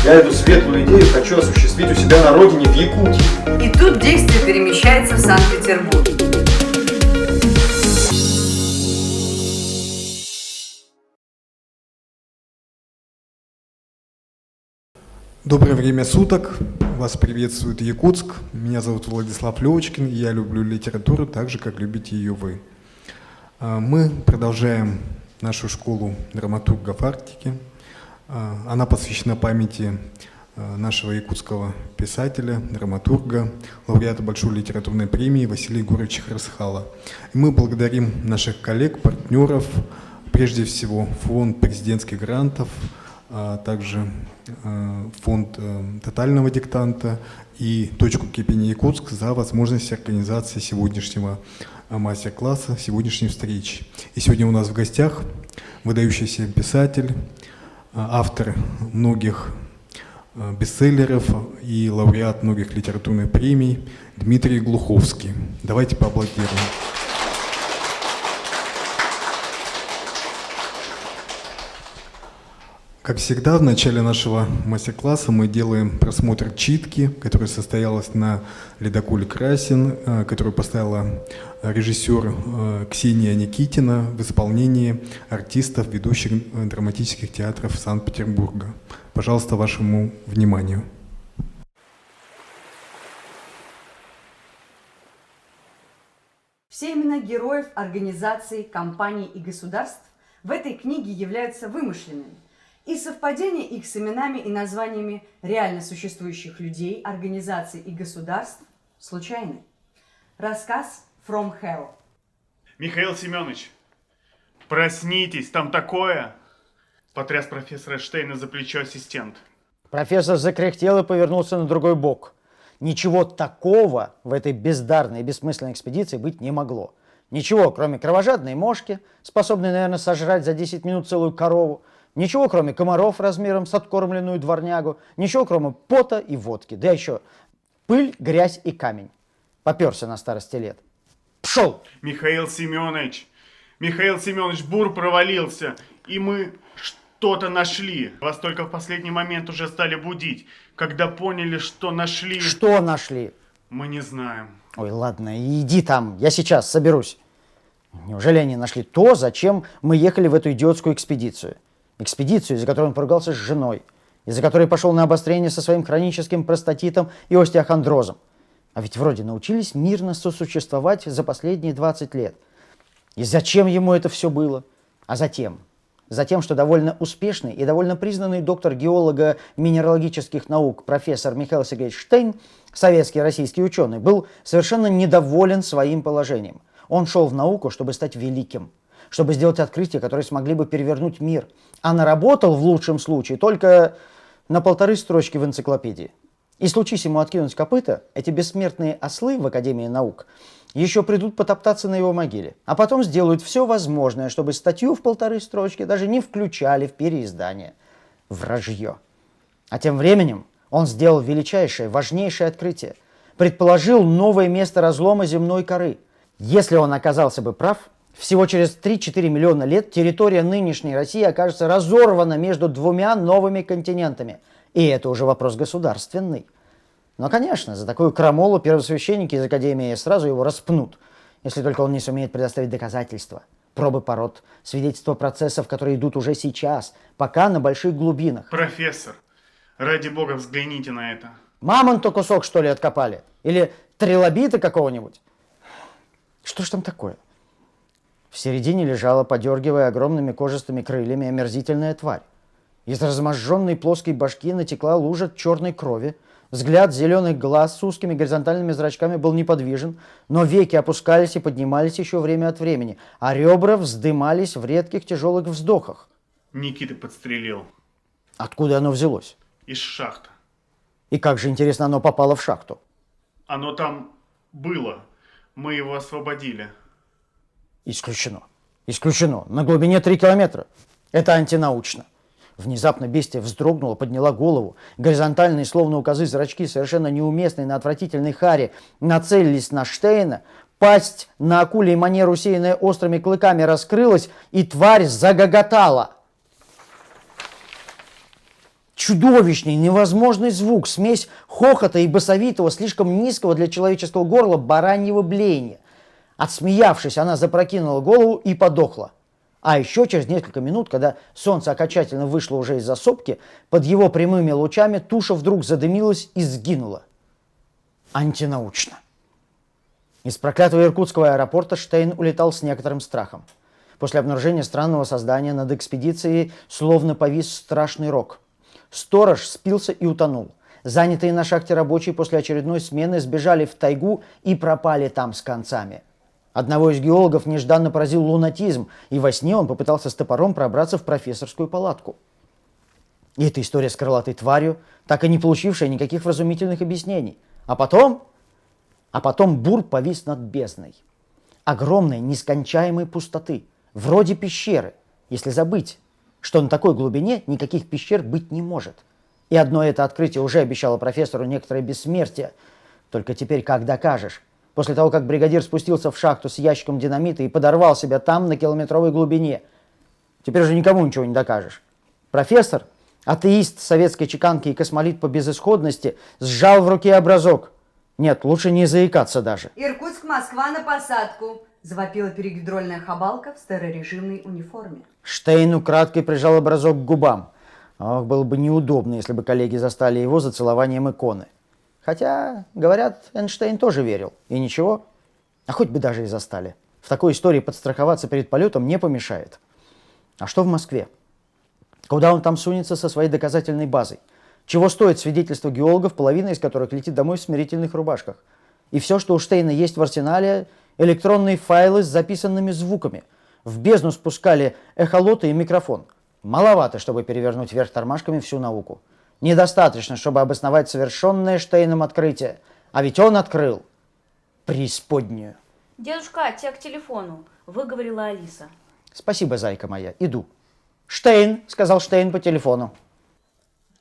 Я эту светлую идею хочу осуществить у себя на родине, в Якутии. И тут действие перемещается в Санкт-Петербург. Доброе время суток. Вас приветствует Якутск. Меня зовут Владислав Левочкин, и я люблю литературу так же, как любите ее вы. Мы продолжаем нашу школу драматургов Арктики. Она посвящена памяти нашего якутского писателя, драматурга, лауреата Большой литературной премии Василия Егоровича Хрысхала. И мы благодарим наших коллег, партнеров, прежде всего фонд президентских грантов, а также фонд тотального диктанта и точку кипения Якутск за возможность организации сегодняшнего мастер-класса, сегодняшней встречи. И сегодня у нас в гостях выдающийся писатель, автор многих бестселлеров и лауреат многих литературных премий Дмитрий Глуховский. Давайте поаплодируем. Как всегда, в начале нашего мастер-класса мы делаем просмотр читки, которая состоялась на ледоколе «Красин», которую поставила режиссер Ксения Никитина в исполнении артистов ведущих драматических театров Санкт-Петербурга. Пожалуйста, вашему вниманию. Все имена героев, организаций, компаний и государств в этой книге являются вымышленными. И совпадение их с именами и названиями реально существующих людей, организаций и государств случайны. Рассказ «From Hell». Михаил Семенович, проснитесь, там такое! Потряс профессора Штейна за плечо ассистент. Профессор закряхтел и повернулся на другой бок. Ничего такого в этой бездарной и бессмысленной экспедиции быть не могло. Ничего, кроме кровожадной мошки, способной, наверное, сожрать за 10 минут целую корову. Ничего, кроме комаров размером с откормленную дворнягу. Ничего, кроме пота и водки. Да еще пыль, грязь и камень. Поперся на старости лет. Пшел! Михаил Семенович, бур провалился, и мы что-то нашли. Вас только в последний момент уже стали будить, когда поняли, что нашли. Что нашли? Мы не знаем. Ой, ладно, иди там, я сейчас соберусь. Неужели они нашли то, зачем мы ехали в эту идиотскую экспедицию? Экспедицию, из-за которой он поругался с женой, из-за которой пошел на обострение со своим хроническим простатитом и остеохондрозом. А ведь вроде научились мирно сосуществовать за последние 20 лет. И зачем ему это все было? А затем, что довольно успешный и довольно признанный доктор геолого-минералогических наук профессор Михаил Сергеевич Штейн, советский и российский ученый, был совершенно недоволен своим положением. Он шел в науку, чтобы стать великим, чтобы сделать открытия, которые смогли бы перевернуть мир, а наработал в лучшем случае только на 1,5 строчки в энциклопедии. И случись ему откинуть копыта, эти бессмертные ослы в Академии наук еще придут потоптаться на его могиле, а потом сделают все возможное, чтобы статью в 1,5 строчки даже не включали в переиздание. Вражье. А тем временем он сделал величайшее, важнейшее открытие. Предположил новое место разлома земной коры. Если он оказался бы прав, всего через 3-4 миллиона лет территория нынешней России окажется разорвана между 2 новыми континентами. И это уже вопрос государственный. Но, конечно, за такую крамолу первосвященники из Академии сразу его распнут, если только он не сумеет предоставить доказательства, пробы пород, свидетельства процессов, которые идут уже сейчас, пока на больших глубинах. Профессор, ради бога, взгляните на это. Мамонта кусок, что ли, откопали? Или трилобита какого-нибудь? Что ж там такое? В середине лежала, подергивая огромными кожистыми крыльями, омерзительная тварь. Из разможженной плоской башки натекла лужа черной крови. Взгляд зеленых глаз с узкими горизонтальными зрачками был неподвижен, но веки опускались и поднимались еще время от времени, а ребра вздымались в редких тяжелых вздохах. Никита подстрелил. Откуда оно взялось? Из шахты. И как же, интересно, оно попало в шахту? Оно там было. Мы его освободили. Исключено. Исключено. На глубине 3 километра. Это антинаучно. Внезапно бестия вздрогнула, подняла голову. Горизонтальные, словно у козы, зрачки, совершенно неуместные на отвратительной харе, нацелились на Штейна. Пасть на акуле и манеру, усеянная острыми клыками, раскрылась, и тварь загоготала. чудовищный, невозможный звук, смесь хохота и басовитого, слишком низкого для человеческого горла бараньего блеяния. Отсмеявшись, она запрокинула голову и подохла. А еще через несколько минут, когда солнце окончательно вышло уже из-за сопки, под его прямыми лучами туша вдруг задымилась и сгинула. Антинаучно. Из проклятого иркутского аэропорта Штейн улетал с некоторым страхом. После обнаружения странного создания над экспедицией словно повис страшный рок. Сторож спился и утонул. Занятые на шахте рабочие после очередной смены сбежали в тайгу и пропали там с концами. Одного из геологов нежданно поразил лунатизм, и во сне он попытался с топором пробраться в профессорскую палатку. И эта история с крылатой тварью, так и не получившая никаких вразумительных объяснений. А потом бур повис над бездной. Огромной, нескончаемой пустоты, вроде пещеры, если забыть, что на такой глубине никаких пещер быть не может. И одно это открытие уже обещало профессору некоторое бессмертие. Только теперь как докажешь? После того, как бригадир спустился в шахту с ящиком динамита и подорвал себя там на километровой глубине. Теперь уже никому ничего не докажешь. Профессор, атеист советской чеканки и космолит по безысходности, сжал в руке образок. Нет, лучше не заикаться даже. Иркутск, Москва на посадку, завопила перегидрольная хабалка в старорежимной униформе. Штейн украдкой прижал образок к губам. Ох, было бы неудобно, если бы коллеги застали его за целованием иконы. Хотя, говорят, Эйнштейн тоже верил. И ничего. А хоть бы даже и застали. В такой истории подстраховаться перед полетом не помешает. А что в Москве? Куда он там сунется со своей доказательной базой? Чего стоит свидетельство геологов, половина из которых летит домой в смирительных рубашках? И все, что у Штейна есть в арсенале, электронные файлы с записанными звуками. В бездну спускали эхолоты и микрофон. Маловато, чтобы перевернуть вверх тормашками всю науку. Недостаточно, чтобы обосновать совершенное Штейном открытие. А ведь он открыл преисподнюю. Дедушка, тебя к телефону, выговорила Алиса. Спасибо, зайка моя, иду. Штейн, сказал Штейн по телефону.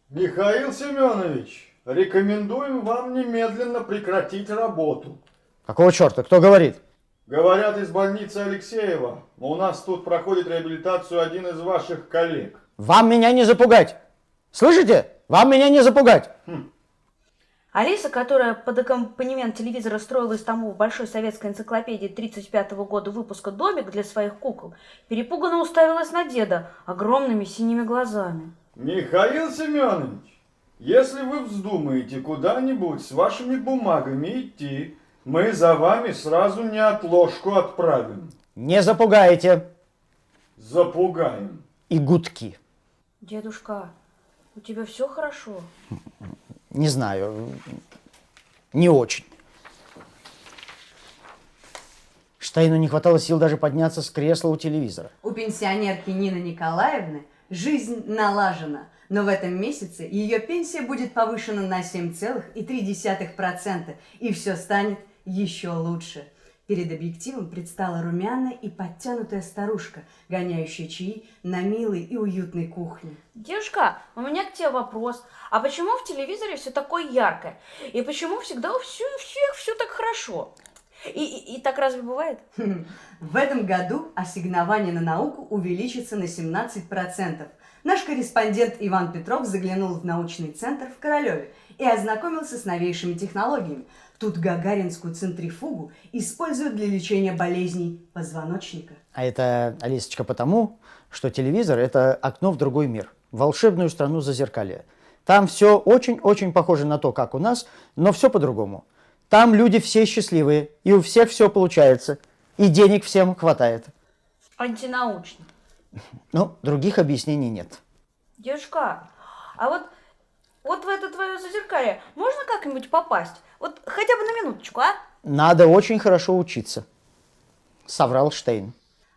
Михаил Семенович, рекомендуем вам немедленно прекратить работу. Какого черта? Кто говорит? Говорят из больницы Алексеева. У нас тут проходит реабилитацию один из ваших коллег. Вам меня не запугать. Слышите? Вам меня не запугать. Алиса, которая под аккомпанемент телевизора строила из томов большой советской энциклопедии 1935 года выпуска домик для своих кукол, перепуганно уставилась на деда огромными синими глазами. Михаил Семенович, если вы вздумаете куда-нибудь с вашими бумагами идти, мы за вами сразу неотложку отправим. Не запугаете. Запугаем. И гудки. Дедушка, у тебя все хорошо? Не знаю. Не очень. Штейну не хватало сил даже подняться с кресла у телевизора. У пенсионерки Нины Николаевны жизнь налажена, но в этом месяце ее пенсия будет повышена на 7,3%, и все станет еще лучше. Перед объективом предстала румяная и подтянутая старушка, гоняющая чаи на милой и уютной кухне. Дедушка, у меня к тебе вопрос. А почему в телевизоре все такое яркое? И почему всегда у всех все так хорошо? И так разве бывает? В этом году ассигнование на науку увеличится на 17%. Наш корреспондент Иван Петров заглянул в научный центр в Королеве и ознакомился с новейшими технологиями. Тут гагаринскую центрифугу используют для лечения болезней позвоночника. А это, Алисочка, потому, что телевизор – это окно в другой мир, в волшебную страну Зазеркалья. Там все очень-очень похоже на то, как у нас, но все по-другому. Там люди все счастливые, и у всех все получается, и денег всем хватает. Антинаучно. Ну, других объяснений нет. Дедушка, а вот в это твое зазеркалье можно как-нибудь попасть? Вот хотя бы на минуточку, а? Надо очень хорошо учиться, соврал Штейн.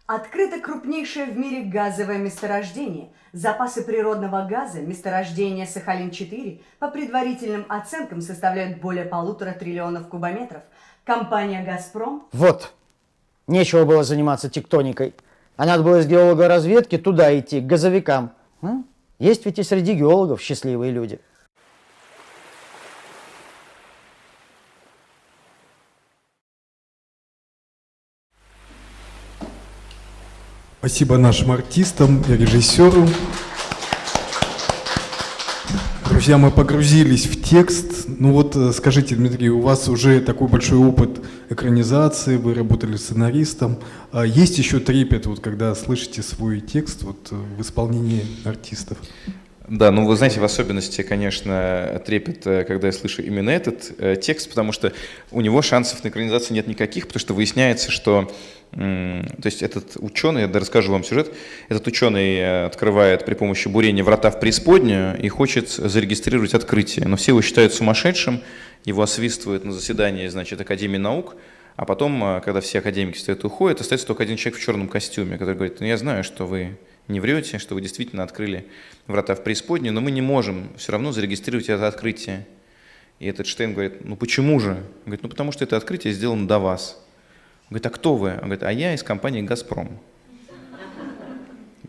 Открыто крупнейшее в мире газовое месторождение. Запасы природного газа месторождения Сахалин-4 по предварительным оценкам составляют более 1,5 триллиона кубометров. Компания «Газпром». Вот, нечего было заниматься тектоникой. А надо было из геологоразведки туда идти, к газовикам. Есть ведь и среди геологов счастливые люди. Спасибо нашим артистам и режиссеру. Друзья, мы погрузились в текст. Ну вот скажите, Дмитрий, у вас уже такой большой опыт экранизации, вы работали сценаристом. А есть еще трепет, вот, когда слышите свой текст вот, в исполнении артистов? Да, ну вы знаете, в особенности, конечно, трепет, когда я слышу именно этот текст, потому что у него шансов на экранизацию нет никаких, потому что выясняется, что то есть этот ученый, я расскажу вам сюжет, этот ученый открывает при помощи бурения врата в преисподнюю и хочет зарегистрировать открытие, но все его считают сумасшедшим, его освистывают на заседании, значит, Академии наук, а потом, когда все академики стоят и уходят, остается только один человек в черном костюме, который говорит: ну я знаю, что вы не врете, что вы действительно открыли врата в преисподнюю, но мы не можем все равно зарегистрировать это открытие. И этот Штейн говорит: ну почему же? Он говорит: ну потому что это открытие сделано до вас. Он говорит: а кто вы? Он говорит: а я из компании «Газпром».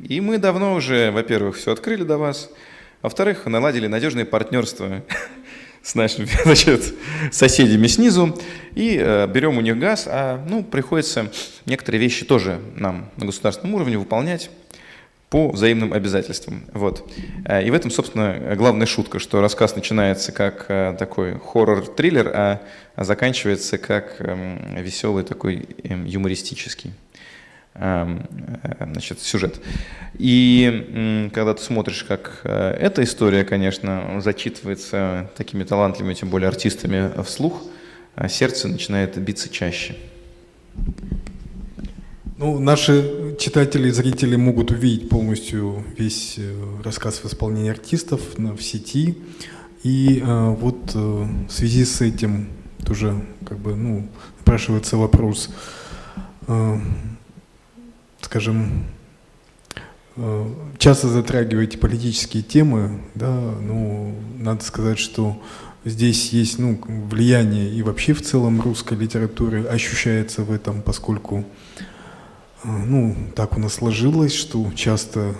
И мы давно уже, во-первых, все открыли до вас, во-вторых, наладили надежное партнерство с нашими, значит, соседями снизу, и берем у них газ, приходится некоторые вещи тоже нам на государственном уровне выполнять по взаимным обязательствам. Вот. И в этом, собственно, главная шутка, что рассказ начинается как такой хоррор-триллер, а заканчивается как веселый такой юмористический, значит, сюжет. И когда ты смотришь, как эта история, конечно, зачитывается такими талантливыми, тем более артистами вслух, сердце начинает биться чаще. Ну, наши читатели и зрители могут увидеть полностью весь рассказ в исполнении артистов в сети. И вот в связи с этим тоже напрашивается вопрос, скажем, часто затрагиваете политические темы, да, ну, надо сказать, что здесь есть влияние и вообще в целом русской литературы ощущается в этом, поскольку так у нас сложилось, что часто,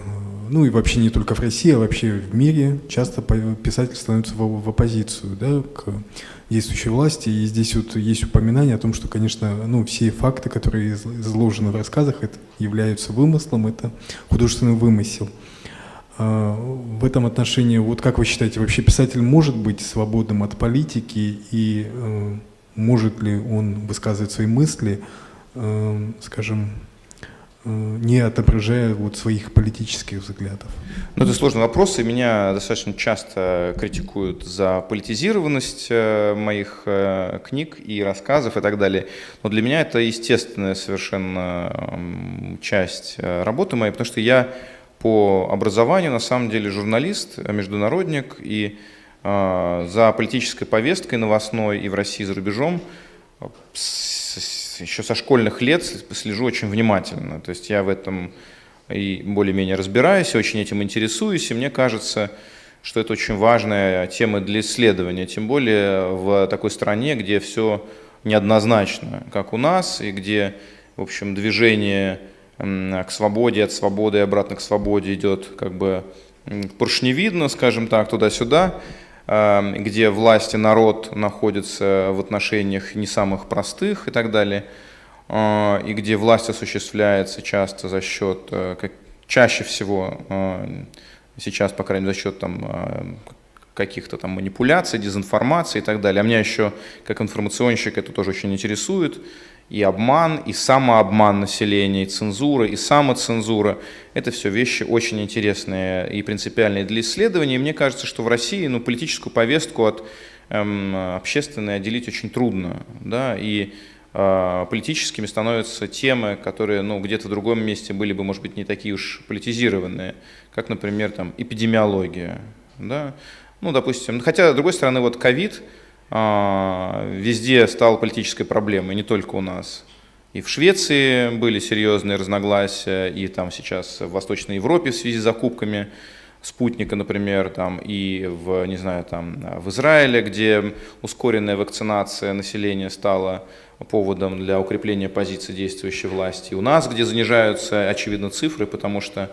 и вообще не только в России, а вообще в мире, часто писатель становится в оппозицию, да, к действующей власти. И здесь вот есть упоминание о том, что, конечно, все факты, которые изложены в рассказах, это являются вымыслом, это художественный вымысел. В этом отношении, вот как вы считаете, вообще писатель может быть свободным от политики и может ли он высказывать свои мысли, скажем, не отображая своих политических взглядов? Ну, это сложный вопрос, и меня достаточно часто критикуют за политизированность моих книг и рассказов и так далее. Но для меня это естественная совершенно часть работы моей, потому что я по образованию на самом деле журналист, международник, и за политической повесткой новостной и в России, и за рубежом еще со школьных лет слежу очень внимательно. То есть я в этом и более-менее разбираюсь, и очень этим интересуюсь, и мне кажется, что это очень важная тема для исследования, тем более в такой стране, где все неоднозначно, как у нас, и где, в общем, движение к свободе, от свободы и обратно к свободе идет как бы поршневидно, скажем так, туда-сюда, где власть и народ находятся в отношениях не самых простых и так далее, и где власть осуществляется часто за счет, чаще всего сейчас, по крайней мере, за счет каких-то там манипуляций, дезинформации и так далее. А меня еще, как информационщик, это тоже очень интересует. И обман, и самообман населения, и цензура, и самоцензура. Это все вещи очень интересные и принципиальные для исследования. И мне кажется, что в России политическую повестку от общественной отделить очень трудно. Да? И политическими становятся темы, которые где-то в другом месте были бы, может быть, не такие уж политизированные, как, например, эпидемиология. Да? Допустим, хотя, с другой стороны, ковид везде стал политической проблемой, не только у нас. И в Швеции были серьезные разногласия, и там сейчас в Восточной Европе в связи с закупками спутника, например, и в Израиле, где ускоренная вакцинация населения стала поводом для укрепления позиций действующей власти. И у нас, где занижаются, очевидно, цифры, потому что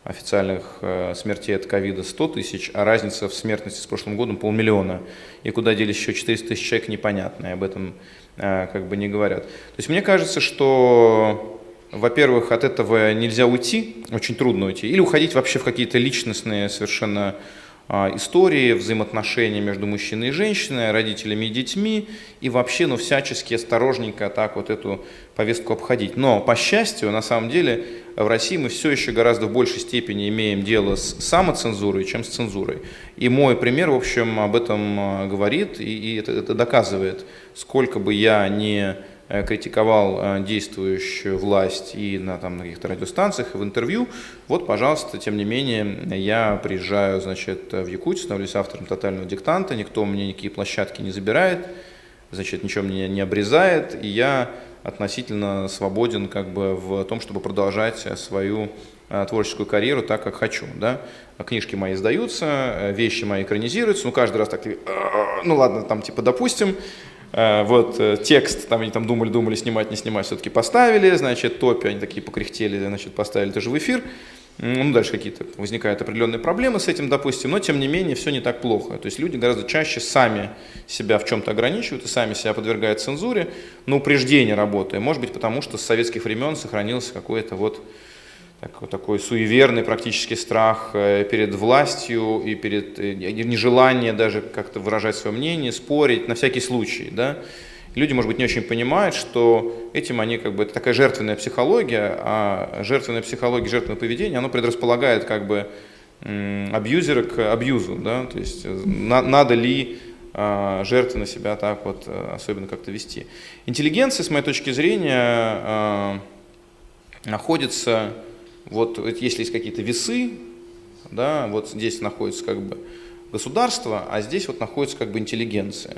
официальных смертей от ковида 100 тысяч, а разница в смертности с прошлым годом 500 000. И куда делись еще 400 тысяч человек, непонятно, и об этом не говорят. То есть мне кажется, что, во-первых, от этого нельзя уйти, очень трудно уйти, или уходить вообще в какие-то личностные совершенно истории, взаимоотношения между мужчиной и женщиной, родителями и детьми, и вообще, ну, всячески осторожненько так вот эту повестку обходить. Но, по счастью, на самом деле, в России мы все еще гораздо в большей степени имеем дело с самоцензурой, чем с цензурой. И мой пример, в общем, об этом говорит, и это доказывает, сколько бы я не критиковал действующую власть и на каких-то радиостанциях, и в интервью. Вот, пожалуйста, тем не менее, я приезжаю, значит, в Якутию, становлюсь автором «Тотального диктанта», никто мне никакие площадки не забирает, значит, ничего мне не обрезает, и я относительно свободен как бы в том, чтобы продолжать свою творческую карьеру так, как хочу. Да? Книжки мои издаются, вещи мои экранизируются, ну, каждый раз так, ну, ладно, там, типа, допустим, вот текст, там они там думали, снимать, не снимать, все-таки поставили, значит, топи, они такие покряхтели, значит, поставили тоже в эфир. Ну, дальше какие-то возникают определенные проблемы с этим, допустим, но, тем не менее, все не так плохо. То есть люди гораздо чаще сами себя в чем-то ограничивают и сами себя подвергают цензуре, на упреждение работая. Может быть, потому что с советских времен сохранился какой-то вот такой суеверный практически страх перед властью и перед нежелание даже как-то выражать свое мнение, спорить на всякий случай, да. Люди, может быть, не очень понимают, что этим они как бы, это такая жертвенная психология, а жертвенная психология, жертвенное поведение, оно предрасполагает как бы абьюзера к абьюзу, да, то есть надо ли жертвенно себя так вот особенно как-то вести. Интеллигенция, с моей точки зрения, находится, вот если есть какие-то весы, да, вот здесь находится как бы государство, а здесь вот находится как бы интеллигенция.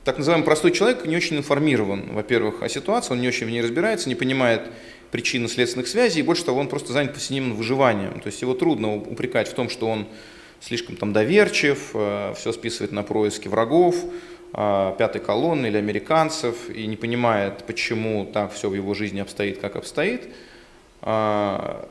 Так называемый простой человек не очень информирован, во-первых, о ситуации, он не очень в ней разбирается, не понимает причинно-следственных связей, и больше того, он просто занят повседневным выживанием. То есть его трудно упрекать в том, что он слишком там доверчив, все списывает на происки врагов, пятой колонны или американцев, и не понимает, почему так все в его жизни обстоит, как обстоит. Но,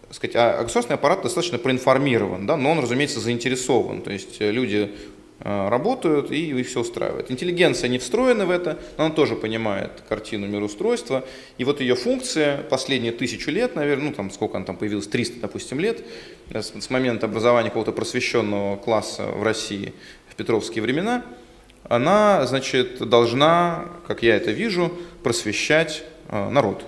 так сказать, государственный аппарат достаточно проинформирован, да, но он, разумеется, заинтересован. То есть люди работают и все устраивает. Интеллигенция не встроена в это, но она тоже понимает картину мироустройства. И вот ее функция последние 1000 лет, наверное, ну там сколько она там появилась, 300, допустим, лет, с момента образования какого-то просвещенного класса в России в петровские времена, она, значит, должна, как я это вижу, просвещать народ.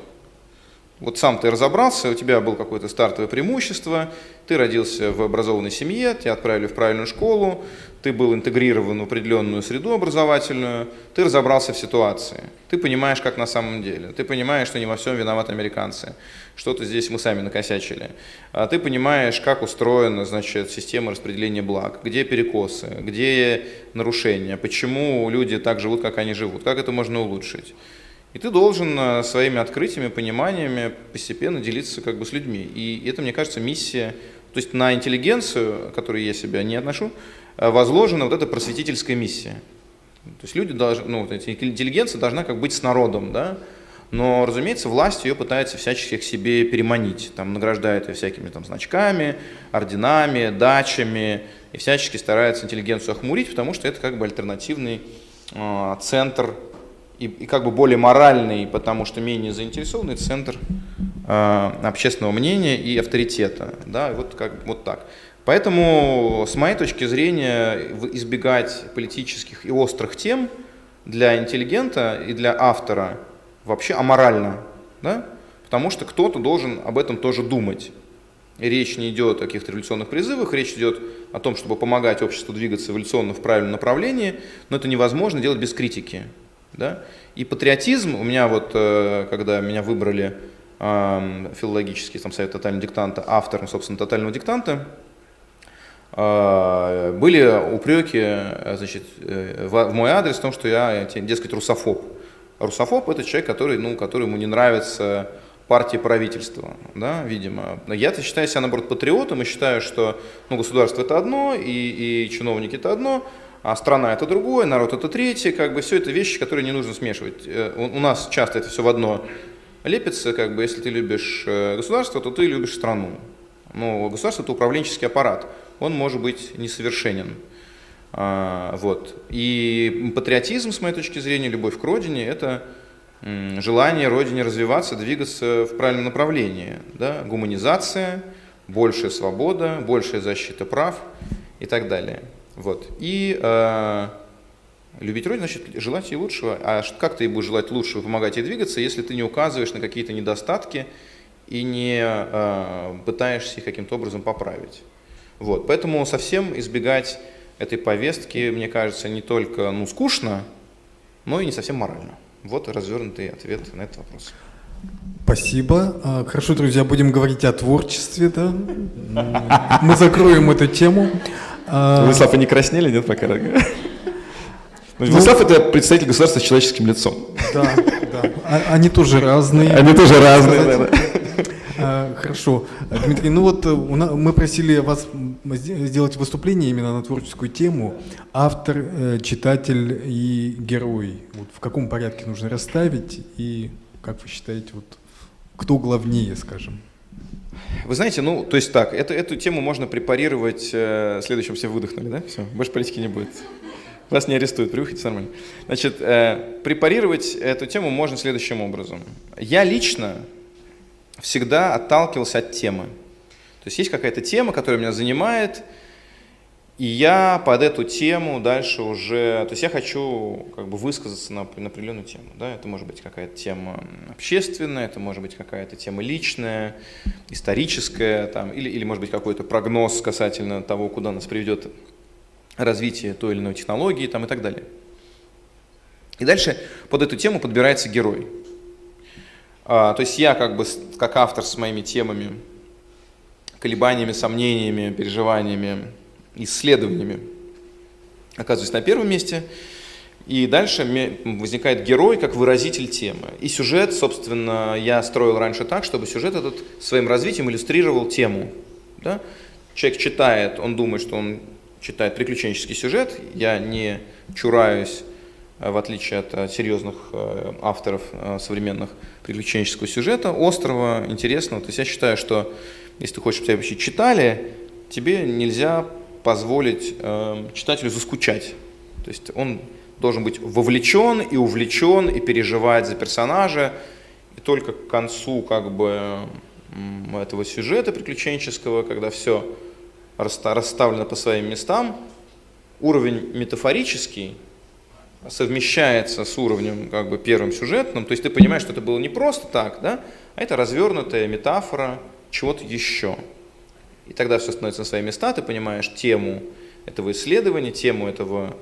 Вот сам ты разобрался, у тебя было какое-то стартовое преимущество, ты родился в образованной семье, тебя отправили в правильную школу, ты был интегрирован в определенную среду образовательную, ты разобрался в ситуации, ты понимаешь, как на самом деле, ты понимаешь, что не во всем виноваты американцы, что-то здесь мы сами накосячили, ты понимаешь, как устроена, значит, система распределения благ, где перекосы, где нарушения, почему люди так живут, как они живут, как это можно улучшить. И ты должен своими открытиями, пониманиями постепенно делиться как бы с людьми. И это, мне кажется, миссия, то есть на интеллигенцию, к которой я себя не отношу, возложена вот эта просветительская миссия. То есть люди должны, ну, интеллигенция должна как быть с народом, да? Но, разумеется, власть ее пытается всячески к себе переманить, там, награждает ее всякими там значками, орденами, дачами, и всячески старается интеллигенцию охмурить, потому что это как бы альтернативный центр, и как бы более моральный, потому что менее заинтересованный центр общественного мнения и авторитета. Да, вот так. Поэтому, с моей точки зрения, избегать политических и острых тем для интеллигента и для автора вообще аморально. Да? Потому что кто-то должен об этом тоже думать. И речь не идет о каких-то революционных призывах, речь идет о том, чтобы помогать обществу двигаться эволюционно в правильном направлении, но это невозможно делать без критики. Да? И патриотизм, у меня вот, когда меня выбрали филологический совет «Тотального диктанта», автором, собственно, «Тотального диктанта», были упреки, значит, в мой адрес в том, что я, дескать, русофоб. Русофоб – это человек, которому не нравится партия правительства, да, видимо. Я-то считаю себя, наоборот, патриотом и считаю, что государство – это одно, и чиновники – это одно, а страна это другое, народ это третье, как бы все это вещи, которые не нужно смешивать. У нас часто это все в одно лепится, как бы если ты любишь государство, то ты любишь страну. Но государство это управленческий аппарат, он может быть несовершенен. Вот. И патриотизм, с моей точки зрения, любовь к родине, это желание Родине развиваться, двигаться в правильном направлении. Да? Гуманизация, большая свобода, большая защита прав и так далее. Вот. И любить Родину, значит, желать ей лучшего. А как ты будешь желать лучшего, помогать ей двигаться, если ты не указываешь на какие-то недостатки и не пытаешься их каким-то образом поправить. Вот. Поэтому совсем избегать этой повестки, мне кажется, не только скучно, но и не совсем морально. Вот развернутый ответ на этот вопрос. Спасибо. Хорошо, друзья, будем говорить о творчестве, да? Мы закроем эту тему. Владислав, вы не краснели, нет, пока? Владислав – это представитель государства с человеческим лицом. Да, да. Они тоже разные. Они тоже разные, да. Хорошо. Дмитрий, мы просили вас сделать выступление именно на творческую тему. Автор, читатель и герой. Вот в каком порядке нужно расставить и, как вы считаете, кто главнее, скажем? Вы знаете, то есть так, эту тему можно препарировать следующим, все выдохнули, да? Все, больше политики не будет. Вас не арестуют, привыкните, нормально. Значит, препарировать эту тему можно следующим образом. Я лично всегда отталкивался от темы. То есть какая-то тема, которая меня занимает, и я под эту тему дальше уже... То есть я хочу высказаться на определенную тему. Да? Это может быть какая-то тема общественная, это может быть какая-то тема личная, историческая, или может быть какой-то прогноз касательно того, куда нас приведет развитие той или иной технологии и так далее. И дальше под эту тему подбирается герой. То есть я как автор с моими темами, колебаниями, сомнениями, переживаниями, исследованиями оказываюсь на первом месте. И дальше возникает герой как выразитель темы. И сюжет, собственно, я строил раньше так, чтобы сюжет этот своим развитием иллюстрировал тему. Да? Человек читает, он думает, что он читает приключенческий сюжет. Я не чураюсь, в отличие от серьезных авторов современных, приключенческого сюжета, острого, интересного. То есть я считаю, что если ты хочешь, чтобы тебя вообще читали, тебе нельзя позволить читателю заскучать. То есть он должен быть вовлечен и увлечен, и переживать за персонажа. И только к концу этого сюжета приключенческого, когда все расставлено по своим местам, уровень метафорический совмещается с уровнем первым сюжетным, то есть ты понимаешь, что это было не просто так, да, а это развернутая метафора чего-то еще. И тогда все становится на свои места, ты понимаешь тему этого исследования, тему этого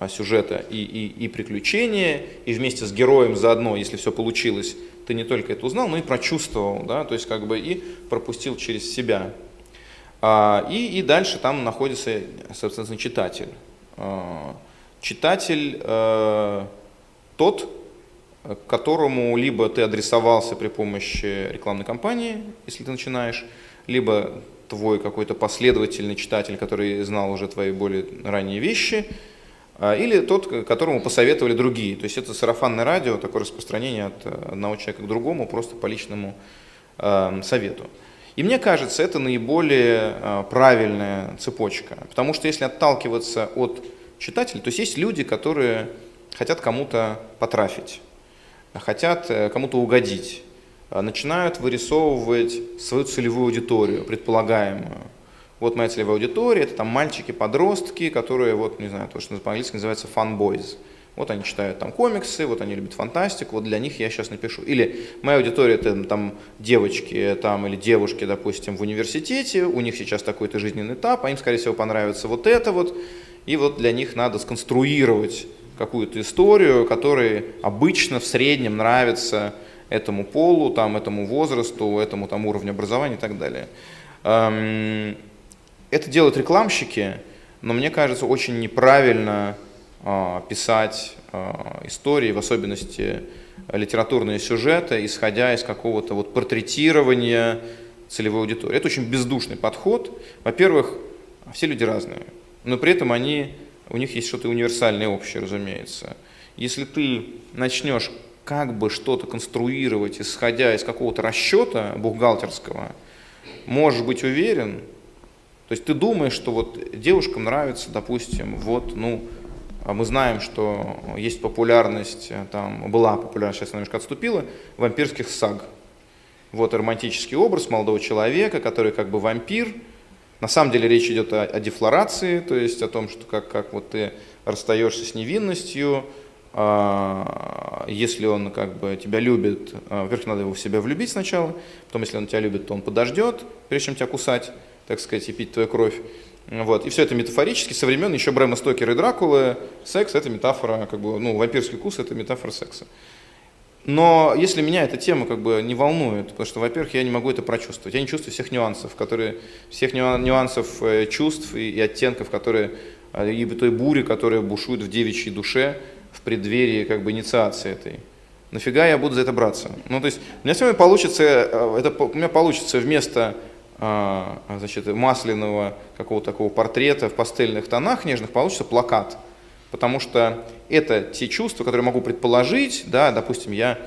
сюжета и приключения, и вместе с героем заодно, если все получилось, ты не только это узнал, но и прочувствовал, да, то есть и пропустил через себя. И дальше там находится, собственно, читатель. Читатель тот, к которому либо ты адресовался при помощи рекламной кампании, если ты начинаешь, либо твой какой-то последовательный читатель, который знал уже твои более ранние вещи, или тот, которому посоветовали другие. То есть это сарафанное радио, такое распространение от одного человека к другому, просто по личному совету. И мне кажется, это наиболее правильная цепочка, потому что если отталкиваться от читателей, то есть люди, которые хотят кому-то потрафить, хотят кому-то угодить, начинают вырисовывать свою целевую аудиторию, предполагаемую. Вот моя целевая аудитория, это мальчики-подростки, которые, не знаю, то, что по-английски называется fun boys. Вот они читают комиксы, вот они любят фантастику, вот для них я сейчас напишу. Или моя аудитория это девочки или девушки, допустим, в университете, у них сейчас такой-то жизненный этап, а им, скорее всего, понравится вот это вот. И вот для них надо сконструировать какую-то историю, которая обычно в среднем нравится этому полу, этому возрасту, этому уровню образования и так далее. Это делают рекламщики, но мне кажется, очень неправильно писать истории, в особенности литературные сюжеты, исходя из какого-то портретирования целевой аудитории. Это очень бездушный подход. Во-первых, все люди разные, но при этом у них есть что-то универсальное и общее, разумеется. Если ты начнешь что-то конструировать, исходя из какого-то расчета бухгалтерского, можешь быть уверен, то есть ты думаешь, что девушкам нравится, допустим, Мы знаем, что есть популярность, там была популярность, сейчас она немножко отступила, вампирских саг. Вот романтический образ молодого человека, который как бы вампир. На самом деле речь идет о дефлорации, то есть о том, что как вот ты расстаешься с невинностью, если он как бы тебя любит, во-первых, надо его в себя влюбить сначала, потом, если он тебя любит, то он подождет, прежде чем тебя кусать, так сказать, и пить твою кровь. Вот. И все это метафорически, со времен еще Брэма Стокера и Дракулы, секс — это метафора, как бы, ну, вампирский кус — это метафора секса. Но если меня эта тема как бы не волнует, потому что, во-первых, я не могу это прочувствовать, я не чувствую всех нюансов, нюансов чувств и оттенков, которые, и той бури, которая бушует в девичьей душе в преддверии как бы инициации этой. Нафига я буду за это браться? Ну, то есть у меня сегодня получится вместо значит, масляного какого-то такого портрета в пастельных тонах нежных получится плакат. Потому что это те чувства, которые могу предположить, да, допустим, я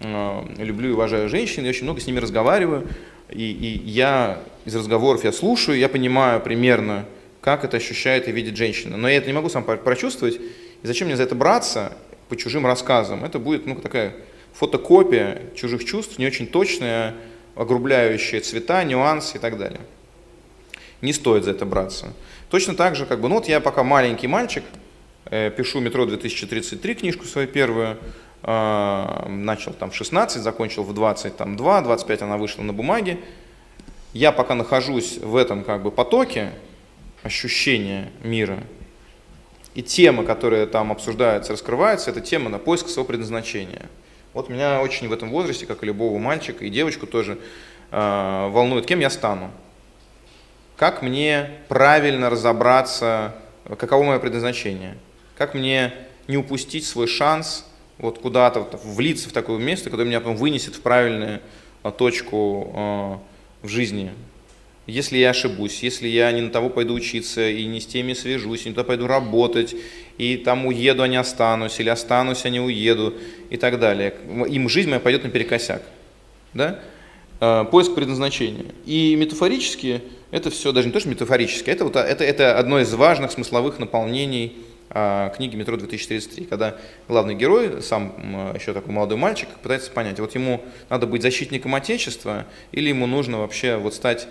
люблю и уважаю женщин, я очень много с ними разговариваю, и я из разговоров я слушаю, я понимаю примерно, как это ощущает и видит женщина. Но я это не могу сам прочувствовать, и зачем мне за это браться по чужим рассказам? Это будет, ну, такая фотокопия чужих чувств, не очень точная, огрубляющая цвета, нюансы и так далее. Не стоит за это браться. Точно так же, как бы, ну вот я пока маленький мальчик, пишу «Метро 2033», книжку свою первую, начал там в 16, закончил в 22, 25 она вышла на бумаге. Я пока нахожусь в этом как бы потоке ощущения мира, и тема, которая там обсуждается, раскрывается, это тема на поиск своего предназначения. Вот меня очень в этом возрасте, как и любого мальчика, и девочку тоже, волнует, кем я стану. Как мне правильно разобраться, каково мое предназначение. Как мне не упустить свой шанс вот куда-то влиться в такое место, которое меня потом вынесет в правильную точку в жизни. Если я ошибусь, если я не на того пойду учиться, и не с теми свяжусь, и не туда пойду работать, и там уеду, а не останусь, или останусь, а не уеду, и так далее. Им жизнь моя пойдет наперекосяк. Да? Поиск предназначения. И метафорически, это все, даже не то, что метафорически, это одно из важных смысловых наполнений книги «Метро 2033», когда главный герой, сам еще такой молодой мальчик, пытается понять, вот ему надо быть защитником Отечества или ему нужно вообще вот стать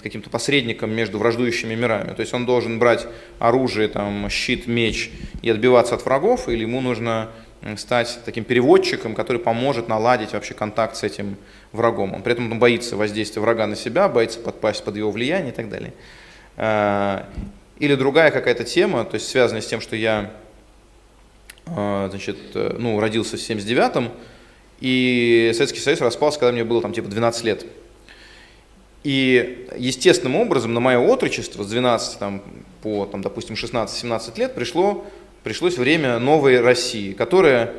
каким-то посредником между враждующими мирами. То есть он должен брать оружие, там, щит, меч и отбиваться от врагов, или ему нужно стать таким переводчиком, который поможет наладить вообще контакт с этим врагом. Он при этом боится воздействия врага на себя, боится подпасть под его влияние и так далее. Или другая какая-то тема, то есть связанная с тем, что я значит, ну, родился в 79-м, и Советский Союз распался, когда мне было там, типа 12 лет. И естественным образом на мое отрочество с 12 там, по, там, допустим, 16-17 лет пришлось время новой России, которая,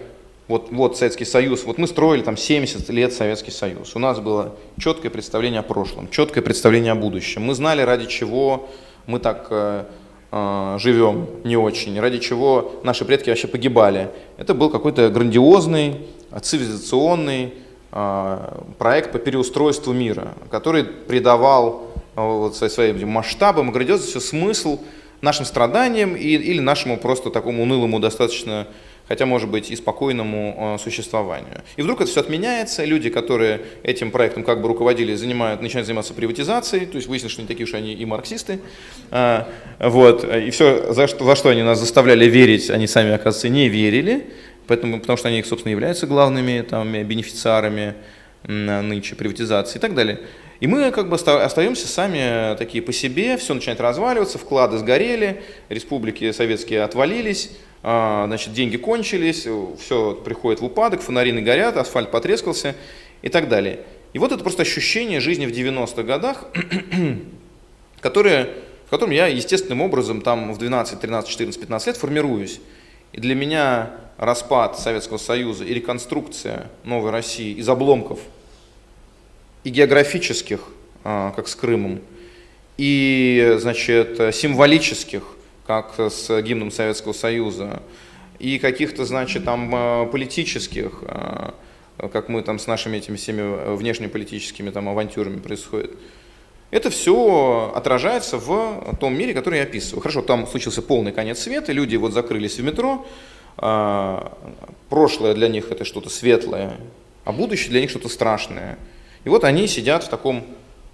вот Советский Союз, вот мы строили там 70 лет Советский Союз, у нас было четкое представление о прошлом, четкое представление о будущем, мы знали, ради чего мы так живем не очень, ради чего наши предки вообще погибали. Это был какой-то грандиозный, цивилизационный проект по переустройству мира, который придавал вот своим масштабам и грандиозности смысл нашим страданиям или нашему просто такому унылому достаточно, хотя может быть и спокойному существованию. И вдруг это все отменяется, люди, которые этим проектом как бы руководили, начинают заниматься приватизацией, то есть выяснилось, что не такие уж они и марксисты. Вот. И все, за что они нас заставляли верить, они сами, оказывается, не верили, потому что они, собственно, являются главными там, бенефициарами нынче приватизации и так далее. И мы как бы остаемся сами такие по себе, все начинает разваливаться, вклады сгорели, республики советские отвалились, значит, деньги кончились, все приходит в упадок, фонари не горят, асфальт потрескался и так далее. И вот это просто ощущение жизни в 90-х годах, в котором я естественным образом там в 12, 13, 14, 15 лет формируюсь. И для меня распад Советского Союза и реконструкция новой России из обломков и географических, как с Крымом, и, значит, символических, как с гимном Советского Союза, и каких-то, значит, там политических, как мы там с нашими этими всеми внешнеполитическими там авантюрами происходит. это все отражается в том мире, который я описываю. Хорошо, там случился полный конец света, люди вот закрылись в метро, прошлое для них это что-то светлое, а будущее для них что-то страшное. И вот они сидят в таком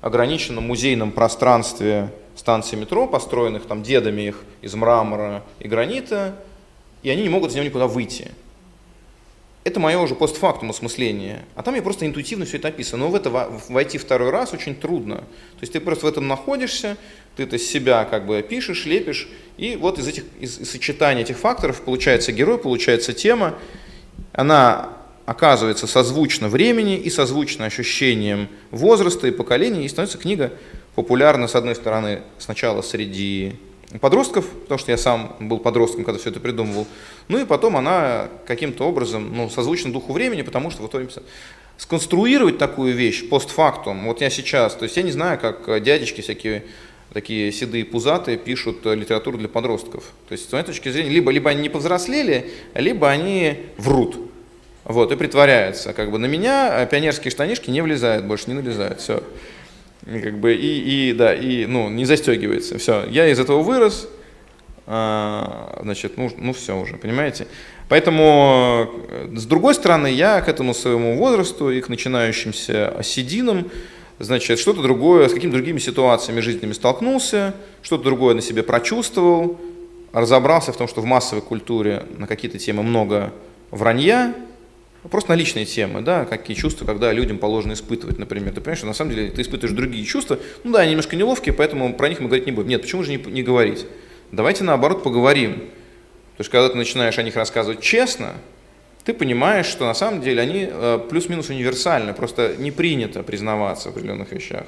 ограниченном музейном пространстве станции метро, построенных там дедами их из мрамора и гранита, и они не могут из него никуда выйти. Это мое уже постфактум осмысление. А там я просто интуитивно все это описано. Но в это войти второй раз очень трудно. То есть ты просто в этом находишься, ты это себя как бы пишешь, лепишь, и вот из сочетания этих факторов получается герой, получается тема. Она оказывается созвучна времени и созвучна ощущениям возраста и поколения, и становится книга популярна, с одной стороны, сначала среди подростков, потому что я сам был подростком, когда все это придумывал, ну и потом она каким-то образом созвучна духу времени, потому что в итоге сконструировать такую вещь постфактум, вот я сейчас, то есть я не знаю, как дядечки всякие такие седые пузатые пишут литературу для подростков. То есть с моей точки зрения, либо они не повзрослели, либо они врут. Вот, и притворяются. Как бы на меня пионерские штанишки не влезают, больше не налезают. Все. Как бы, не застегивается. Все. Я из этого вырос. Значит, все уже, понимаете? Поэтому, с другой стороны, я к этому своему возрасту и к начинающимся сединам, значит, что-то другое, с какими-то другими ситуациями жизненными столкнулся, что-то другое на себе прочувствовал, разобрался в том, что в массовой культуре на какие-то темы много вранья, просто на личные темы, да, какие чувства, когда людям положено испытывать, например. Ты понимаешь, что на самом деле ты испытываешь другие чувства, ну да, они немножко неловкие, поэтому про них мы говорить не будем. Нет, почему же не говорить? Давайте наоборот поговорим. Потому что когда ты начинаешь о них рассказывать честно, ты понимаешь, что на самом деле они плюс-минус универсальны, просто не принято признаваться в определенных вещах.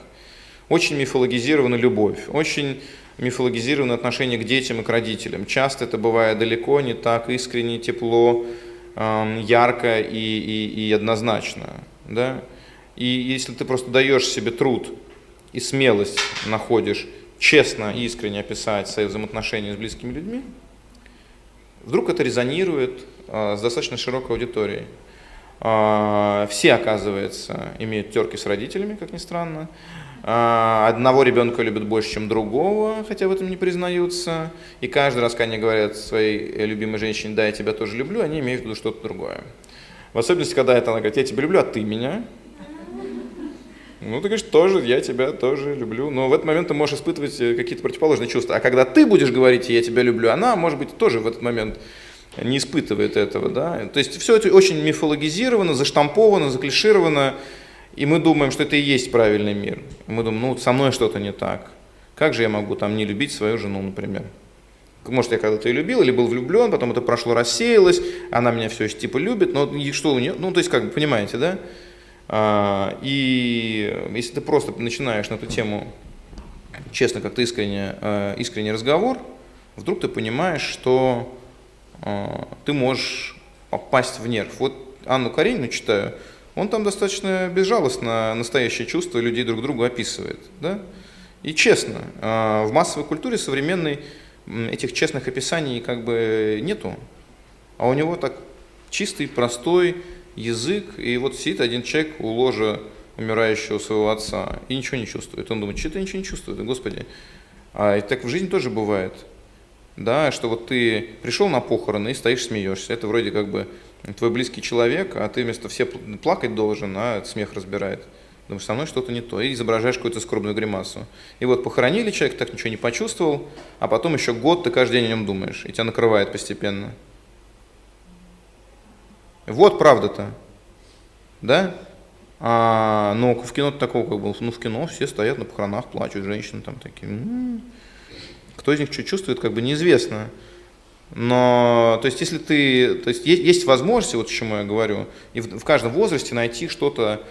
Очень мифологизирована любовь, очень мифологизировано отношение к детям и к родителям. Часто это бывает далеко не так искренне, тепло, ярко и однозначно. Да? И если ты просто даешь себе труд и смелость находишь честно и искренне описать свои взаимоотношения с близкими людьми, вдруг это резонирует с достаточно широкой аудиторией. Все, оказывается, имеют терки с родителями, как ни странно. Одного ребенка любят больше, чем другого, хотя в этом не признаются. И каждый раз, когда они говорят своей любимой женщине: да, я тебя тоже люблю, они имеют в виду что-то другое. В особенности, когда она говорит: я тебя люблю, а ты меня. Ну, ты говоришь: тоже, я тебя тоже люблю. Но в этот момент ты можешь испытывать какие-то противоположные чувства. А когда ты будешь говорить: я тебя люблю, она, может быть, тоже в этот момент не испытывает этого. Да? То есть все это очень мифологизировано, заштамповано, заклишировано. И мы думаем, что это и есть правильный мир. Мы думаем: со мной что-то не так. Как же я могу там не любить свою жену, например? Может, я когда-то ее любил или был влюблен, потом это прошло, рассеялось, она меня все еще типа любит, но что у нее? Ну, то есть, как бы, понимаете, да? И если ты просто начинаешь на эту тему честно, как-то искренний разговор, вдруг ты понимаешь, что ты можешь попасть в нерв. Вот Анну Каренину читаю, он там достаточно безжалостно настоящее чувство людей друг другу описывает. Да? И честно, в массовой культуре современной этих честных описаний как бы нету. А у него так чистый, простой язык, и вот сидит один человек у ложа умирающего своего отца и ничего не чувствует. Он думает: что-то ничего не чувствует, Господи. И так в жизни тоже бывает. Да, что вот ты пришел на похороны и стоишь, смеешься. Это вроде как бы твой близкий человек, а ты вместо все плакать должен, а смех разбирает. Думаешь: со мной что-то не то. И изображаешь какую-то скорбную гримасу. И вот похоронили человека, так ничего не почувствовал, а потом еще год ты каждый день о нем думаешь, и тебя накрывает постепенно. Вот правда-то. Да? Но в кино такого как бы, в кино все стоят на похоронах, плачут, женщины там такие. Кто из них что чувствует, как бы неизвестно. Но, то есть, если есть возможность, вот к чему я говорю, и в каждом возрасте найти что-то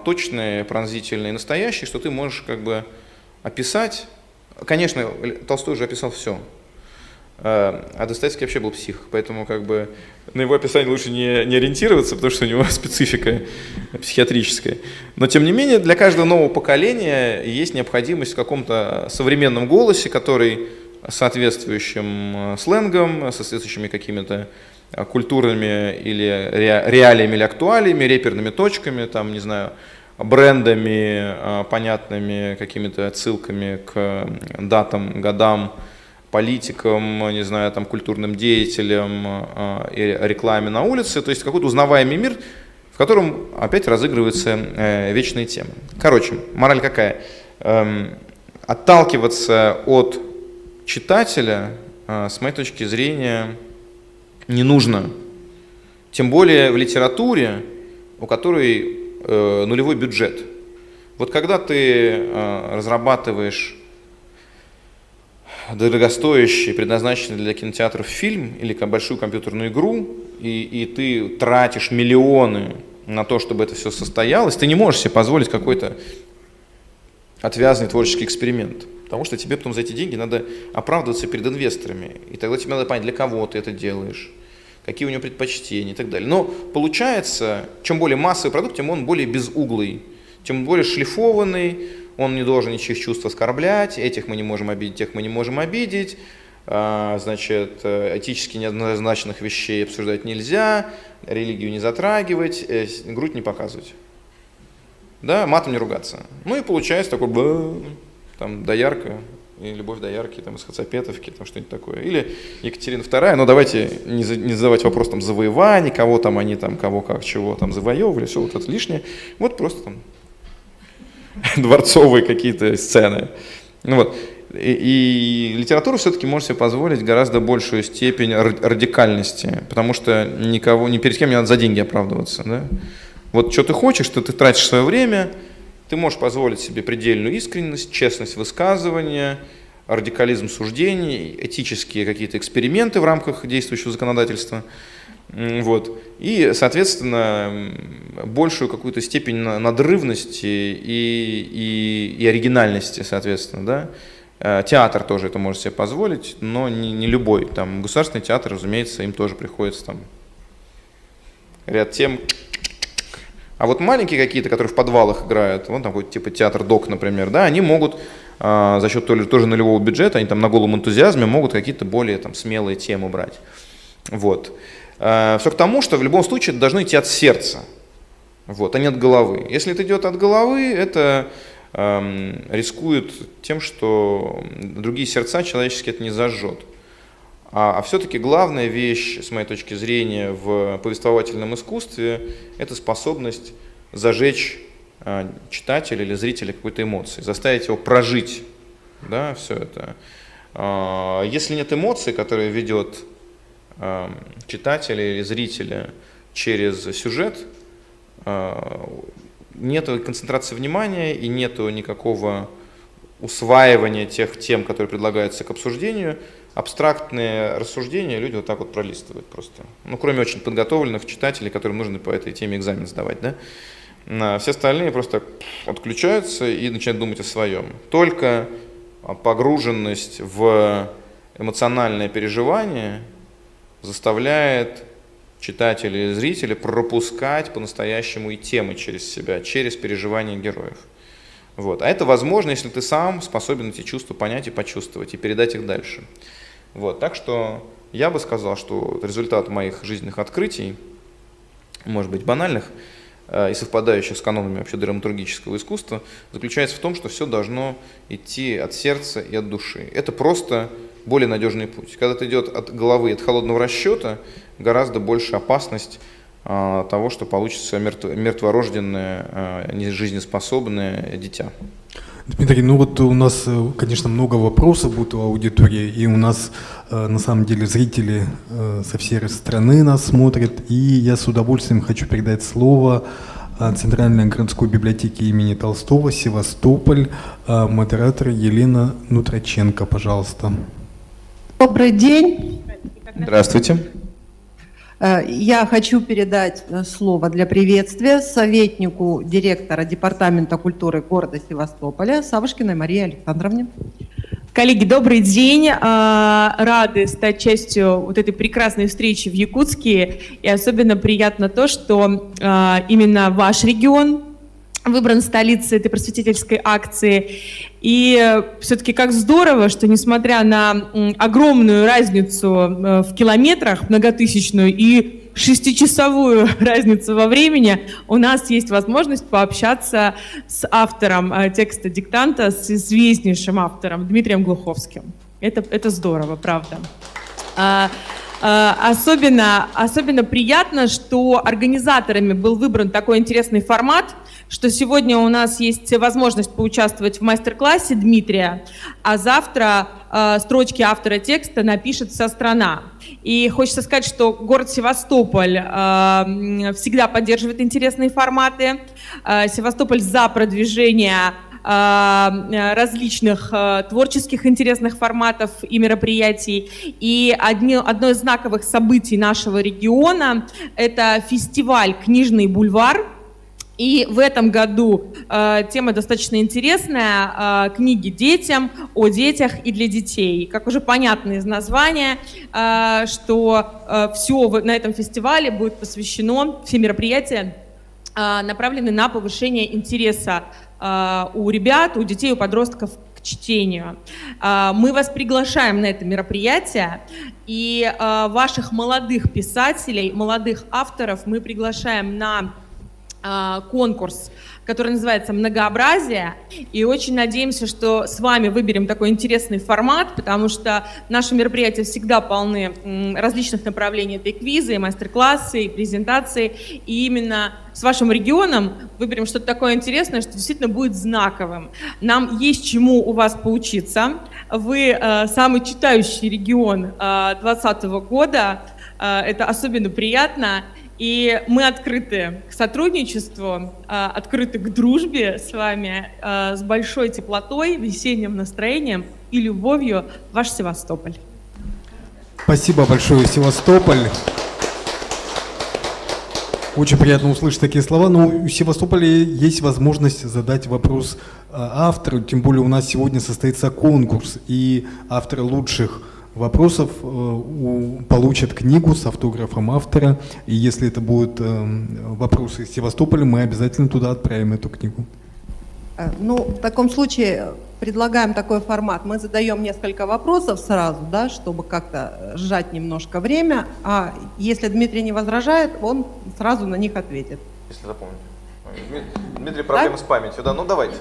точное, пронзительное и настоящее, что ты можешь как бы описать. Конечно, Толстой уже описал все. А Достоевский вообще был псих, поэтому как бы на его описание лучше не ориентироваться, потому что у него специфика психиатрическая. Но тем не менее, для каждого нового поколения есть необходимость в каком-то современном голосе, который соответствующим сленгом, соответствующими какими-то культурными или реалиями или актуалиями, реперными точками, там, не знаю, брендами, понятными какими-то отсылками к датам, годам, политикам, не знаю, там, культурным деятелям и рекламе на улице. То есть какой-то узнаваемый мир, в котором опять разыгрываются вечные темы. Короче, мораль какая? Отталкиваться от читателя, с моей точки зрения, не нужно. Тем более в литературе, у которой нулевой бюджет. Вот когда ты разрабатываешь дорогостоящий, предназначенный для кинотеатров фильм или большую компьютерную игру, и ты тратишь миллионы на то, чтобы это все состоялось, ты не можешь себе позволить какой-то отвязанный творческий эксперимент. Потому что тебе потом за эти деньги надо оправдываться перед инвесторами. И тогда тебе надо понять, для кого ты это делаешь, какие у него предпочтения и так далее. Но получается, чем более массовый продукт, тем он более безуглый, тем более шлифованный, он не должен ничьих чувств оскорблять, этих мы не можем обидеть, тех мы не можем обидеть, значит, этически неоднозначных вещей обсуждать нельзя, религию не затрагивать, грудь не показывать. Да, матом не ругаться. Ну и получается такой, там, доярка, и любовь доярки, там, из Хацапетовки, там, что-нибудь такое. Или Екатерина II, но давайте не задавать вопрос там завоеваний, кого там они там, кого как, чего там завоевывали, все вот это лишнее. Вот просто там дворцовые какие-то сцены. Ну, вот. И литература все-таки может себе позволить гораздо большую степень радикальности, потому что никого, ни перед кем не надо за деньги оправдываться. Да? Вот что ты хочешь, что ты тратишь свое время, ты можешь позволить себе предельную искренность, честность высказывания, радикализм суждений, этические какие-то эксперименты в рамках действующего законодательства. Вот. И, соответственно, большую какую-то степень надрывности и оригинальности, соответственно, да. Театр тоже это может себе позволить, но не любой. Там, государственный театр, разумеется, им тоже приходится там ряд тем. А вот маленькие какие-то, которые в подвалах играют, вон там какой-то типа театр ДОК, например, да, они могут за счет тоже нулевого бюджета, они там на голом энтузиазме могут какие-то более там смелые темы брать. Вот. Все к тому, что в любом случае это должно идти от сердца, вот, а не от головы. Если это идет от головы, это рискует тем, что другие сердца человеческие это не зажжет. А все-таки главная вещь, с моей точки зрения, в повествовательном искусстве – это способность зажечь читателя или зрителя какой-то эмоции, заставить его прожить, да, все это. Если нет эмоций, которые ведет читателя или зрителя через сюжет, нет концентрации внимания и нет никакого усваивания тех тем, которые предлагаются к обсуждению. Абстрактные рассуждения люди вот так вот пролистывают просто. Ну, кроме очень подготовленных читателей, которым нужно по этой теме экзамен сдавать, да. Все остальные просто отключаются и начинают думать о своем. Только погруженность в эмоциональное переживание заставляет читателя и зрителя пропускать по-настоящему и темы через себя, через переживания героев. Вот. А это возможно, если ты сам способен эти чувства понять и почувствовать, и передать их дальше. Вот. Так что я бы сказал, что результат моих жизненных открытий, может быть банальных, и совпадающих с канонами вообще драматургического искусства, заключается в том, что все должно идти от сердца и от души. Это просто более надежный путь. Когда это идет от головы, от холодного расчета, гораздо больше опасность того, что получится мертворожденное, нежизнеспособное дитя. Дмитрий, ну вот у нас, конечно, много вопросов будет у аудитории, и у нас на самом деле зрители со всей страны нас смотрят, и я с удовольствием хочу передать слово Центральной городской библиотеке имени Толстого, Севастополь, модератор Елена Нутраченко, пожалуйста. Добрый день. Здравствуйте. Я хочу передать слово для приветствия советнику директора Департамента культуры города Севастополя Савушкиной Марии Александровне. Коллеги, добрый день. Рады стать частью вот этой прекрасной встречи в Якутске. И особенно приятно то, что именно ваш регион выбран столицей этой просветительской акции. И все-таки как здорово, что несмотря на огромную разницу в километрах, многотысячную, и 6-часовую разницу во времени, у нас есть возможность пообщаться с автором текста диктанта, с известнейшим автором Дмитрием Глуховским. Это здорово, правда. Особенно приятно, что организаторами был выбран такой интересный формат, что сегодня у нас есть возможность поучаствовать в мастер-классе Дмитрия, а завтра строчки автора текста напишет вся страна. И хочется сказать, что город Севастополь всегда поддерживает интересные форматы. Севастополь за продвижение различных творческих интересных форматов и мероприятий. И одно из знаковых событий нашего региона – это фестиваль «Книжный бульвар». И в этом году тема достаточно интересная – книги детям, о детях и для детей. Как уже понятно из названия, что все на этом фестивале будет посвящено, все мероприятия направлены на повышение интереса у ребят, у детей, у подростков к чтению. Мы вас приглашаем на это мероприятие, и ваших молодых писателей, молодых авторов мы приглашаем на конкурс, который называется «Многообразие», и очень надеемся, что с вами выберем такой интересный формат, потому что наши мероприятия всегда полны различных направлений. Это и квизы, и мастер-классы, и презентации, и именно с вашим регионом выберем что-то такое интересное, что действительно будет знаковым. Нам есть чему у вас поучиться. Вы самый читающий регион 2020 года, это особенно приятно. И мы открыты к сотрудничеству, открыты к дружбе с вами, с большой теплотой, весенним настроением и любовью. Ваш Севастополь. Спасибо большое, Севастополь. Очень приятно услышать такие слова, но у Севастополя есть возможность задать вопрос автору, тем более у нас сегодня состоится конкурс, и авторы лучших вопросов получат книгу с автографом автора, и если это будут вопросы из Севастополя, мы обязательно туда отправим эту книгу. Ну, в таком случае предлагаем такой формат. Мы задаем несколько вопросов сразу, да, чтобы как-то сжать немножко время, а если Дмитрий не возражает, он сразу на них ответит. Если запомните. Дмитрий, проблемы с памятью, да? Ну давайте,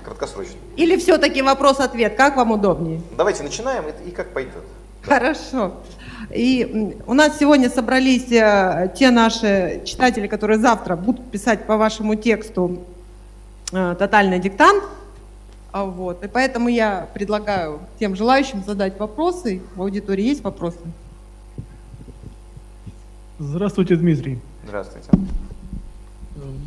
краткосрочно. Или все-таки вопрос-ответ, как вам удобнее? Давайте начинаем и как пойдет. Хорошо. И у нас сегодня собрались те наши читатели, которые завтра будут писать по вашему тексту тотальный диктант. Вот. И поэтому я предлагаю тем желающим задать вопросы. В аудитории есть вопросы? Здравствуйте, Дмитрий. Здравствуйте.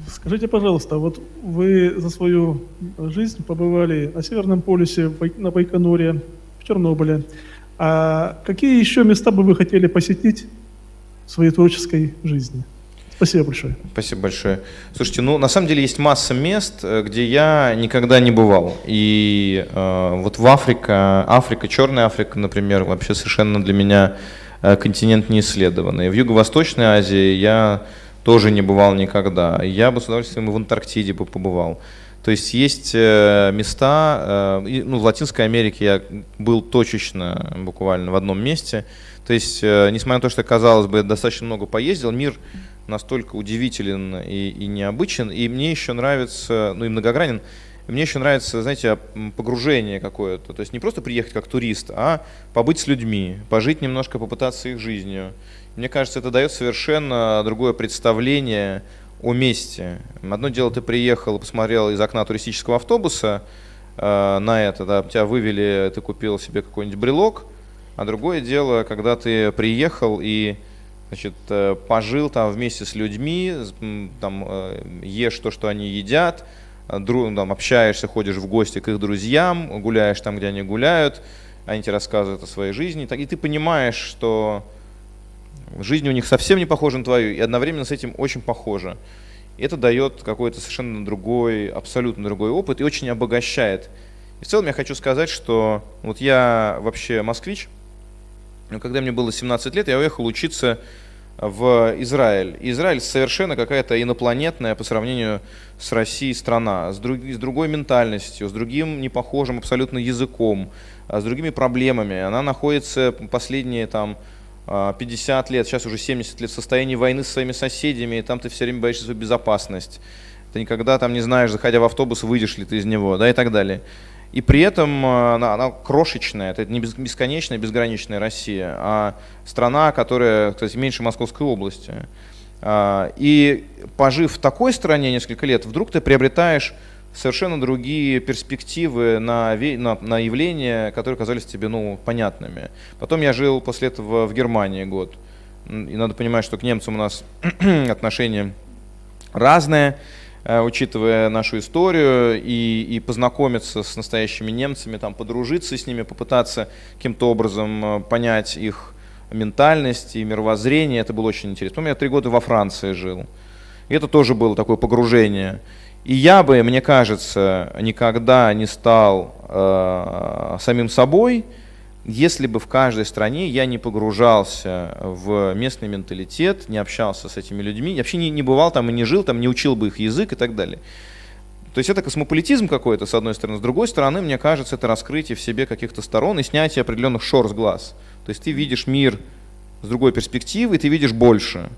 Скажите, пожалуйста, вот вы за свою жизнь побывали на Северном полюсе, на Байконуре, в Чернобыле. А какие еще места бы вы хотели посетить в своей творческой жизни? Спасибо большое. Спасибо большое. Слушайте, ну на самом деле есть масса мест, где я никогда не бывал. И вот в Африка, Черная Африка, например, вообще совершенно для меня континент неисследованный. В Юго-Восточной Азии я тоже не бывал никогда. Я бы с удовольствием и в Антарктиде бы побывал. То есть есть места, ну, в Латинской Америке я был точечно буквально в одном месте. То есть, несмотря на то, что, казалось бы, я достаточно много поездил, мир настолько удивителен и необычен, и мне еще нравится, ну и многогранен, мне еще нравится, знаете, погружение какое-то. То есть не просто приехать как турист, а побыть с людьми, пожить немножко, попытаться их жизнью. Мне кажется, это дает совершенно другое представление о месте. Одно дело, ты приехал и посмотрел из окна туристического автобуса на это, да, тебя вывели, ты купил себе какой-нибудь брелок, а другое дело, когда ты приехал и, значит, пожил там вместе с людьми, там, ешь то, что они едят, там, общаешься, ходишь в гости к их друзьям, гуляешь там, где они гуляют, они тебе рассказывают о своей жизни, и ты понимаешь, что жизнь у них совсем не похожа на твою, и одновременно с этим очень похожа. И это дает какой-то совершенно другой, абсолютно другой опыт и очень обогащает. И в целом я хочу сказать, что вот я вообще москвич, но когда мне было 17 лет, я уехал учиться в Израиль. Израиль совершенно какая-то инопланетная по сравнению с Россией страна, с другой ментальностью, с другим непохожим абсолютно языком, с другими проблемами. Она находится последние там 50 лет, сейчас уже 70 лет в состоянии войны со своими соседями, и там ты все время боишься за свою безопасность. Ты никогда там не знаешь, заходя в автобус, выйдешь ли ты из него, да, и так далее. И при этом она крошечная, это не бесконечная, безграничная Россия, а страна, которая, кстати, меньше Московской области. И пожив в такой стране несколько лет, вдруг ты приобретаешь совершенно другие перспективы на явления, которые казались тебе понятными. Потом я жил после этого в Германии год. И надо понимать, что к немцам у нас отношения разные, учитывая нашу историю, и познакомиться с настоящими немцами, там, подружиться с ними, попытаться каким-то образом понять их ментальность и мировоззрение, это было очень интересно. Потом я 3 года во Франции жил, и это тоже было такое погружение. И я бы, мне кажется, никогда не стал самим собой, если бы в каждой стране я не погружался в местный менталитет, не общался с этими людьми, вообще не бывал там и не жил там, не учил бы их язык и так далее. То есть это космополитизм какой-то, с одной стороны. С другой стороны, мне кажется, это раскрытие в себе каких-то сторон и снятие определенных шор с глаз. То есть ты видишь мир с другой перспективы, и ты видишь больше.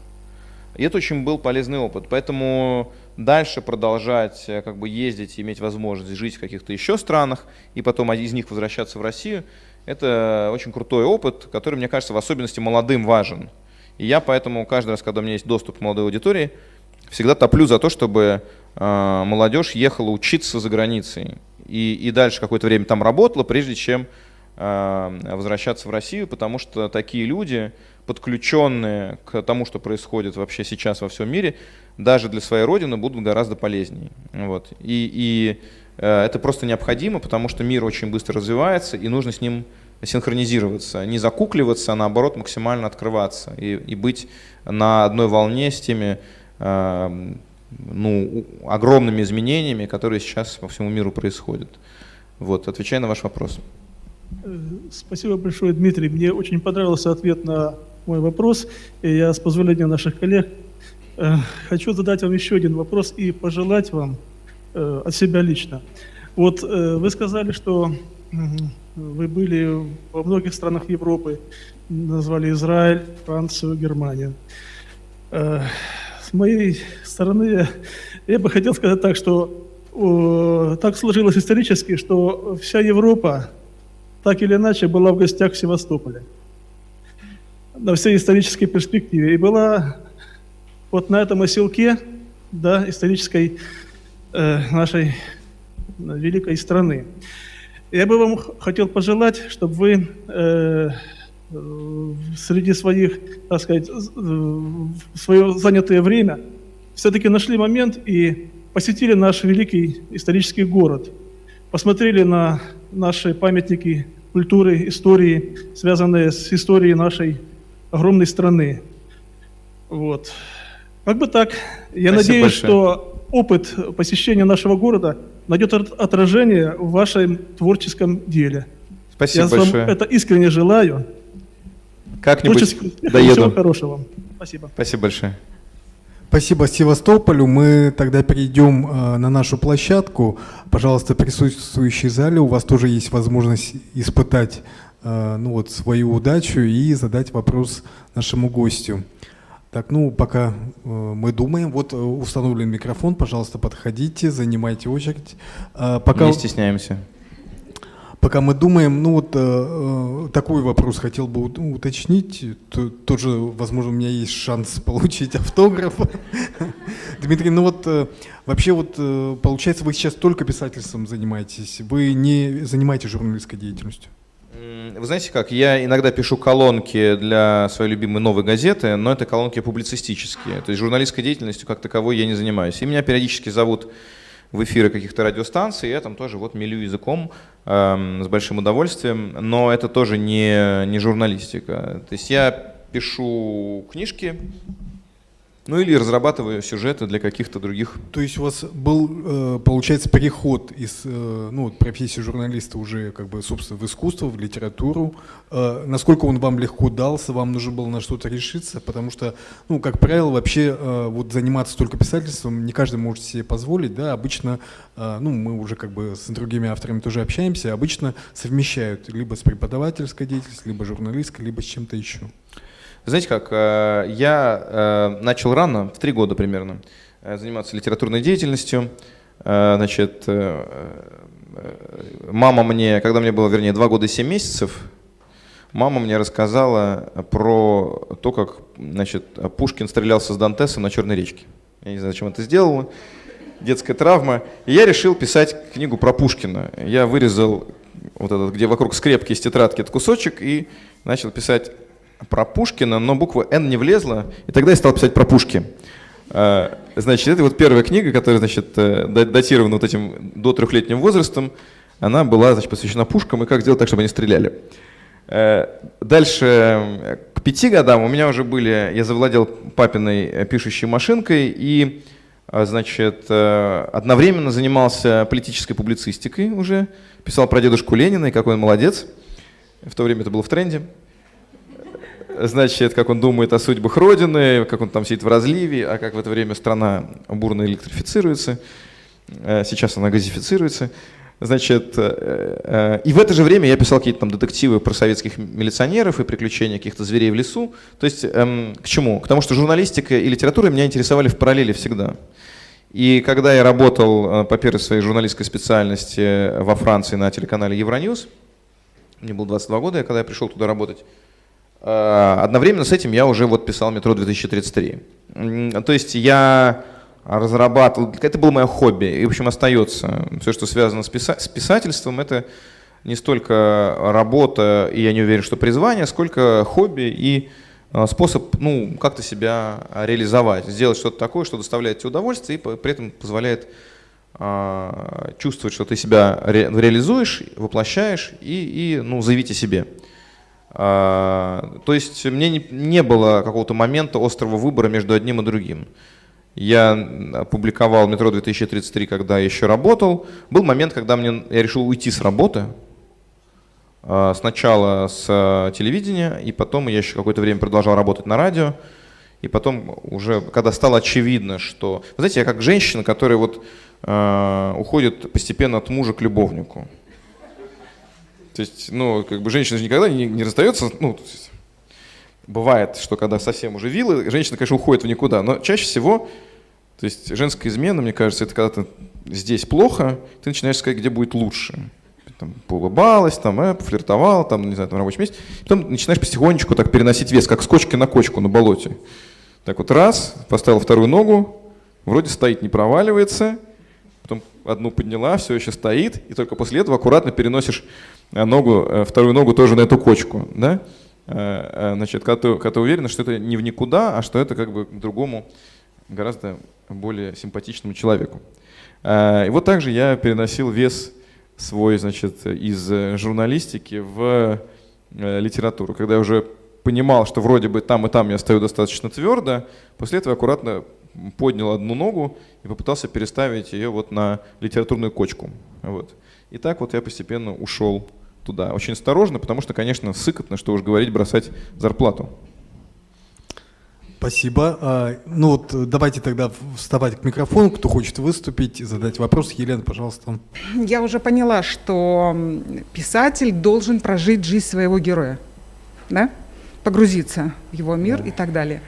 И это очень был полезный опыт. Поэтому дальше продолжать ездить, иметь возможность жить в каких-то еще странах, и потом из них возвращаться в Россию, это очень крутой опыт, который, мне кажется, в особенности молодым важен. И я поэтому каждый раз, когда у меня есть доступ к молодой аудитории, всегда топлю за то, чтобы молодежь ехала учиться за границей и дальше какое-то время там работала, прежде чем возвращаться в Россию, потому что такие люди, подключенные к тому, что происходит вообще сейчас во всем мире, даже для своей родины будут гораздо полезнее. Вот. И это просто необходимо, потому что мир очень быстро развивается, и нужно с ним синхронизироваться, не закукливаться, а наоборот максимально открываться и быть на одной волне с теми огромными изменениями, которые сейчас по всему миру происходят. Вот, отвечая на ваш вопрос. Спасибо большое, Дмитрий. Мне очень понравился ответ на мой вопрос. И я, с позволения наших коллег, хочу задать вам еще один вопрос и пожелать вам от себя лично. Вот вы сказали, что вы были во многих странах Европы, назвали Израиль, Францию, Германию. С моей стороны, я бы хотел сказать так, что так сложилось исторически, что вся Европа так или иначе была в гостях в Севастополе на всей исторической перспективе. И была вот на этом оселке, да, исторической нашей великой страны. Я бы вам хотел пожелать, чтобы вы среди своих, так сказать, в свое занятое время все-таки нашли момент и посетили наш великий исторический город, посмотрели на наши памятники культуры, истории, связанные с историей нашей огромной страны. Вот. Как бы так. Я надеюсь, большое. Что опыт посещения нашего города найдет отражение в вашем творческом деле. Спасибо Я большое. вам это искренне желаю. Как-нибудь доеду. Всего хорошего вам. Спасибо. Спасибо большое. Спасибо Севастополю. Мы тогда перейдем на нашу площадку. Пожалуйста, присутствующие в зале, у вас тоже есть возможность испытать свою удачу и задать вопрос нашему гостю. Так, пока мы думаем, вот установлен микрофон, пожалуйста, подходите, занимайте очередь. Не стесняемся. Пока мы думаем, такой вопрос хотел бы уточнить. Тоже, возможно, у меня есть шанс получить автограф. Дмитрий, вообще получается, вы сейчас только писательством занимаетесь, вы не занимаетесь журналистской деятельностью? Вы знаете как, я иногда пишу колонки для своей любимой «Новой газеты», но это колонки публицистические, то есть журналистской деятельностью как таковой я не занимаюсь. И меня периодически зовут в эфиры каких-то радиостанций, я там тоже мелю языком с большим удовольствием, но это тоже не журналистика. То есть я пишу книжки, или разрабатываю сюжеты для каких-то других. То есть у вас был, получается, переход из профессии журналиста уже собственно, в искусство, в литературу. Насколько он вам легко дался, вам нужно было на что-то решиться, потому что, как правило, вообще заниматься только писательством не каждый может себе позволить, да, обычно, мы уже с другими авторами тоже общаемся, обычно совмещают либо с преподавательской деятельностью, либо журналистской, либо с чем-то еще. Знаете как, я начал рано, в 3 года примерно, заниматься литературной деятельностью. Значит, мама мне, когда мне было, вернее, 2 года и 7 месяцев, мама мне рассказала про то, как, значит, Пушкин стрелялся с Дантесом на Черной речке. Я не знаю, зачем это сделала. Детская травма. И я решил писать книгу про Пушкина. Я вырезал вот этот, где вокруг скрепки из тетрадки этот кусочек, и начал писать про Пушкина, но буква «Н» не влезла, и тогда я стал писать про Пушки. Значит, это вот первая книга, которая, значит, датирована вот этим до 3-летним возрастом. Она была, значит, посвящена пушкам и как сделать так, чтобы они стреляли. Дальше, к 5 годам у меня уже были, я завладел папиной пишущей машинкой и, значит, одновременно занимался политической публицистикой уже, писал про дедушку Ленина и какой он молодец. В то время это было в тренде. Значит, как он думает о судьбах Родины, как он там сидит в разливе, а как в это время страна бурно электрифицируется. Сейчас она газифицируется. Значит, и в это же время я писал какие-то там детективы про советских милиционеров и приключения каких-то зверей в лесу. То есть к чему? К тому, что журналистика и литература меня интересовали в параллели всегда. И когда я работал по первой своей журналистской специальности во Франции на телеканале Евроньюз, мне было 22 года, когда я пришел туда работать, одновременно с этим я уже вот писал «Метро-2033». То есть я разрабатывал, это было мое хобби, и в общем остается. Все, что связано с писательством, это не столько работа, и я не уверен, что призвание, сколько хобби и способ, ну, как-то себя реализовать, сделать что-то такое, что доставляет тебе удовольствие и при этом позволяет чувствовать, что ты себя реализуешь, воплощаешь и ну, заявить о себе. То есть мне не было какого-то момента острого выбора между одним и другим. Я опубликовал «Метро-2033», когда еще работал. Был момент, когда я решил уйти с работы. Сначала с телевидения, и потом я еще какое-то время продолжал работать на радио. И потом уже, когда стало очевидно, что... Вы знаете, я как женщина, которая вот уходит постепенно от мужа к любовнику. То есть, ну, как бы женщина же никогда не расстается, ну, бывает, что когда совсем уже вилы, женщина, конечно, уходит в никуда, но чаще всего, то есть женская измена, мне кажется, это когда ты здесь плохо, ты начинаешь искать, где будет лучше. Там, поулыбалась, там, пофлиртовала, там, не знаю, там, на рабочем месте, потом начинаешь потихонечку так переносить вес, как с кочки на кочку на болоте. Так вот раз, поставил вторую ногу, вроде стоит, не проваливается, потом одну подняла, все еще стоит, и только после этого аккуратно переносишь вторую ногу тоже на эту кочку, да? Значит, когда ты уверен, что это не в никуда, а что это как бы к другому, гораздо более симпатичному человеку. И вот также я переносил вес свой, значит, из журналистики в литературу. Когда я уже понимал, что вроде бы там и там я стою достаточно твердо, после этого аккуратно поднял одну ногу и попытался переставить ее вот на литературную кочку. Вот. И так вот я постепенно ушел туда. Очень осторожно, потому что, конечно, сыкотно, что уж говорить, бросать зарплату. Спасибо. Ну вот давайте тогда вставать к микрофону, кто хочет выступить, задать вопрос. Елена, пожалуйста. Я уже поняла, что писатель должен прожить жизнь своего героя, да? Погрузиться в его мир и так далее.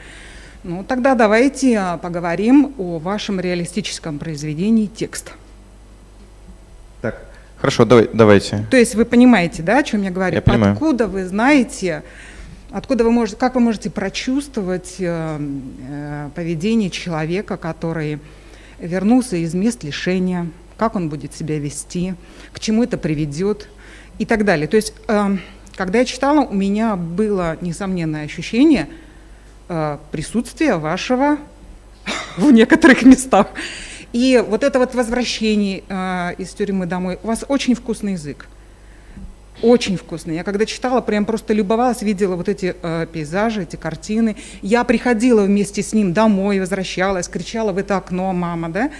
Ну тогда давайте поговорим о вашем реалистическом произведении «Текст». Так, хорошо, давайте. То есть вы понимаете, да, о чем я говорю? Я понимаю. Откуда вы знаете, как вы можете прочувствовать поведение человека, который вернулся из мест лишения, как он будет себя вести, к чему это приведет и так далее. То есть, когда я читала, у меня было несомненное ощущение присутствия вашего в некоторых местах. И вот это вот возвращение из тюрьмы домой, у вас очень вкусный язык. Очень вкусный. Я когда читала, прям просто любовалась, видела вот эти пейзажи, эти картины. Я приходила вместе с ним домой, возвращалась, кричала в это окно: «Мама», да?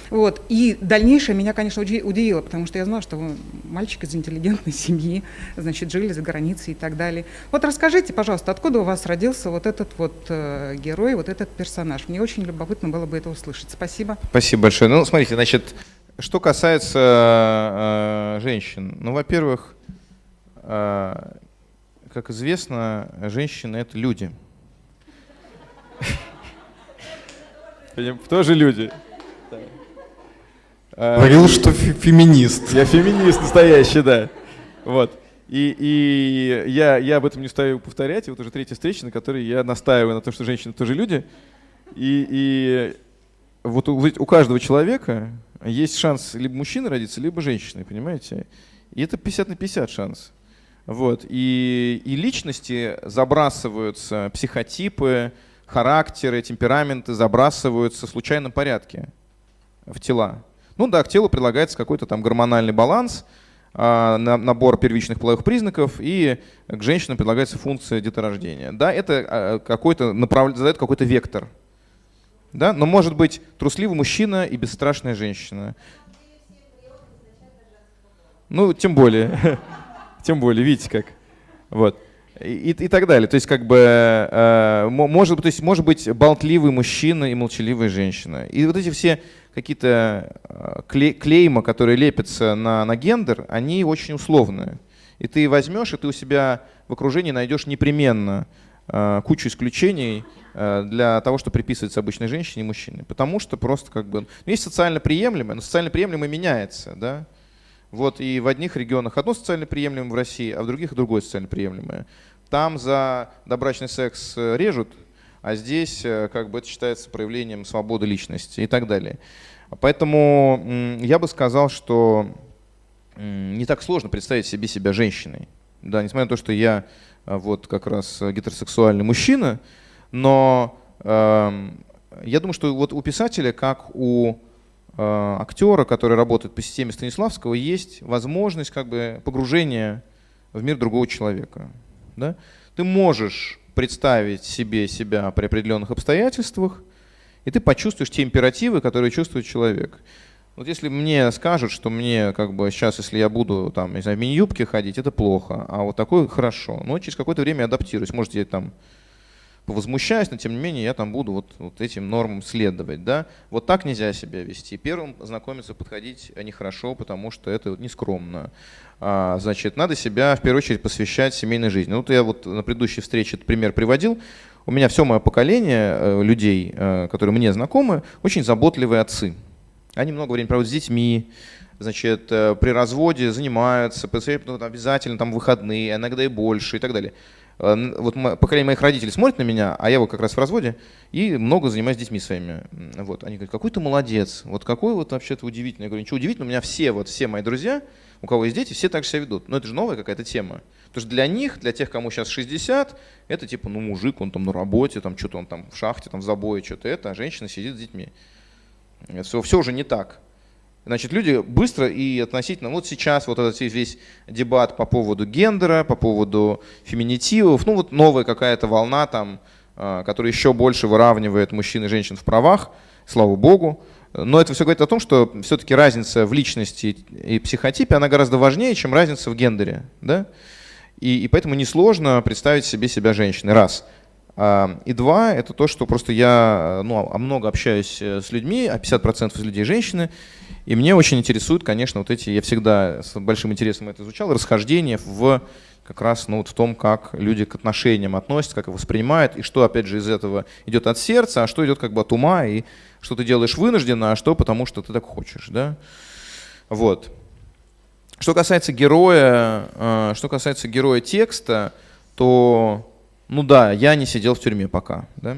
Вот. И дальнейшее меня, конечно, удивило, потому что я знала, что вы мальчик из интеллигентной семьи, значит, жили за границей и так далее. Вот расскажите, пожалуйста, откуда у вас родился вот этот вот герой, вот этот персонаж? Мне очень любопытно было бы это услышать. Спасибо. Спасибо большое. Ну, смотрите, значит, что касается женщин. Ну, во-первых, как известно, женщины — это люди. Тоже люди. Говорил, что феминист. Я феминист настоящий, да. Вот. И я об этом не устаю повторять. И вот уже третья встреча, на которой я настаиваю на том, что женщины тоже люди. И вот у каждого человека есть шанс либо мужчиной родиться, либо женщиной, понимаете? И это 50 на 50 шанс. Вот. И личности забрасываются, психотипы, характеры, темпераменты забрасываются в случайном порядке в тела. Ну да, к телу прилагается какой-то там гормональный баланс, набор первичных половых признаков, и к женщинам предлагается функция деторождения. Да, это задает какой-то вектор. Да? Но может быть трусливый мужчина и бесстрашная женщина. Ну, тем более. Тем более, видите как. Вот. И так далее. То есть, как бы, может быть болтливый мужчина и молчаливая женщина. И вот эти все какие-то клейма, которые лепятся на гендер, они очень условные. И ты возьмешь, и ты у себя в окружении найдешь непременно кучу исключений для того, что приписывается обычной женщине и мужчине. Потому что просто как бы... Есть социально приемлемое, но социально приемлемое меняется, да? Вот и в одних регионах одно социально приемлемое в России, а в других другое социально приемлемое. Там за добрачный секс режут, а здесь как бы это считается проявлением свободы личности и так далее. Поэтому я бы сказал, что не так сложно представить себе себя женщиной. Да, несмотря на то, что я вот как раз гетеросексуальный мужчина, но я думаю, что вот у писателя, как у актера, который работает по системе Станиславского, есть возможность как бы погружения в мир другого человека. Да? Ты можешь представить себе себя при определенных обстоятельствах, и ты почувствуешь те императивы, которые чувствует человек. Вот если мне скажут, что мне как бы сейчас, если я буду там, не знаю, в мини-юбке ходить, это плохо, а вот такое хорошо. Но через какое-то время я адаптируюсь. Может, я там повозмущаюсь, но тем не менее я там буду вот этим нормам следовать. Да? Вот так нельзя себя вести. Первым знакомиться, подходить нехорошо, потому что это не скромно. Значит, надо себя в первую очередь посвящать семейной жизни. Вот я вот на предыдущей встрече этот пример приводил. У меня все мое поколение людей, которые мне знакомы, очень заботливые отцы. Они много времени проводят с детьми, значит, при разводе занимаются, обязательно там выходные, иногда и больше и так далее. Вот поколение моих родителей смотрит на меня, а я вот как раз в разводе, и много занимаюсь с детьми своими. Вот. Они говорят, какой ты молодец, вот какой вот вообще ты удивительный. Я говорю, ничего удивительного, у меня все мои друзья, у кого есть дети, все так же себя ведут. Но это же новая какая-то тема. Потому что для них, для тех, кому сейчас 60, это типа, ну, мужик, он там на работе, там что-то он там в шахте, там в забое, что-то это, а женщина сидит с детьми. Все уже не так. Значит, люди быстро и относительно, вот сейчас вот этот весь дебат по поводу гендера, по поводу феминитивов, ну вот новая какая-то волна там, которая еще больше выравнивает мужчин и женщин в правах, слава богу. Но это все говорит о том, что все-таки разница в личности и психотипе, она гораздо важнее, чем разница в гендере. Да? И поэтому несложно представить себе себя женщиной, раз. И два, это то, что просто я много общаюсь с людьми, а 50% из людей женщины, и мне очень интересуют, конечно, вот эти, я всегда с большим интересом это изучал, расхождения в как раз вот в том, как люди к отношениям относятся, как их воспринимают, и что, опять же, из этого идет от сердца, а что идет как бы от ума, и что ты делаешь вынужденно, а что потому что ты так хочешь. Да? Вот. Что касается героя текста, то... Ну да, я не сидел в тюрьме пока, да?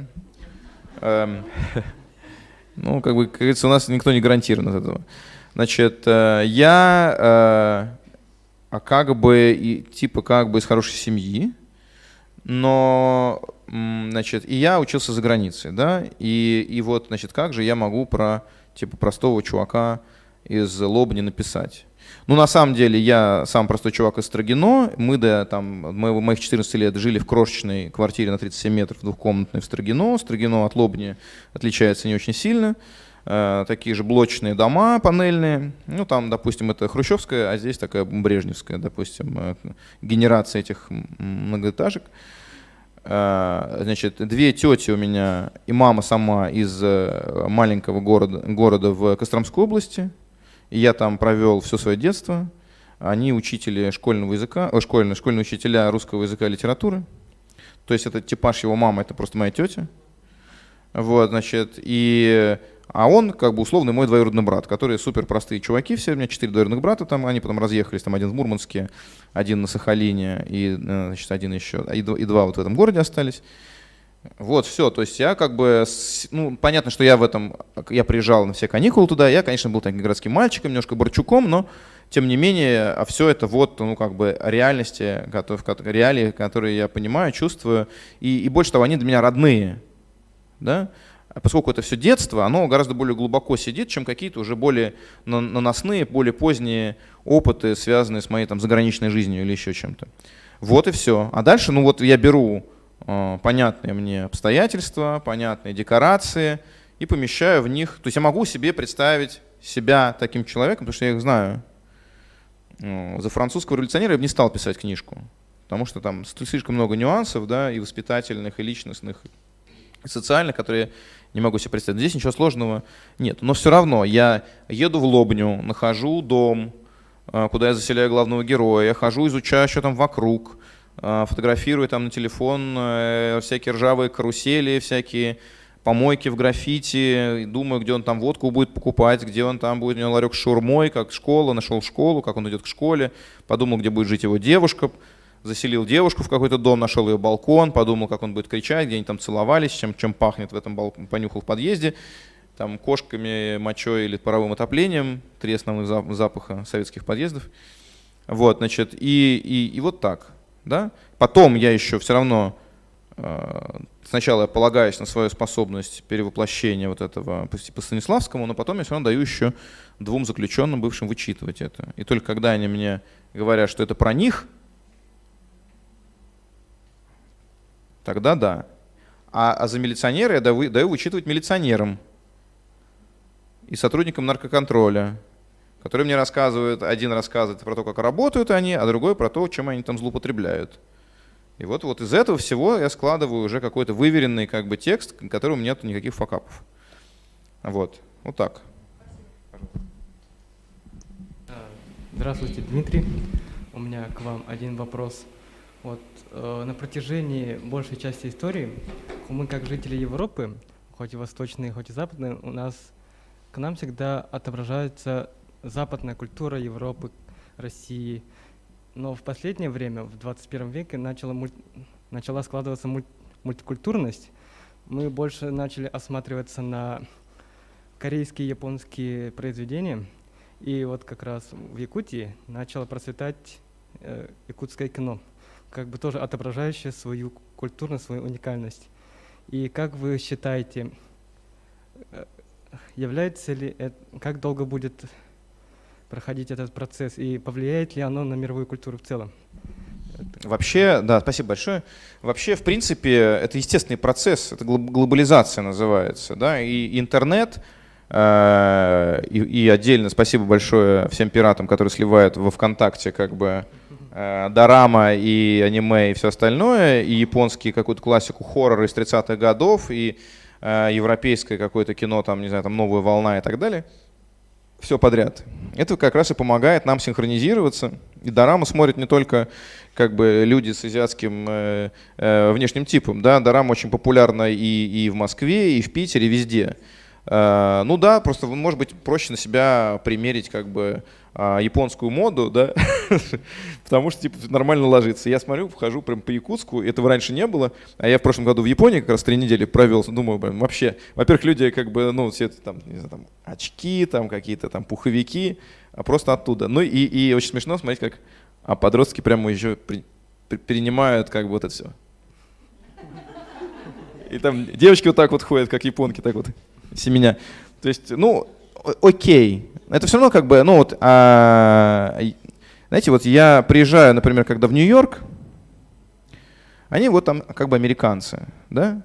Ну, как говорится, у нас никто не гарантирован от этого. Значит, я как бы из хорошей семьи, но, значит, и я учился за границей, да? И вот, значит, как же я могу про, простого чувака из Лобни написать? Ну, на самом деле, я сам простой чувак из Строгино. Мы до моих 14 лет жили в крошечной квартире на 37 метров, двухкомнатной в Строгино. Строгино от Лобни отличается не очень сильно. Такие же блочные дома панельные. Ну, там, допустим, это хрущевская, а здесь такая брежневская, допустим, генерация этих многоэтажек. Значит, две тети у меня и мама сама из маленького города в Костромской области. И я там провел все свое детство. Они учители школьного языка, школьные учителя русского языка и литературы. То есть этот типаж его мамы, это просто моя тетя. Вот, значит, а он, как бы, условный мой двоюродный брат, которые супер простые чуваки все. У меня 4 двоюродных брата там, они потом разъехались, там один в Мурманске, один на Сахалине, и, значит, один еще, и 2 вот в этом городе остались. Вот, все, то есть я как бы, ну, понятно, что я приезжал на все каникулы туда, я, конечно, был таким городским мальчиком, немножко борчуком, но, тем не менее, все это вот, ну, как бы, реальности, реалии, которые я понимаю, чувствую, и больше того, они для меня родные, да, поскольку это все детство, оно гораздо более глубоко сидит, чем какие-то уже более наносные, более поздние опыты, связанные с моей там заграничной жизнью или еще чем-то. Вот и все. А дальше, ну вот я беру понятные мне обстоятельства, понятные декорации и помещаю в них. То есть я могу себе представить себя таким человеком, потому что я их знаю. За французского революционера я бы не стал писать книжку, потому что там слишком много нюансов, да, и воспитательных, и личностных, и социальных, которые я не могу себе представить. Здесь ничего сложного нет. Но все равно я еду в Лобню, нахожу дом, куда я заселяю главного героя, я хожу, изучаю, что там вокруг, фотографирую там на телефон всякие ржавые карусели, всякие помойки в граффити, думаю, где он там водку будет покупать, где он там будет, у него ларек с шаурмой, как школа, нашел школу, как он идет к школе, подумал, где будет жить его девушка, заселил девушку в какой-то дом, нашел ее балкон, подумал, как он будет кричать, где они там целовались, чем пахнет в этом балконе, понюхал в подъезде, там кошками, мочой или паровым отоплением, 3 основных запаха советских подъездов. Вот, значит, и вот так, да. Потом я еще все равно, сначала я полагаюсь на свою способность перевоплощения вот этого по Станиславскому, но потом я все равно даю еще 2 заключенным бывшим вычитывать это. И только когда они мне говорят, что это про них, тогда да. А за милиционера я даю вычитывать милиционерам и сотрудникам наркоконтроля, которые мне рассказывают, один рассказывает про то, как работают они, а другой про то, чем они там злоупотребляют. И вот из этого всего я складываю уже какой-то выверенный как бы текст, в котором нет никаких факапов. Вот так. Здравствуйте, Дмитрий. У меня к вам один вопрос. Вот на протяжении большей части истории мы, как жители Европы, хоть и восточные, хоть и западные, к нам всегда отображается западная культура Европы, России. Но в последнее время, в 21 веке, начала складываться мультикультурность. Мы больше начали осматриваться на корейские, японские произведения. И вот как раз в Якутии начало процветать якутское кино, как бы тоже отображающее свою культурность, свою уникальность. И как вы считаете, является ли это, как долго будет проходить этот процесс и повлияет ли оно на мировую культуру в целом? Вообще, да, спасибо большое. Вообще, в принципе, это естественный процесс, это глобализация называется, да, и интернет, и отдельно спасибо большое всем пиратам, которые сливают во ВКонтакте как бы дорама и аниме и все остальное, и японский какую-то классику хоррора из 30-х годов, и европейское какое-то кино, там, не знаю, там «Новая волна» и так далее. Все подряд. Это как раз и помогает нам синхронизироваться. И дораму смотрят не только как бы люди с азиатским внешним типом. Да? Дорама очень популярна и в Москве, и в Питере, везде. Ну да, просто может быть проще на себя примерить как бы японскую моду, да, потому что типа нормально ложится. Я смотрю, вхожу прям по Якутску, этого раньше не было, а я в прошлом году в Японии как раз 3 недели провел, думаю, блин, вообще, во-первых, люди как бы, ну, все там, не знаю, там очки, там какие-то там пуховики, а просто оттуда. Ну и очень смешно смотреть, как подростки прямо еще перенимают как бы вот это все. И там девочки вот так вот ходят, как японки, так вот, семеня. То есть, ну, окей. Это все равно как бы, ну вот, знаете, вот я приезжаю, например, когда в Нью-Йорк, они вот там как бы американцы, да?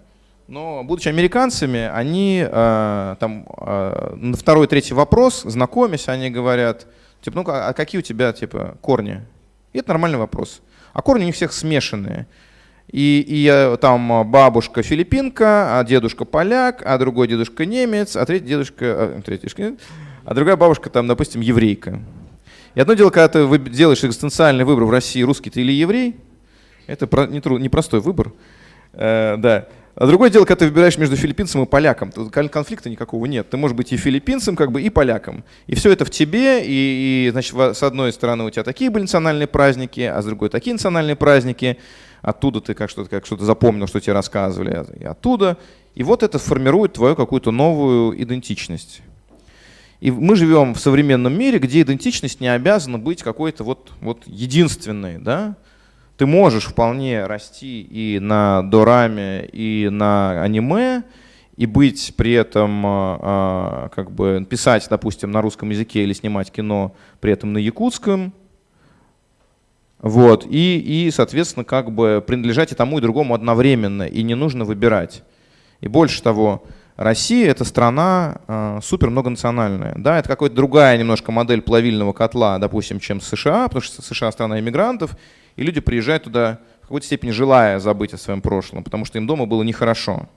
Но будучи американцами, они там на 2-3 вопрос, знакомясь, они говорят, типа, ну а какие у тебя типа корни? И это нормальный вопрос. А корни у них всех смешанные. И там бабушка филиппинка, а дедушка поляк, а другой дедушка немец, а третий дедушка, а другая бабушка там, допустим, еврейка. И одно дело, когда ты делаешь экзистенциальный выбор в России, русский ты или еврей, это непростой выбор, да. А другое дело, когда ты выбираешь между филиппинцем и поляком, тут конфликта никакого нет. Ты можешь быть и филиппинцем, как бы, и поляком. И все это в тебе, и значит, с одной стороны у тебя такие были национальные праздники, а с другой такие национальные праздники. Оттуда ты как что-то запомнил, что тебе рассказывали, и оттуда. И вот это формирует твою какую-то новую идентичность. И мы живем в современном мире, где идентичность не обязана быть какой-то вот единственной, да? Ты можешь вполне расти и на дораме, и на аниме, и быть при этом, как бы писать, допустим, на русском языке или снимать кино при этом на якутском. Вот. И, соответственно, как бы принадлежать и тому, и другому одновременно, и не нужно выбирать. И больше того, Россия — это страна супер многонациональная. Да, это какая-то другая немножко модель плавильного котла, допустим, чем США, потому что США — страна иммигрантов, и люди приезжают туда в какой-то степени желая забыть о своем прошлом, потому что им дома было нехорошо.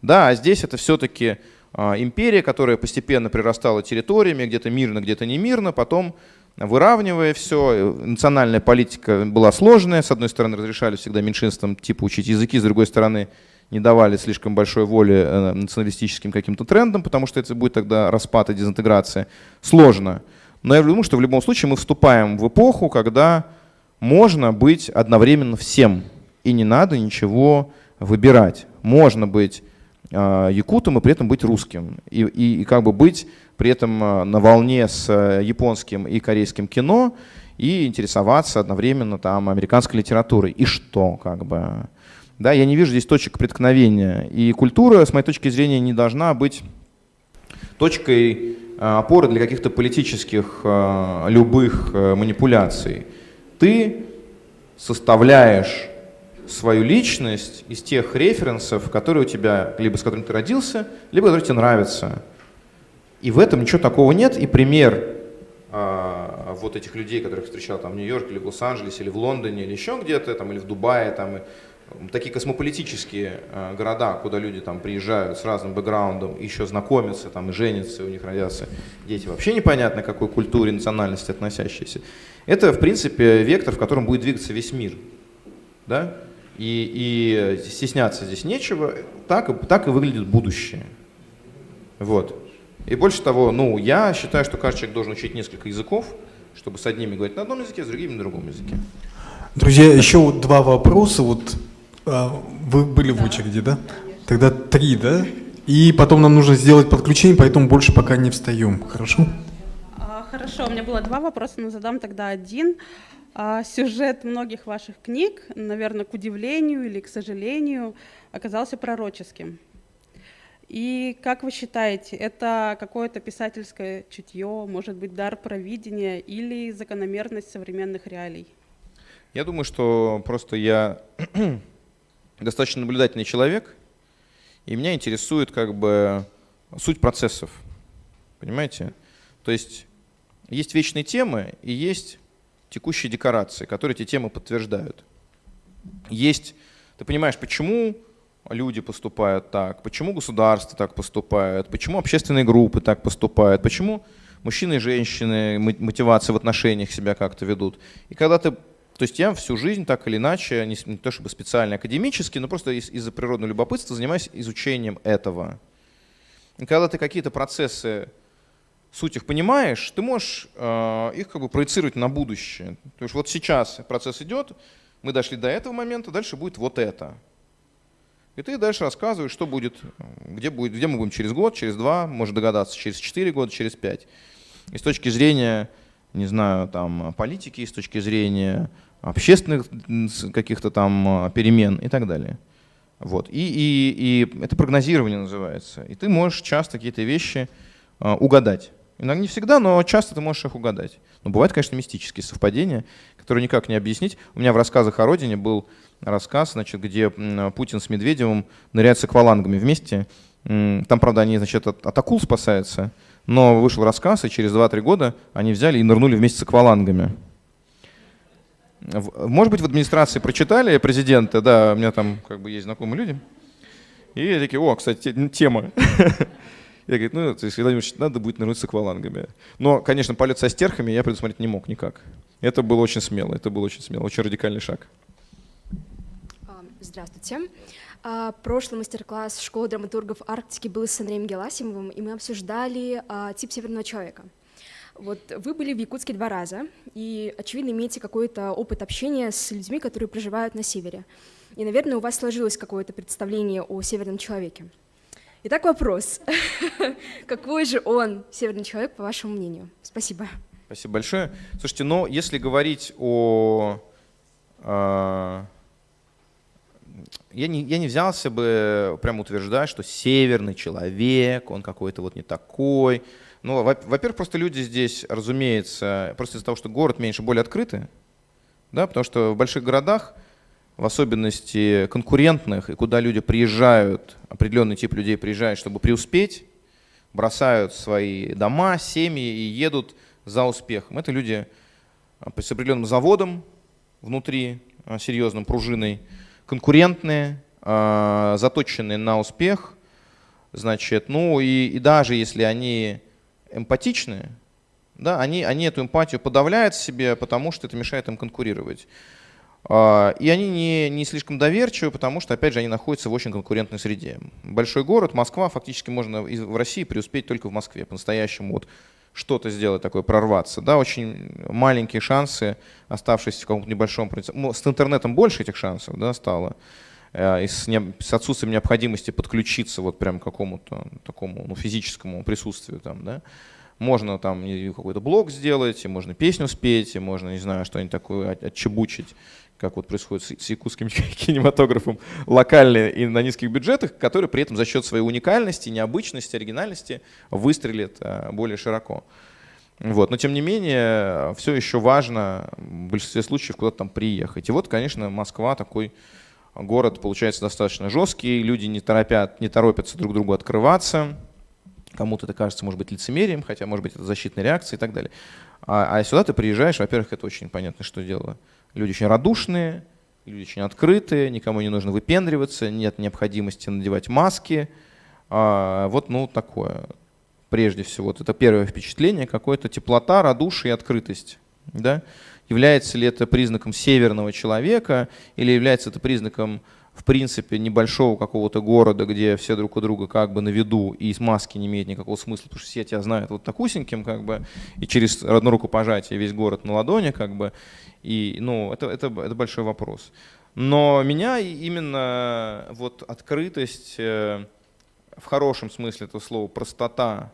Да, а здесь это все-таки империя, которая постепенно прирастала территориями, где-то мирно, где-то не мирно, потом выравнивая все. Национальная политика была сложная. С одной стороны, разрешали всегда меньшинствам типа учить языки, с другой стороны, не давали слишком большой воли националистическим каким-то трендам, потому что это будет тогда распад и дезинтеграция. Сложно. Но я думаю, что в любом случае мы вступаем в эпоху, когда можно быть одновременно всем, и не надо ничего выбирать. Можно быть якутом и при этом быть русским, и как бы быть при этом на волне с японским и корейским кино и интересоваться одновременно там американской литературой. И что, как бы? Да, я не вижу здесь точек преткновения. И культура, с моей точки зрения, не должна быть точкой опоры для каких-то политических любых манипуляций. Ты составляешь свою личность из тех референсов, которые у тебя, либо с которыми ты родился, либо которые тебе нравятся. И в этом ничего такого нет. И пример вот этих людей, которых встречал там в Нью-Йорке, или в Лос-Анджелесе, или в Лондоне, или еще где-то, там, или в Дубае, там, и такие космополитические города, куда люди там приезжают с разным бэкграундом, и еще знакомятся, там, и женятся, и у них родятся дети вообще непонятно к какой культуре, национальности относящиеся. Это, в принципе, вектор, в котором будет двигаться весь мир. Да? И стесняться здесь нечего, так и выглядит будущее. Вот. И больше того, я считаю, что каждый человек должен учить несколько языков, чтобы с одними говорить на одном языке, с другими на другом языке. Друзья, еще 2 вопроса. Вы были в очереди, да? Тогда 3, да? И потом нам нужно сделать подключение, поэтому больше пока не встаем. Хорошо? Хорошо, у меня было 2 вопроса, но задам тогда один. Сюжет многих ваших книг, наверное, к удивлению или к сожалению, оказался пророческим. И как вы считаете, это какое-то писательское чутье, может быть, дар провидения или закономерность современных реалий? Я думаю, что просто я достаточно наблюдательный человек, и меня интересует как бы суть процессов. Понимаете? То есть вечные темы и есть текущие декорации, которые эти темы подтверждают. Ты понимаешь, почему люди поступают так, почему государство так поступает, почему общественные группы так поступают, почему мужчины и женщины мотивация в отношениях себя как-то ведут. И когда то есть я всю жизнь так или иначе, не то чтобы специально академически, но просто из-за природного любопытства занимаюсь изучением этого. И когда ты какие-то процессы, суть их понимаешь, ты можешь их как бы проецировать на будущее. То есть вот сейчас процесс идет, мы дошли до этого момента, дальше будет вот это. И ты дальше рассказываешь, что будет, где мы будем через год, через 2, можешь догадаться, через 4 года, через 5. И с точки зрения, не знаю, там, политики, с точки зрения общественных каких-то там перемен и так далее. Вот. И это прогнозирование называется. И ты можешь часто какие-то вещи угадать. Иногда не всегда, но часто ты можешь их угадать. Но бывают, конечно, мистические совпадения, которые никак не объяснить. У меня в рассказах о родине был рассказ, значит, где Путин с Медведевым ныряют с аквалангами вместе. Там, правда, они, значит, от акул спасаются, но вышел рассказ, и через 2-3 года они взяли и нырнули вместе с аквалангами. Может быть, в администрации прочитали президента, да, у меня там как бы есть знакомые люди. И такие, кстати, тема. Я говорю, Сергей Владимирович, надо будет нырнуть с аквалангами. Но, конечно, полет со стерхами я предусмотреть не мог никак. Это было очень смело, очень радикальный шаг. Здравствуйте. Прошлый мастер-класс школы драматургов Арктики был с Андреем Геласимовым, и мы обсуждали тип северного человека. Вот вы были в Якутске 2 раза, и, очевидно, имеете какой-то опыт общения с людьми, которые проживают на севере. И, наверное, у вас сложилось какое-то представление о северном человеке. Итак, вопрос. Какой же он, северный человек, по вашему мнению? Спасибо. Спасибо большое. Слушайте, но если говорить о... Я не взялся бы прямо утверждать, что северный человек, он какой-то вот не такой. Ну, во-первых, просто люди здесь, разумеется, просто из-за того, что город меньше, более открыты, да, потому что в больших городах, в особенности конкурентных, и куда люди приезжают, определенный тип людей приезжает, чтобы преуспеть, бросают свои дома, семьи и едут за успехом. Это люди с определенным заводом внутри, серьезным, пружиной, конкурентные, заточенные на успех, значит, ну и даже если они эмпатичны, да, они эту эмпатию подавляют в себе, потому что это мешает им конкурировать. И они не слишком доверчивы, потому что, опять же, они находятся в очень конкурентной среде. Большой город, Москва, фактически можно в России преуспеть только в Москве, по-настоящему вот что-то сделать такое, прорваться. Да, очень маленькие шансы, оставшись в каком-то небольшом... С интернетом больше этих шансов, да, стало. И с отсутствием необходимости подключиться вот прям к какому-то такому физическому присутствию там, да. Можно там какой-то блог сделать, и можно песню спеть, и можно, не знаю, что-нибудь такое отчебучить, как вот происходит с якутским кинематографом, локально и на низких бюджетах, который при этом за счет своей уникальности, необычности, оригинальности выстрелит более широко. Вот. Но тем не менее, все еще важно в большинстве случаев куда-то там приехать. И вот, конечно, Москва такой город получается достаточно жесткий, люди не торопятся друг другу открываться. Кому-то это кажется, может быть, лицемерием, хотя, может быть, это защитная реакция и так далее. А сюда ты приезжаешь, во-первых, это очень понятно, что дело. Люди очень радушные, люди очень открытые, никому не нужно выпендриваться, нет необходимости надевать маски. Вот, ну, такое. Прежде всего, вот это первое впечатление, какая-то теплота, радушие и открытость. Да? Является ли это признаком северного человека или является это признаком, в принципе, небольшого какого-то города, где все друг у друга как бы на виду и с маски не имеет никакого смысла, потому что все тебя знают вот такусеньким, как бы, и через одно рукопожатие весь город на ладони, как бы, и, ну, это большой вопрос. Но меня именно вот открытость, в хорошем смысле этого слова, простота,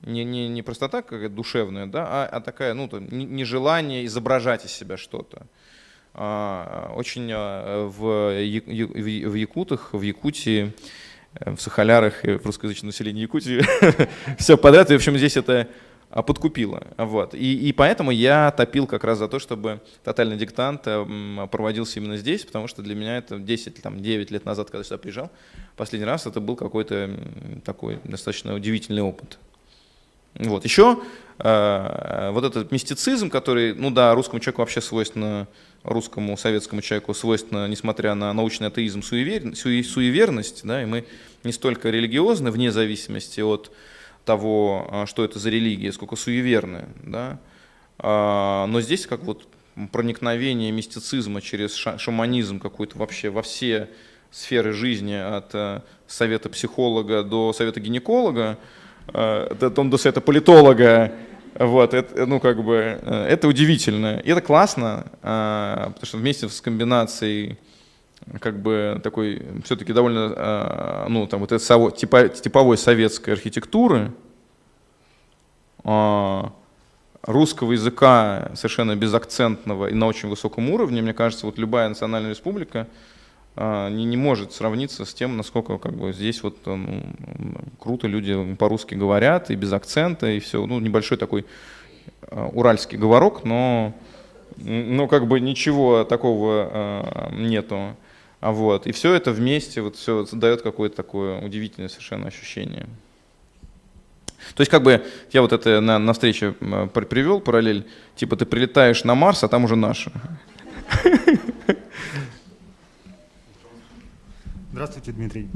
не простота какая-то душевная, да, а такая, ну, нежелание изображать из себя что-то. Очень в якутах, в Якутии, в Сахалярах и в русскоязычном населении Якутии все подряд, и в общем здесь это подкупило. Вот. И поэтому я топил как раз за то, чтобы тотальный диктант проводился именно здесь, потому что для меня это 9 лет назад, когда я сюда приезжал, последний раз это был какой-то такой достаточно удивительный опыт. Вот. Еще вот этот мистицизм, который, ну да, русскому человеку вообще свойственно, русскому советскому человеку свойственно, несмотря на научный атеизм, суеверность, да, и мы не столько религиозны, вне зависимости от того, что это за религия, сколько суеверны, да. Но здесь как вот проникновение мистицизма через шаманизм какой-то вообще во все сферы жизни, от совета психолога до совета гинеколога, до совета политолога, вот, это, ну, как бы, это удивительно, и это классно, потому что вместе с комбинацией, как бы, такой, все-таки довольно, ну, там, вот этой типовой советской архитектуры, русского языка совершенно безакцентного и на очень высоком уровне, мне кажется, вот любая национальная республика не может сравниться с тем, насколько как бы здесь вот круто люди по-русски говорят и без акцента и все, ну, небольшой такой уральский говорок, но как бы ничего такого нету, вот, и все это вместе вот все дает какое-то такое удивительное совершенно ощущение. То есть как бы я вот это на встрече привел параллель, типа ты прилетаешь на Марс, а там уже наши. Здравствуйте, Дмитрий.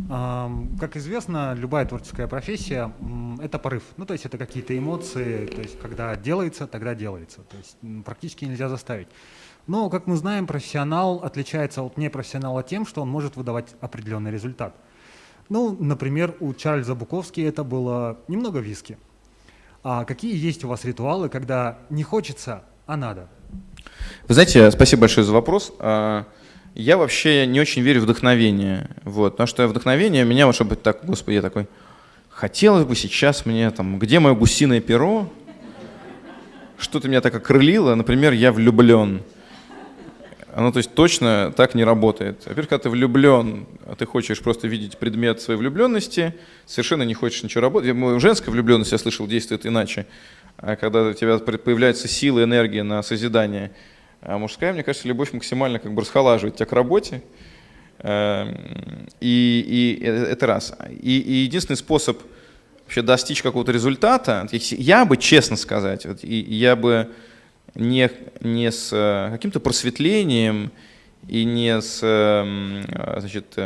Как известно, любая творческая профессия – это порыв. Ну, то есть это какие-то эмоции, то есть когда делается, тогда делается. То есть практически нельзя заставить. Но, как мы знаем, профессионал отличается от непрофессионала тем, что он может выдавать определенный результат. Ну, например, у Чарльза Буковски это было немного виски. А какие есть у вас ритуалы, когда не хочется, а надо? Вы знаете, спасибо большое за вопрос. Я вообще не очень верю в вдохновение. Вот, потому что вдохновение меня, вот, чтобы так, господи, я такой, хотелось бы сейчас мне там, где мое гусиное перо? Что-то меня так окрылило, например, я влюблен. Оно, то есть, точно так не работает. Во-первых, когда ты влюблен, а ты хочешь просто видеть предмет своей влюбленности, совершенно не хочешь ничего работать. Женская влюбленность, я слышал, действует иначе. А когда у тебя появляется сила, энергия на созидание. А мужская, мне кажется, любовь максимально как бы расхолаживает тебя к работе. И это раз. И единственный способ вообще достичь какого-то результата, я бы, честно сказать, вот, я бы не с каким-то просветлением и не с, значит,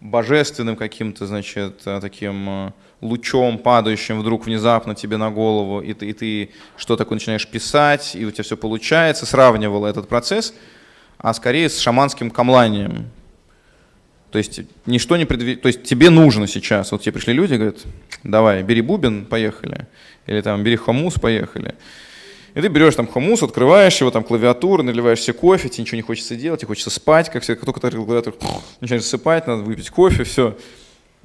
божественным каким-то, значит, таким лучом, падающим вдруг внезапно тебе на голову, и ты что такое начинаешь писать, и у тебя все получается, сравнивала этот процесс, а скорее с шаманским камланием. То есть ничто не то есть тебе нужно сейчас, вот тебе пришли люди, говорят, давай, бери бубен, поехали, или там бери хомус, поехали. И ты берешь там хомус, открываешь его, там клавиатуру, наливаешь себе кофе, тебе ничего не хочется делать, тебе хочется спать, как только ты открыл клавиатуру, начинаешь засыпать, надо выпить кофе, все.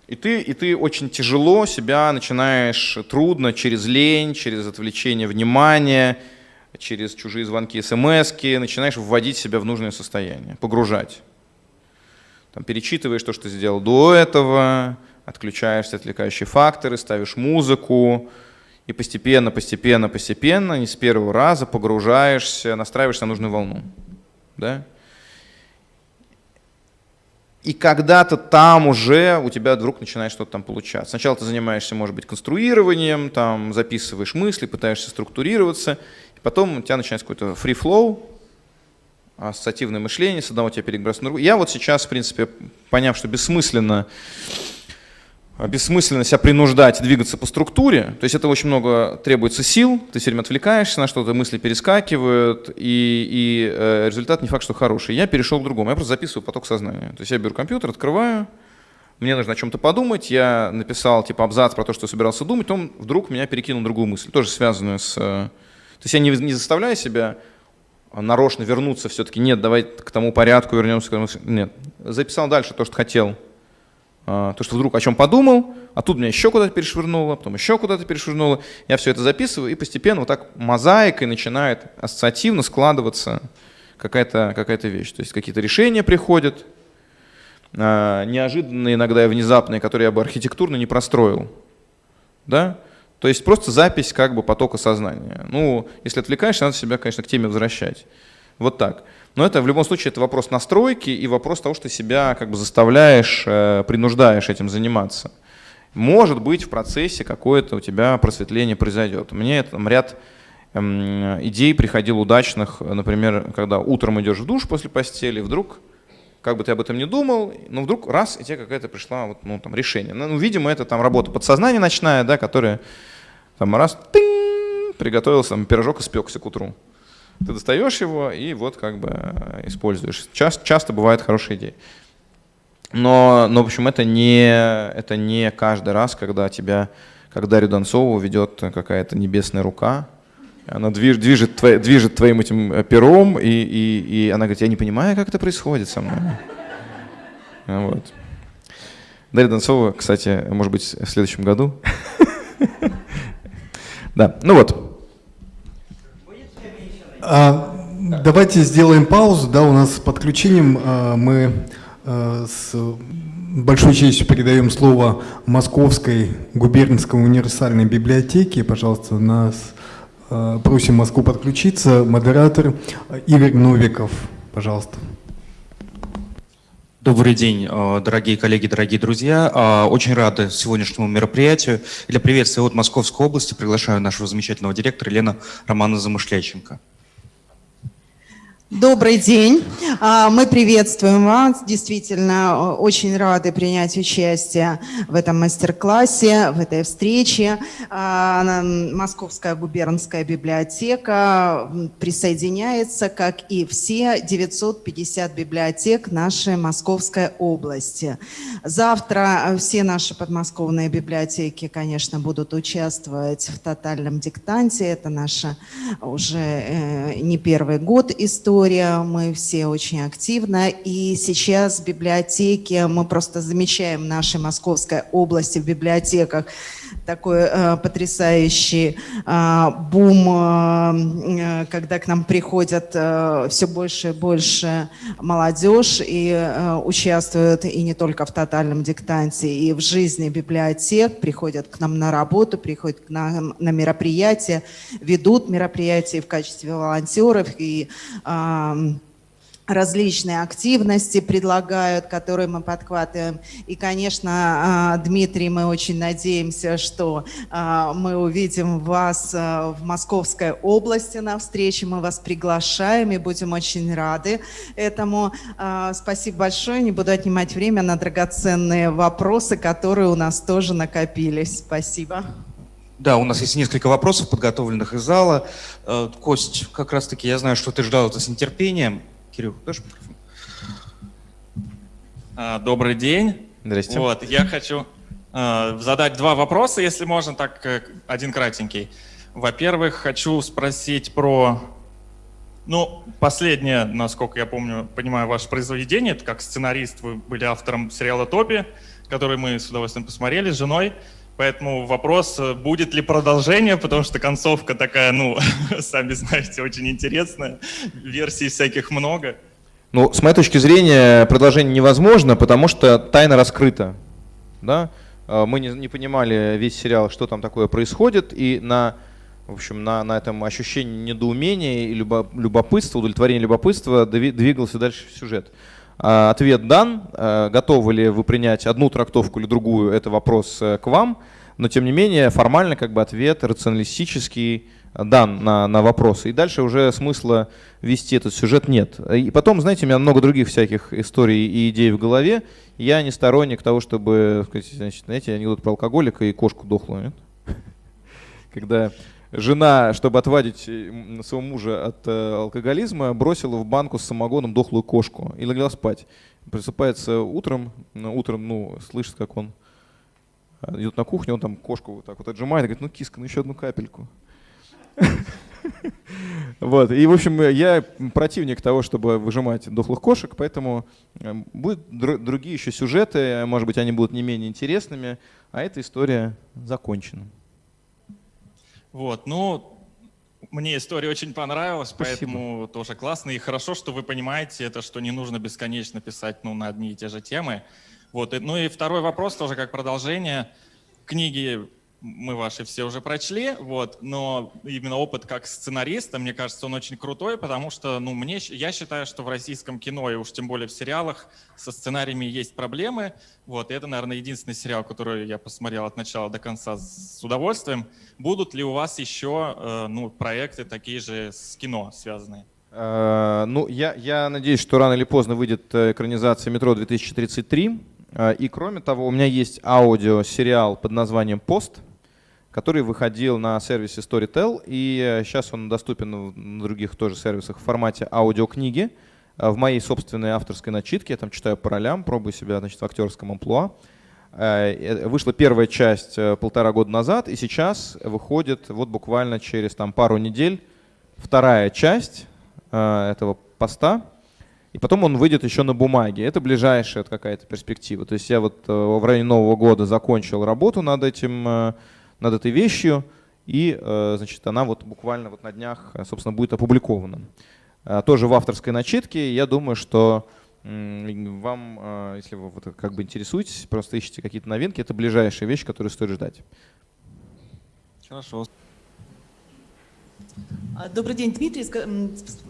И ты очень тяжело себя начинаешь, трудно, через лень, через отвлечение внимания, через чужие звонки, смски, начинаешь вводить себя в нужное состояние, погружать. Там, перечитываешь то, что ты сделал до этого, отключаешь все отвлекающие факторы, ставишь музыку, и постепенно, не с первого раза погружаешься, настраиваешься на нужную волну. Да? И когда-то там уже у тебя вдруг начинает что-то там получаться. Сначала ты занимаешься, может быть, конструированием, там, записываешь мысли, пытаешься структурироваться, и потом у тебя начинается какой-то free flow, ассоциативное мышление, с одного тебя перебрасывает на другое. Я вот сейчас, в принципе, поняв, что бессмысленно себя принуждать двигаться по структуре, то есть это очень много требуется сил, ты все время отвлекаешься на что-то, мысли перескакивают, и результат не факт, что хороший. Я перешел к другому, я просто записываю поток сознания. То есть я беру компьютер, открываю, мне нужно о чем-то подумать, я написал типа абзац про то, что я собирался думать, он вдруг меня перекинул в другую мысль, тоже связанную с... То есть я не заставляю себя нарочно вернуться все-таки, нет, давай к тому порядку вернемся, нет. Записал дальше то, что хотел. То, что вдруг о чем подумал, а тут меня еще куда-то перешвырнуло, потом еще куда-то перешвырнуло. Я все это записываю, и постепенно вот так мозаикой начинает ассоциативно складываться какая-то вещь. То есть какие-то решения приходят, неожиданные иногда и внезапные, которые я бы архитектурно не простроил. Да? То есть просто запись как бы потока сознания. Ну, если отвлекаешься, надо себя, конечно, к теме возвращать. Вот так. Но это в любом случае это вопрос настройки и вопрос того, что себя как бы заставляешь, принуждаешь этим заниматься. Может быть, в процессе какое-то у тебя просветление произойдет. Мне там ряд идей приходил удачных, например, когда утром идешь в душ после постели, вдруг, как бы ты об этом не думал, но вдруг раз, и тебе какая-то пришла вот, ну, там, решение. Ну, видимо, это там работа подсознания ночная, да, которая там раз, приготовился, там, пирожок испекся к утру. Ты достаешь его и вот как бы используешь. Часто бывают хорошие идеи. Но в общем, это не каждый раз, когда Дарью Донцову ведет какая-то небесная рука, она движет твоим этим пером, и она говорит, я не понимаю, как это происходит со мной. Вот. Дарья Донцова, кстати, может быть, в следующем году. Да, ну вот. Давайте сделаем паузу. Да, у нас с подключением мы с большой честью передаем слово Московской губернской универсальной библиотеке. Пожалуйста, нас просим Москву подключиться. Модератор Игорь Новиков. Пожалуйста. Добрый день, дорогие коллеги, дорогие друзья. Очень рады сегодняшнему мероприятию. Для приветствия от Московской области приглашаю нашего замечательного директора Елену Романовну Замышляченко. Добрый день. Мы приветствуем вас. Действительно, очень рады принять участие в этом мастер-классе, в этой встрече. Московская губернская библиотека присоединяется, как и все 950 библиотек нашей Московской области. Завтра все наши подмосковные библиотеки, конечно, будут участвовать в тотальном диктанте. Это наша уже не первый год история. Мы все очень активно. И сейчас в библиотеке, мы просто замечаем в нашей Московской области в библиотеках такой потрясающий бум, когда к нам приходят все больше и больше молодежь и участвуют и не только в тотальном диктанте, и в жизни библиотек, приходят к нам на работу, приходят к нам на мероприятия, ведут мероприятия в качестве волонтеров и различные активности предлагают, которые мы подхватываем. И, конечно, Дмитрий, мы очень надеемся, что мы увидим вас в Московской области на встрече. Мы вас приглашаем и будем очень рады этому. Спасибо большое. Не буду отнимать время на драгоценные вопросы, которые у нас тоже накопились. Спасибо. Да, у нас есть несколько вопросов, подготовленных из зала. Кость, как раз-таки я знаю, что ты ждал это с нетерпением. Кирилл, дашь микрофон? Добрый день. Здрасте. Вот, я хочу задать два вопроса, если можно, так один кратенький. Во-первых, хочу спросить про, последнее, насколько я понимаю, ваше произведение. Это как сценарист, вы были автором сериала «Топи», который мы с удовольствием посмотрели с женой. Поэтому вопрос, будет ли продолжение, потому что концовка такая, сами знаете, очень интересная. Версий всяких много. С моей точки зрения, продолжение невозможно, потому что тайна раскрыта. Да? Мы не понимали весь сериал, что там такое происходит, и на этом ощущении недоумения и любопытства, удовлетворения любопытства двигался дальше сюжет. Ответ дан. Готовы ли вы принять одну трактовку или другую, это вопрос к вам. Но, тем не менее, формально ответ рационалистический дан на вопросы. И дальше уже смысла вести этот сюжет нет. И потом, знаете, у меня много других всяких историй и идей в голове. Я не сторонник того, чтобы, знаете, анекдот про алкоголика и кошку дохлую. Нет? Когда жена, чтобы отвадить своего мужа от алкоголизма, бросила в банку с самогоном дохлую кошку и легла спать. Просыпается утром, слышит, как он идет на кухню, он там кошку вот так вот отжимает и говорит: киска, еще одну капельку. Вот. И, в общем, я противник того, чтобы выжимать дохлых кошек, поэтому будут другие еще сюжеты, может быть, они будут не менее интересными, а эта история закончена. Вот, мне история очень понравилась, Спасибо. Поэтому тоже классно. И хорошо, что вы понимаете это, что не нужно бесконечно писать на одни и те же темы. Вот, и второй вопрос тоже как продолжение. Книги мы ваши все уже прочли, но именно опыт как сценариста, мне кажется, он очень крутой, потому что, я считаю, что в российском кино, и уж тем более в сериалах, со сценариями есть проблемы. И это, наверное, единственный сериал, который я посмотрел от начала до конца с удовольствием. Будут ли у вас еще проекты такие же с кино связанные? Я надеюсь, что рано или поздно выйдет экранизация «Метро-2033». И кроме того, у меня есть аудиосериал под названием «Пост», который выходил на сервисе Storytel, и сейчас он доступен на других тоже сервисах в формате аудиокниги, в моей собственной авторской начитке. Я там читаю по ролям, пробую себя, в актерском амплуа. Вышла первая часть 1,5 года назад, и сейчас выходит буквально через пару недель вторая часть этого поста. И потом он выйдет еще на бумаге. Это ближайшая какая-то перспектива. То есть я в районе Нового года закончил работу над этой вещью, и она буквально на днях, собственно, будет опубликована. Тоже в авторской начитке. Я думаю, что вам, если вы интересуетесь, просто ищете какие-то новинки, это ближайшая вещь, которую стоит ждать. Хорошо. Добрый день, Дмитрий.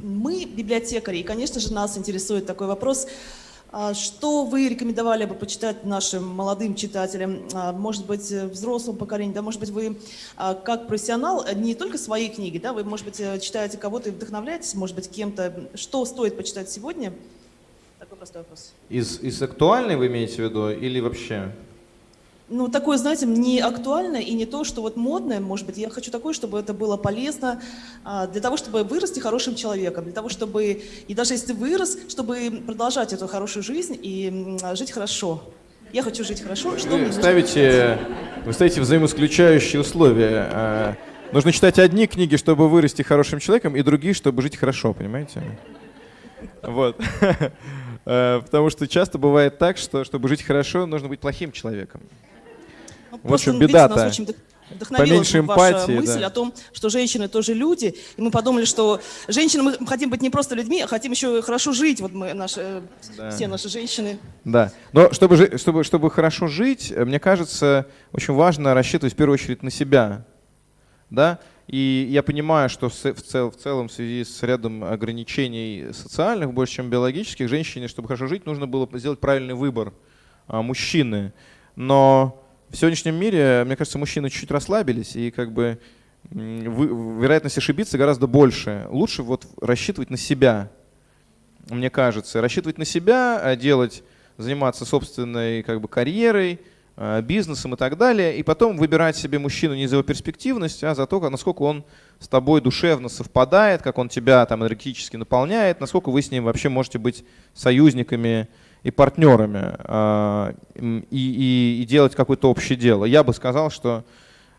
Мы библиотекари, и, конечно же, нас интересует такой вопрос. Что вы рекомендовали бы почитать нашим молодым читателям, может быть, взрослому поколению, да, может быть, вы как профессионал не только свои книги, да, вы, может быть, читаете кого-то и вдохновляетесь, может быть, кем-то. Что стоит почитать сегодня? Такой простой вопрос. Из актуальной вы имеете в виду или вообще? Ну, такое, знаете, не актуально и не то, что вот модное, может быть. Я хочу такое, чтобы это было полезно для того, чтобы вырасти хорошим человеком, для того, чтобы, и даже если вырос, чтобы продолжать эту хорошую жизнь и жить хорошо. Я хочу жить хорошо. Что мне Вы ставите взаимоисключающие условия. Нужно читать одни книги, чтобы вырасти хорошим человеком, и другие, чтобы жить хорошо, понимаете? Вот. Потому что часто бывает так, что чтобы жить хорошо, нужно быть плохим человеком. В общем, беда-то. Нас очень вдохновила Поменьше ваша эмпатии, мысль да. о том, что женщины тоже люди. И мы подумали, что женщины, мы хотим быть не просто людьми, а хотим еще хорошо жить. Вот мы, все наши женщины. Да. Но чтобы хорошо жить, мне кажется, очень важно рассчитывать в первую очередь на себя. Да? И я понимаю, что в целом в связи с рядом ограничений социальных, больше чем биологических, женщине, чтобы хорошо жить, нужно было сделать правильный выбор мужчины. Но в сегодняшнем мире, мне кажется, мужчины чуть-чуть расслабились, и как бы вероятность ошибиться гораздо больше. Лучше вот рассчитывать на себя, мне кажется. Рассчитывать на себя, заниматься собственной как бы карьерой, бизнесом и так далее, и потом выбирать себе мужчину не за его перспективность, а за то, насколько он с тобой душевно совпадает, как он тебя там энергетически наполняет, насколько вы с ним вообще можете быть союзниками и партнерами, и делать какое-то общее дело. Я бы сказал, что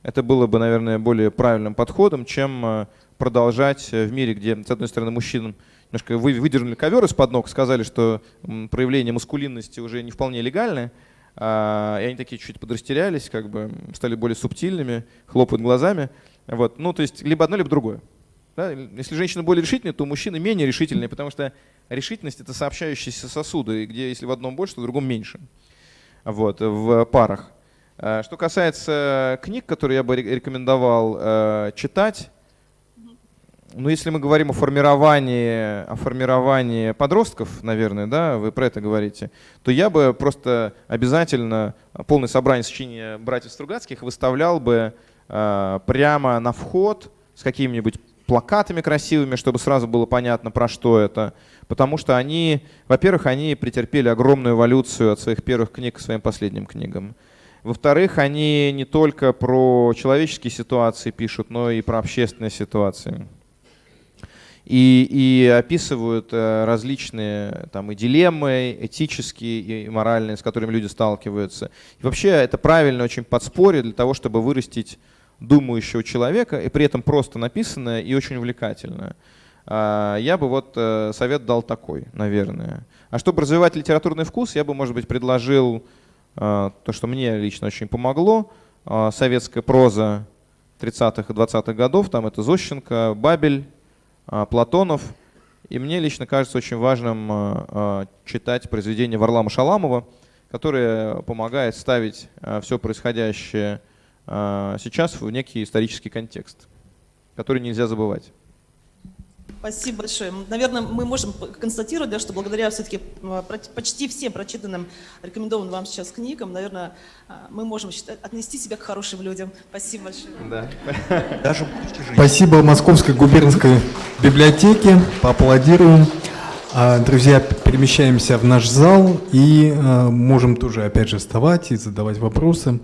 это было бы, наверное, более правильным подходом, чем продолжать в мире, где, с одной стороны, мужчинам немножко выдернули ковер из-под ног, сказали, что проявление маскулинности уже не вполне легальны, и они такие чуть подрастерялись, как бы стали более субтильными, хлопают глазами. Вот. Ну, то есть либо одно, либо другое. Да? Если женщина более решительная, то мужчины менее решительные, потому что решительность — это сообщающиеся сосуды, где если в одном больше, то в другом меньше. Вот, в парах. Что касается книг, которые я бы рекомендовал читать, ну, если мы говорим о формировании подростков, наверное, да, вы про это говорите, то я бы просто обязательно полное собрание сочинений братьев Стругацких выставлял бы прямо на вход с какими-нибудь плакатами красивыми, чтобы сразу было понятно, про что это. Потому что они, во-первых, они претерпели огромную эволюцию от своих первых книг к своим последним книгам. Во-вторых, они не только про человеческие ситуации пишут, но и про общественные ситуации. И описывают различные там, и дилеммы этические, и моральные, с которыми люди сталкиваются. И вообще это правильно очень подспорье для того, чтобы вырастить думающего человека, и при этом просто написанное и очень увлекательное. Я бы вот совет дал такой, наверное. А чтобы развивать литературный вкус, я бы, может быть, предложил то, что мне лично очень помогло. Советская проза 30-х и 20-х годов, там это Зощенко, Бабель, Платонов. И мне лично кажется очень важным читать произведения Варлама Шаламова, которое помогает ставить все происходящее сейчас в некий исторический контекст, который нельзя забывать. Спасибо большое. Наверное, мы можем констатировать, да, что благодаря все-таки почти всем прочитанным, рекомендованным вам сейчас книгам, наверное, мы можем отнести себя к хорошим людям. Спасибо большое. Да. Спасибо Московской губернской библиотеке. Поаплодируем. Друзья, перемещаемся в наш зал и можем тоже опять же вставать и задавать вопросы.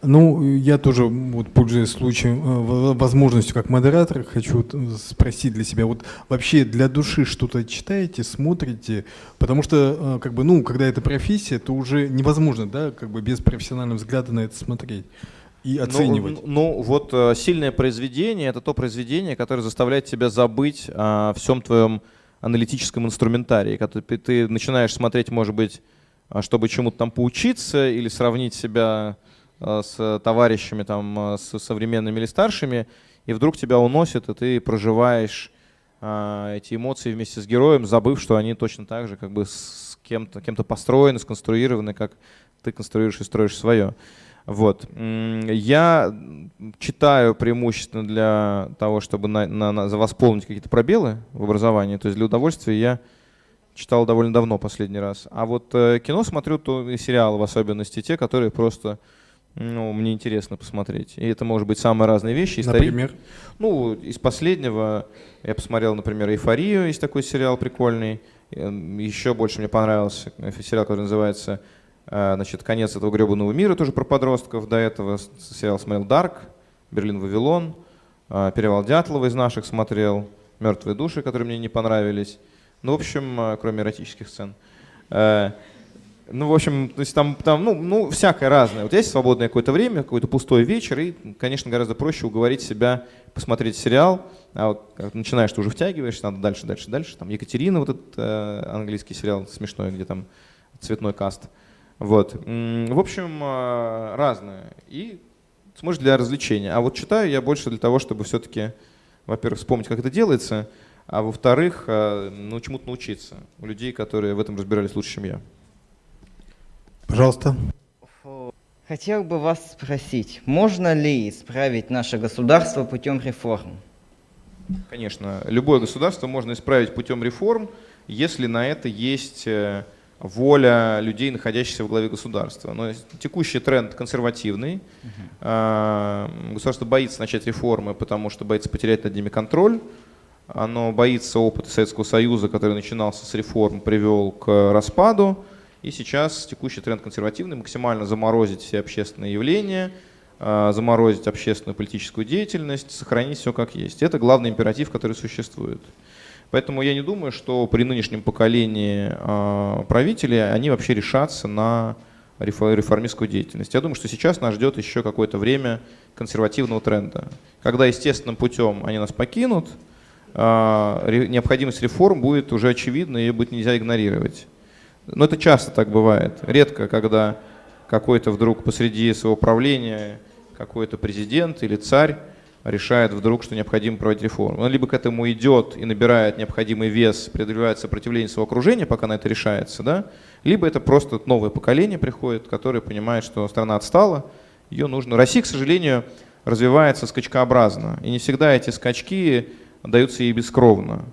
Ну, я тоже, вот, пользуясь случаем, возможностью как модератор, хочу спросить для себя, вот вообще для души что-то читаете, смотрите? Потому что, как бы, ну, когда это профессия, то уже невозможно, да, как бы без профессионального взгляда на это смотреть и оценивать. Ну, вот сильное произведение — это то произведение, которое заставляет тебя забыть о всем твоем аналитическом инструментарии. Когда ты начинаешь смотреть, может быть, чтобы чему-то там поучиться или сравнить себя с товарищами, там, с современными или старшими, и вдруг тебя уносит, и ты проживаешь эти эмоции вместе с героем, забыв, что они точно так же как бы с кем-то построены, сконструированы, как ты конструируешь и строишь свое. Вот. Я читаю преимущественно для того, чтобы восполнить какие-то пробелы в образовании, то есть для удовольствия я читал довольно давно последний раз. А вот кино смотрю, то и сериалы в особенности, те, которые просто, ну, мне интересно посмотреть. И это может быть самые разные вещи. Например? Ну, из последнего я посмотрел, например, «Эйфорию», есть такой сериал прикольный. Еще больше мне понравился сериал, который называется, значит, «Конец этого гребаного мира», тоже про подростков. До этого сериал смотрел «Дарк», «Берлин, Вавилон», «Перевал Дятлова» из наших смотрел, «Мертвые души», которые мне не понравились. Ну, в общем, кроме эротических сцен. Ну, в общем, то есть там ну, всякое разное. Вот есть свободное какое-то время, какой-то пустой вечер, и, конечно, гораздо проще уговорить себя посмотреть сериал. А вот как начинаешь, ты уже втягиваешься, надо дальше. Там «Екатерина», вот этот английский сериал смешной, где там цветной каст. Вот. В общем, разное. И смотришь для развлечения. А вот читаю я больше для того, чтобы все-таки, во-первых, вспомнить, как это делается, а во-вторых, ну, чему-то научиться у людей, которые в этом разбирались лучше, чем я. Пожалуйста. Хотел бы вас спросить, можно ли исправить наше государство путем реформ? Конечно, любое государство можно исправить путем реформ, если на это есть воля людей, находящихся в главе государства. Но текущий тренд консервативный. Государство боится начать реформы, потому что боится потерять над ними контроль. Оно боится опыта Советского Союза, который начинался с реформ, привел к распаду. И сейчас текущий тренд консервативный — максимально заморозить все общественные явления, заморозить общественную политическую деятельность, сохранить все как есть. Это главный императив, который существует. Поэтому я не думаю, что при нынешнем поколении правителей они вообще решатся на реформистскую деятельность. Я думаю, что сейчас нас ждет еще какое-то время консервативного тренда. Когда естественным путем они нас покинут, необходимость реформ будет уже очевидна, ее будет нельзя игнорировать. Но это часто так бывает. Редко, когда какой-то вдруг посреди своего правления какой-то президент или царь решает вдруг, что необходимо проводить реформу. Он либо к этому идет и набирает необходимый вес, преодолевает сопротивление своего окружения, пока на это решается, да? Либо это просто новое поколение приходит, которое понимает, что страна отстала, ее нужно... Россия, к сожалению, развивается скачкообразно, и не всегда эти скачки даются ей бескровно.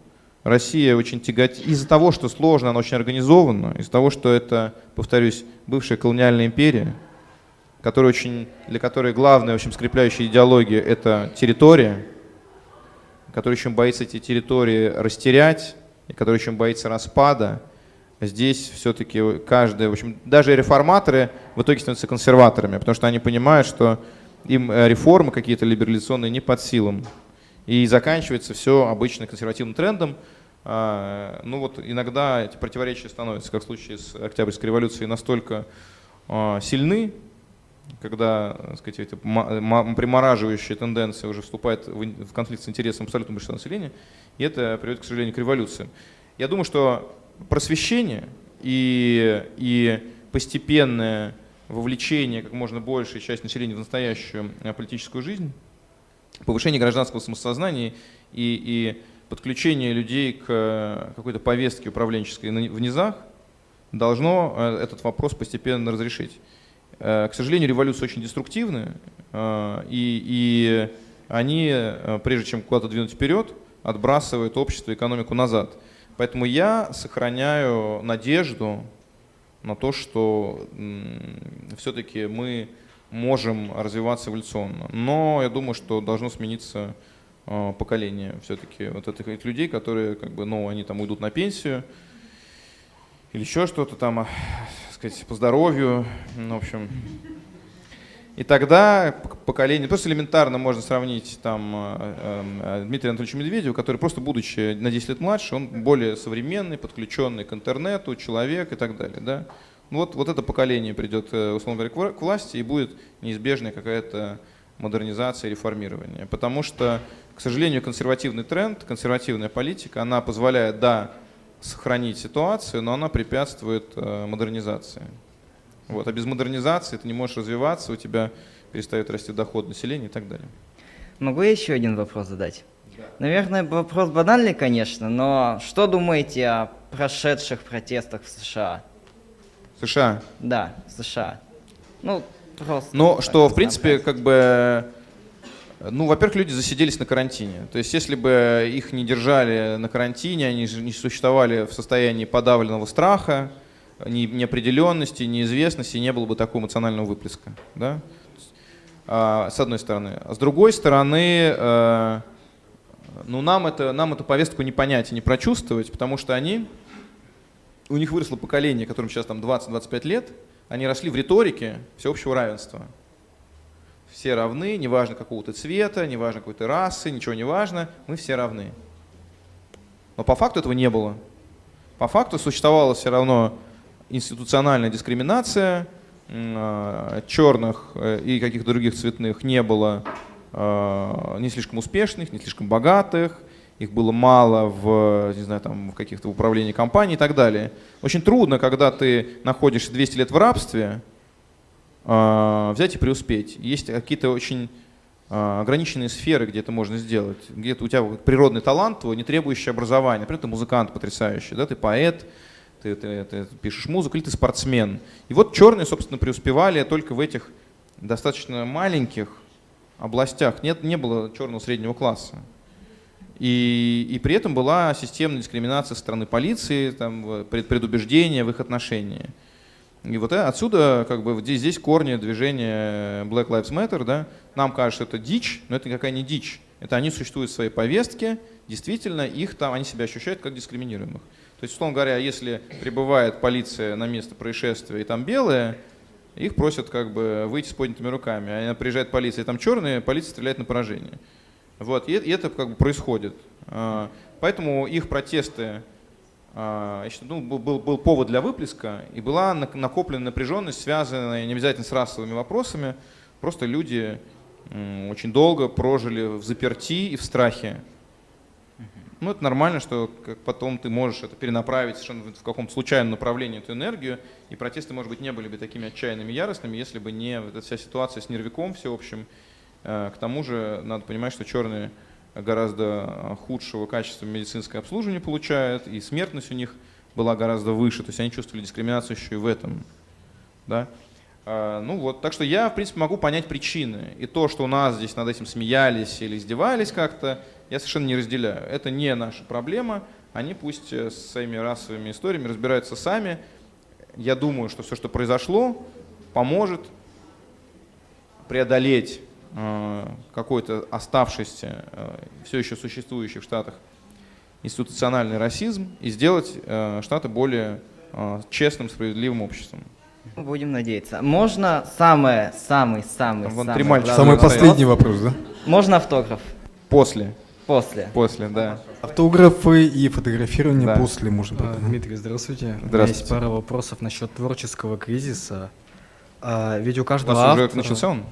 Россия очень тяготит. Из-за того, что сложно, она очень организована, из-за того, что это, повторюсь, бывшая колониальная империя, для которой главная, в общем, скрепляющая идеология — это территория, которая очень боится эти территории растерять, и которая очень боится распада. Здесь все-таки каждый, в общем, даже реформаторы в итоге становятся консерваторами, потому что они понимают, что им реформы какие-то либерализационные не под силам. И заканчивается все обычно консервативным трендом. Ну вот иногда эти противоречия становятся, как в случае с Октябрьской революцией, настолько сильны, когда, так сказать, эти примораживающие тенденции уже вступают в конфликт с интересом абсолютного большинства населения, и это приводит, к сожалению, к революции. Я думаю, что просвещение и постепенное вовлечение как можно большей части населения в настоящую политическую жизнь, повышение гражданского самосознания и подключение людей к какой-то повестке управленческой в низах должно этот вопрос постепенно разрешить. К сожалению, революции очень деструктивны, и они, прежде чем куда-то двинуть вперед, отбрасывают общество и экономику назад. Поэтому я сохраняю надежду на то, что все-таки мы можем развиваться эволюционно. Но я думаю, что должно смениться поколение все-таки вот этих людей, которые как бы, ну, они там уйдут на пенсию или еще что-то там, так сказать, по здоровью, в общем. И тогда поколение, просто элементарно можно сравнить там Дмитрия Анатольевича Медведева, который просто, будучи на 10 лет младше, он более современный, подключенный к интернету, человек и так далее, да. Вот это поколение придет, условно говоря, к власти, и будет неизбежная какая-то модернизация и реформирование. Потому что, к сожалению, консервативный тренд, консервативная политика, она позволяет, да, сохранить ситуацию, но она препятствует модернизации. Вот. А без модернизации ты не можешь развиваться, у тебя перестает расти доход населения и так далее. Могу я еще один вопрос задать? Да. Наверное, вопрос банальный, конечно, но что думаете о прошедших протестах в США? США? Да, в США. Ну, просто. Ну, что, в принципе, как бы Ну, во-первых, люди засиделись на карантине. То есть, если бы их не держали на карантине, они же не существовали в состоянии подавленного страха, неопределенности, неизвестности, не было бы такого эмоционального выплеска. Да? С одной стороны. А с другой стороны, ну, нам эту повестку не понять и не прочувствовать, потому что у них выросло поколение, которым сейчас там 20-25 лет, они росли в риторике всеобщего равенства. Все равны, неважно какого-то цвета, неважно какой-то расы, ничего не важно, мы все равны. Но по факту этого не было. По факту существовала все равно институциональная дискриминация, черных и каких-то других цветных не было, не слишком успешных, не слишком богатых, их было мало в каких-то управлении компаний и так далее. Очень трудно, когда ты находишься 200 лет в рабстве, взять и преуспеть. Есть какие-то очень ограниченные сферы, где это можно сделать. Где-то у тебя природный талант твой, не требующий образования. Например, ты музыкант потрясающий, да? Ты поэт, ты пишешь музыку, или ты спортсмен. И вот черные, собственно, преуспевали только в этих достаточно маленьких областях. Не было черного среднего класса. И при этом была системная дискриминация со стороны полиции, там, предубеждения в их отношении. И вот отсюда как бы здесь корни движения Black Lives Matter. Да? Нам кажется, что это дичь, но это никакая не дичь. Это они существуют в своей повестке, действительно, они себя ощущают как дискриминируемых. То есть, условно говоря, если прибывает полиция на место происшествия и там белые, их просят как бы выйти с поднятыми руками. А приезжает полиция, и там черные, полиция стреляет на поражение. Вот, и это как бы происходит. Поэтому их протесты, был повод для выплеска, и была накоплена напряженность, связанная не обязательно с расовыми вопросами. Просто люди очень долго прожили в заперти и в страхе. Ну, это нормально, что потом ты можешь это перенаправить совершенно в каком-то случайном направлении, эту энергию, и протесты, может быть, не были бы такими отчаянными, яростными, если бы не вот эта вся ситуация с нервиком всеобщим. К тому же, надо понимать, что черные гораздо худшего качества медицинское обслуживание получают, и смертность у них была гораздо выше, то есть они чувствовали дискриминацию еще и в этом. Да? Ну вот, так что я, в принципе, могу понять причины. И то, что у нас здесь над этим смеялись или издевались как-то, я совершенно не разделяю. Это не наша проблема, они пусть с своими расовыми историями разбираются сами. Я думаю, что все, что произошло, поможет преодолеть какой-то оставшийся, все еще существующий в Штатах институциональный расизм и сделать Штаты более честным, справедливым обществом. Будем надеяться. Можно самый последний вопрос, да? Можно автограф? После, да. Автографы и фотографирование после, может быть. Дмитрий, здравствуйте. Здравствуйте. У меня есть пара вопросов насчет творческого кризиса. Ведь у каждого У вас уже автора... начался он?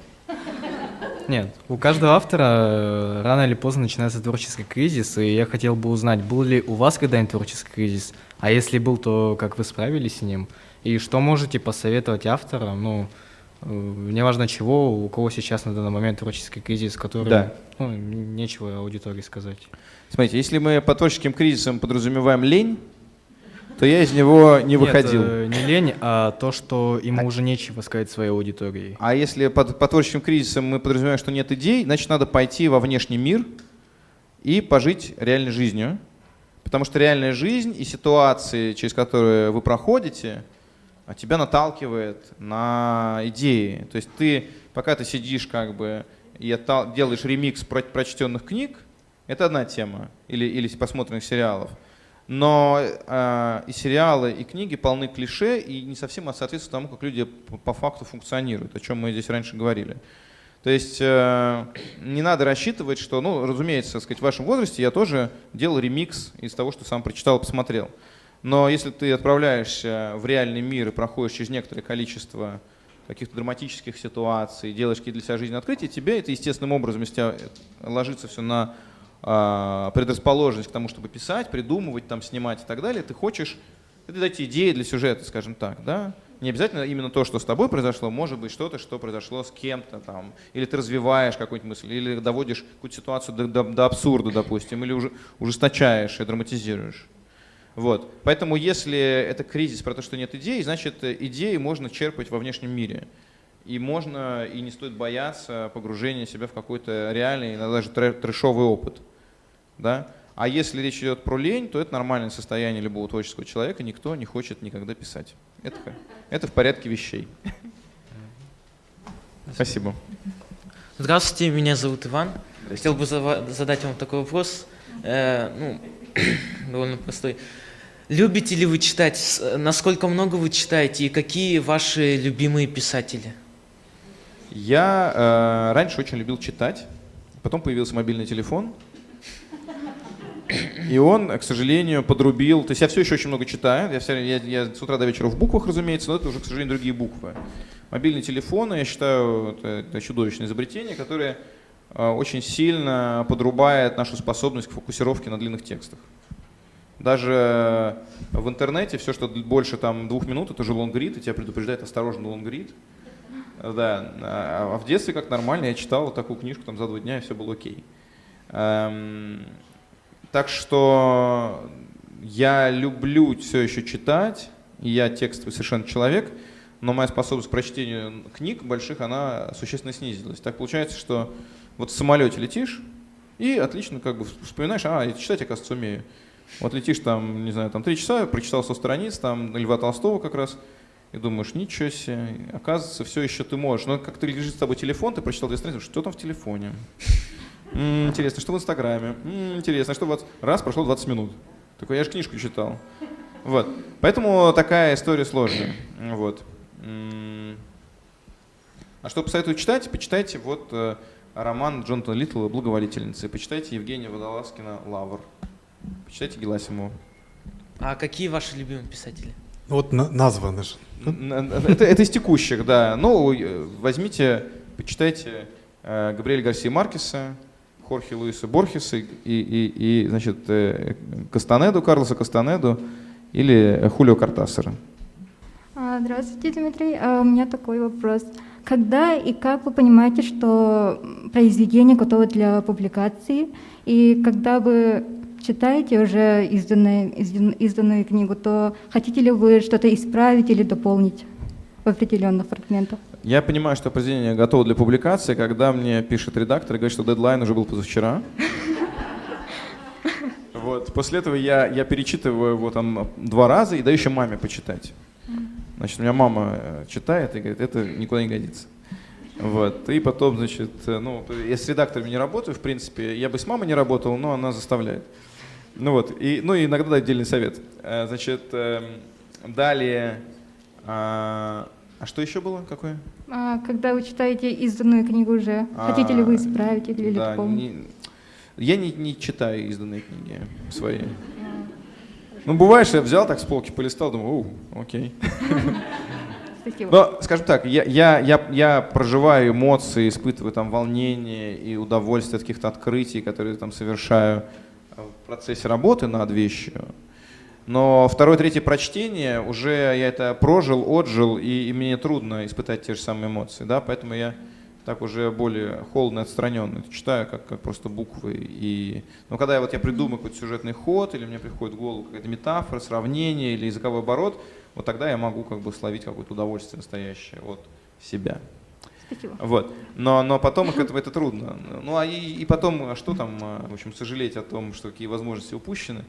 Нет, у каждого автора рано или поздно начинается творческий кризис, и я хотел бы узнать, был ли у вас когда-нибудь творческий кризис, а если был, то как вы справились с ним, и что можете посоветовать авторам, неважно чего, у кого сейчас на данный момент творческий кризис, который, нечего аудитории сказать. Смотрите, если мы по творческим кризисам подразумеваем лень, то я из него не выходил. Нет, не лень, а то, что ему уже нечего сказать своей аудитории. А если по творческим кризисам мы подразумеваем, что нет идей, значит, надо пойти во внешний мир и пожить реальной жизнью. Потому что реальная жизнь и ситуации, через которые вы проходите, тебя наталкивает на идеи. То есть пока ты сидишь как бы и делаешь ремикс прочтенных книг, это одна тема, или посмотренных сериалов. Но и сериалы, и книги полны клише и не совсем соответствуют тому, как люди по факту функционируют, о чем мы здесь раньше говорили. То есть не надо рассчитывать, что, разумеется, в вашем возрасте я тоже делал ремикс из того, что сам прочитал и посмотрел. Но если ты отправляешься в реальный мир и проходишь через некоторое количество каких-то драматических ситуаций, делаешь какие-то для себя жизненные открытия, тебе это естественным образом, если тебя ложится все на предрасположенность к тому, чтобы писать, придумывать, там, снимать и так далее, ты хочешь дать идеи для сюжета, скажем так, да? Не обязательно именно то, что с тобой произошло, может быть что-то, что произошло с кем-то там, или ты развиваешь какую-нибудь мысль, или доводишь какую-то ситуацию до абсурда, допустим, или ужесточаешь и драматизируешь. Вот. Поэтому если это кризис про то, что нет идей, значит идеи можно черпать во внешнем мире. и можно, и не стоит бояться погружения себя в какой-то реальный, иногда даже трэшовый опыт. Да? А если речь идет про лень, то это нормальное состояние любого творческого человека, никто не хочет никогда писать. Это в порядке вещей. Спасибо. Здравствуйте, меня зовут Иван. Хотел бы задать вам такой вопрос, довольно простой. Любите ли вы читать? Насколько много вы читаете и какие ваши любимые писатели? Я раньше очень любил читать, потом появился мобильный телефон, и он, к сожалению, подрубил. То есть я все еще очень много читаю, я с утра до вечера в буквах, разумеется, но это уже, к сожалению, другие буквы. Мобильный телефон, я считаю, это чудовищное изобретение, которое очень сильно подрубает нашу способность к фокусировке на длинных текстах. Даже в интернете все, что больше 2 минут, это уже лонгрид, и тебя предупреждает осторожно лонгрид. Да. А в детстве как нормально, я читал вот такую книжку за 2 дня, и все было окей. Так что я люблю все еще читать, и я текстовый совершенно человек, но моя способность к прочтению книг больших, она существенно снизилась. Так получается, что вот в самолете летишь, и отлично вспоминаешь, я читать, оказывается, умею. Вот летишь 3 часа, прочитал 100 страниц, Льва Толстого как раз, и думаешь, ничего себе, оказывается, все еще ты можешь. Но как ты лежит с тобой телефон, ты прочитал 2 страницы, что там в телефоне? Интересно, что в Инстаграме? Интересно, что раз, прошло 20 минут. Такой, я же книжку читал. Вот. Поэтому такая история сложная. Вот. А что посоветую читать? Почитайте роман Джонатана Литтла «Благоволительницы». Почитайте Евгения Водолазкина «Лавр». Почитайте Геласимова. А какие ваши любимые писатели? Вот названы же. Это из текущих, да. Возьмите, почитайте Габриэля Гарсия Маркеса, Хорхе Луиса Борхеса и Карлоса Кастанеду или Хулио Кортасара. Здравствуйте, Дмитрий. У меня такой вопрос. Когда и как вы понимаете, что произведение готово для публикации? И когда вы читаете уже изданную книгу, то хотите ли вы что-то исправить или дополнить в определенных фрагментах? Я понимаю, что произведение готово для публикации, когда мне пишет редактор и говорит, что дедлайн уже был позавчера. После этого я перечитываю его 2 раза и даю еще маме почитать. Значит, у меня мама читает и говорит, это никуда не годится. И потом, я с редакторами не работаю, в принципе, я бы с мамой не работал, но она заставляет. И иногда дает отдельный совет. Далее, а что еще было? Какое? Когда вы читаете изданную книгу уже, хотите ли вы исправить или дополнить? Я не читаю изданные книги свои. Бывает, что я взял так с полки, полистал, думаю, окей. Но, скажем так, я проживаю эмоции, испытываю волнение и удовольствие от каких-то открытий, которые совершаю в процессе работы над вещью. Но 2-3 прочтение уже я это прожил, отжил, и мне трудно испытать те же самые эмоции, да, поэтому я так уже более холодно, отстраненно читаю, как просто буквы. Но когда я придумаю какой-то сюжетный ход, или мне приходит в голову какая-то метафора, сравнение или языковой оборот, тогда я могу словить какое-то удовольствие настоящее от себя. Спасибо. Но потом это трудно. И потом, что в общем, сожалеть о том, что какие возможности упущены.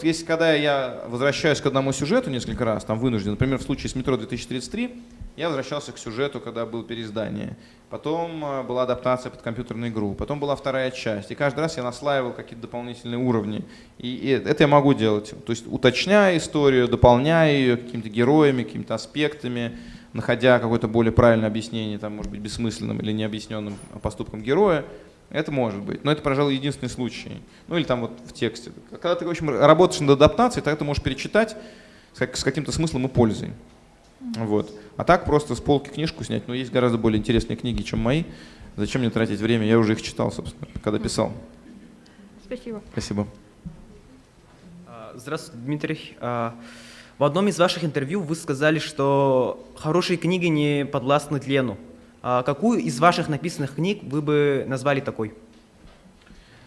Если когда я возвращаюсь к одному сюжету несколько раз, вынужден, например, в случае с «Метро 2033», я возвращался к сюжету, когда было переиздание. Потом была адаптация под компьютерную игру, потом была 2-я часть. И каждый раз я наслаивал какие-то дополнительные уровни. И это я могу делать. То есть уточняя историю, дополняя ее какими-то героями, какими-то аспектами, находя какое-то более правильное объяснение, может быть, бессмысленным или необъясненным поступком героя. Это может быть. Но это, пожалуй, единственный случай. Или в тексте. Когда ты, в общем, работаешь над адаптацией, тогда ты можешь перечитать с каким-то смыслом и пользой. А так просто с полки книжку снять. Но есть гораздо более интересные книги, чем мои. Зачем мне тратить время? Я уже их читал, собственно, когда писал. Спасибо. Спасибо. Здравствуйте, Дмитрий. В одном из ваших интервью вы сказали, что хорошие книги не подвластны тлену. Какую из ваших написанных книг вы бы назвали такой?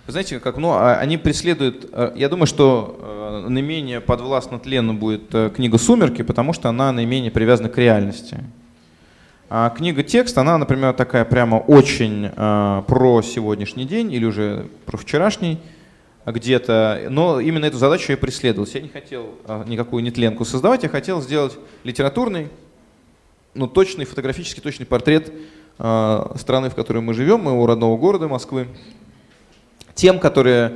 Вы знаете, они преследуют... Я думаю, что наименее подвластна тлену будет книга «Сумерки», потому что она наименее привязана к реальности. А книга-текст, она, например, такая прямо очень про сегодняшний день или уже про вчерашний где-то, но именно эту задачу я преследовал. Я не хотел никакую нетленку создавать, я хотел сделать литературный, ну, точный, фотографический, точный портрет страны, в которой мы живем, моего родного города Москвы. Тем, которые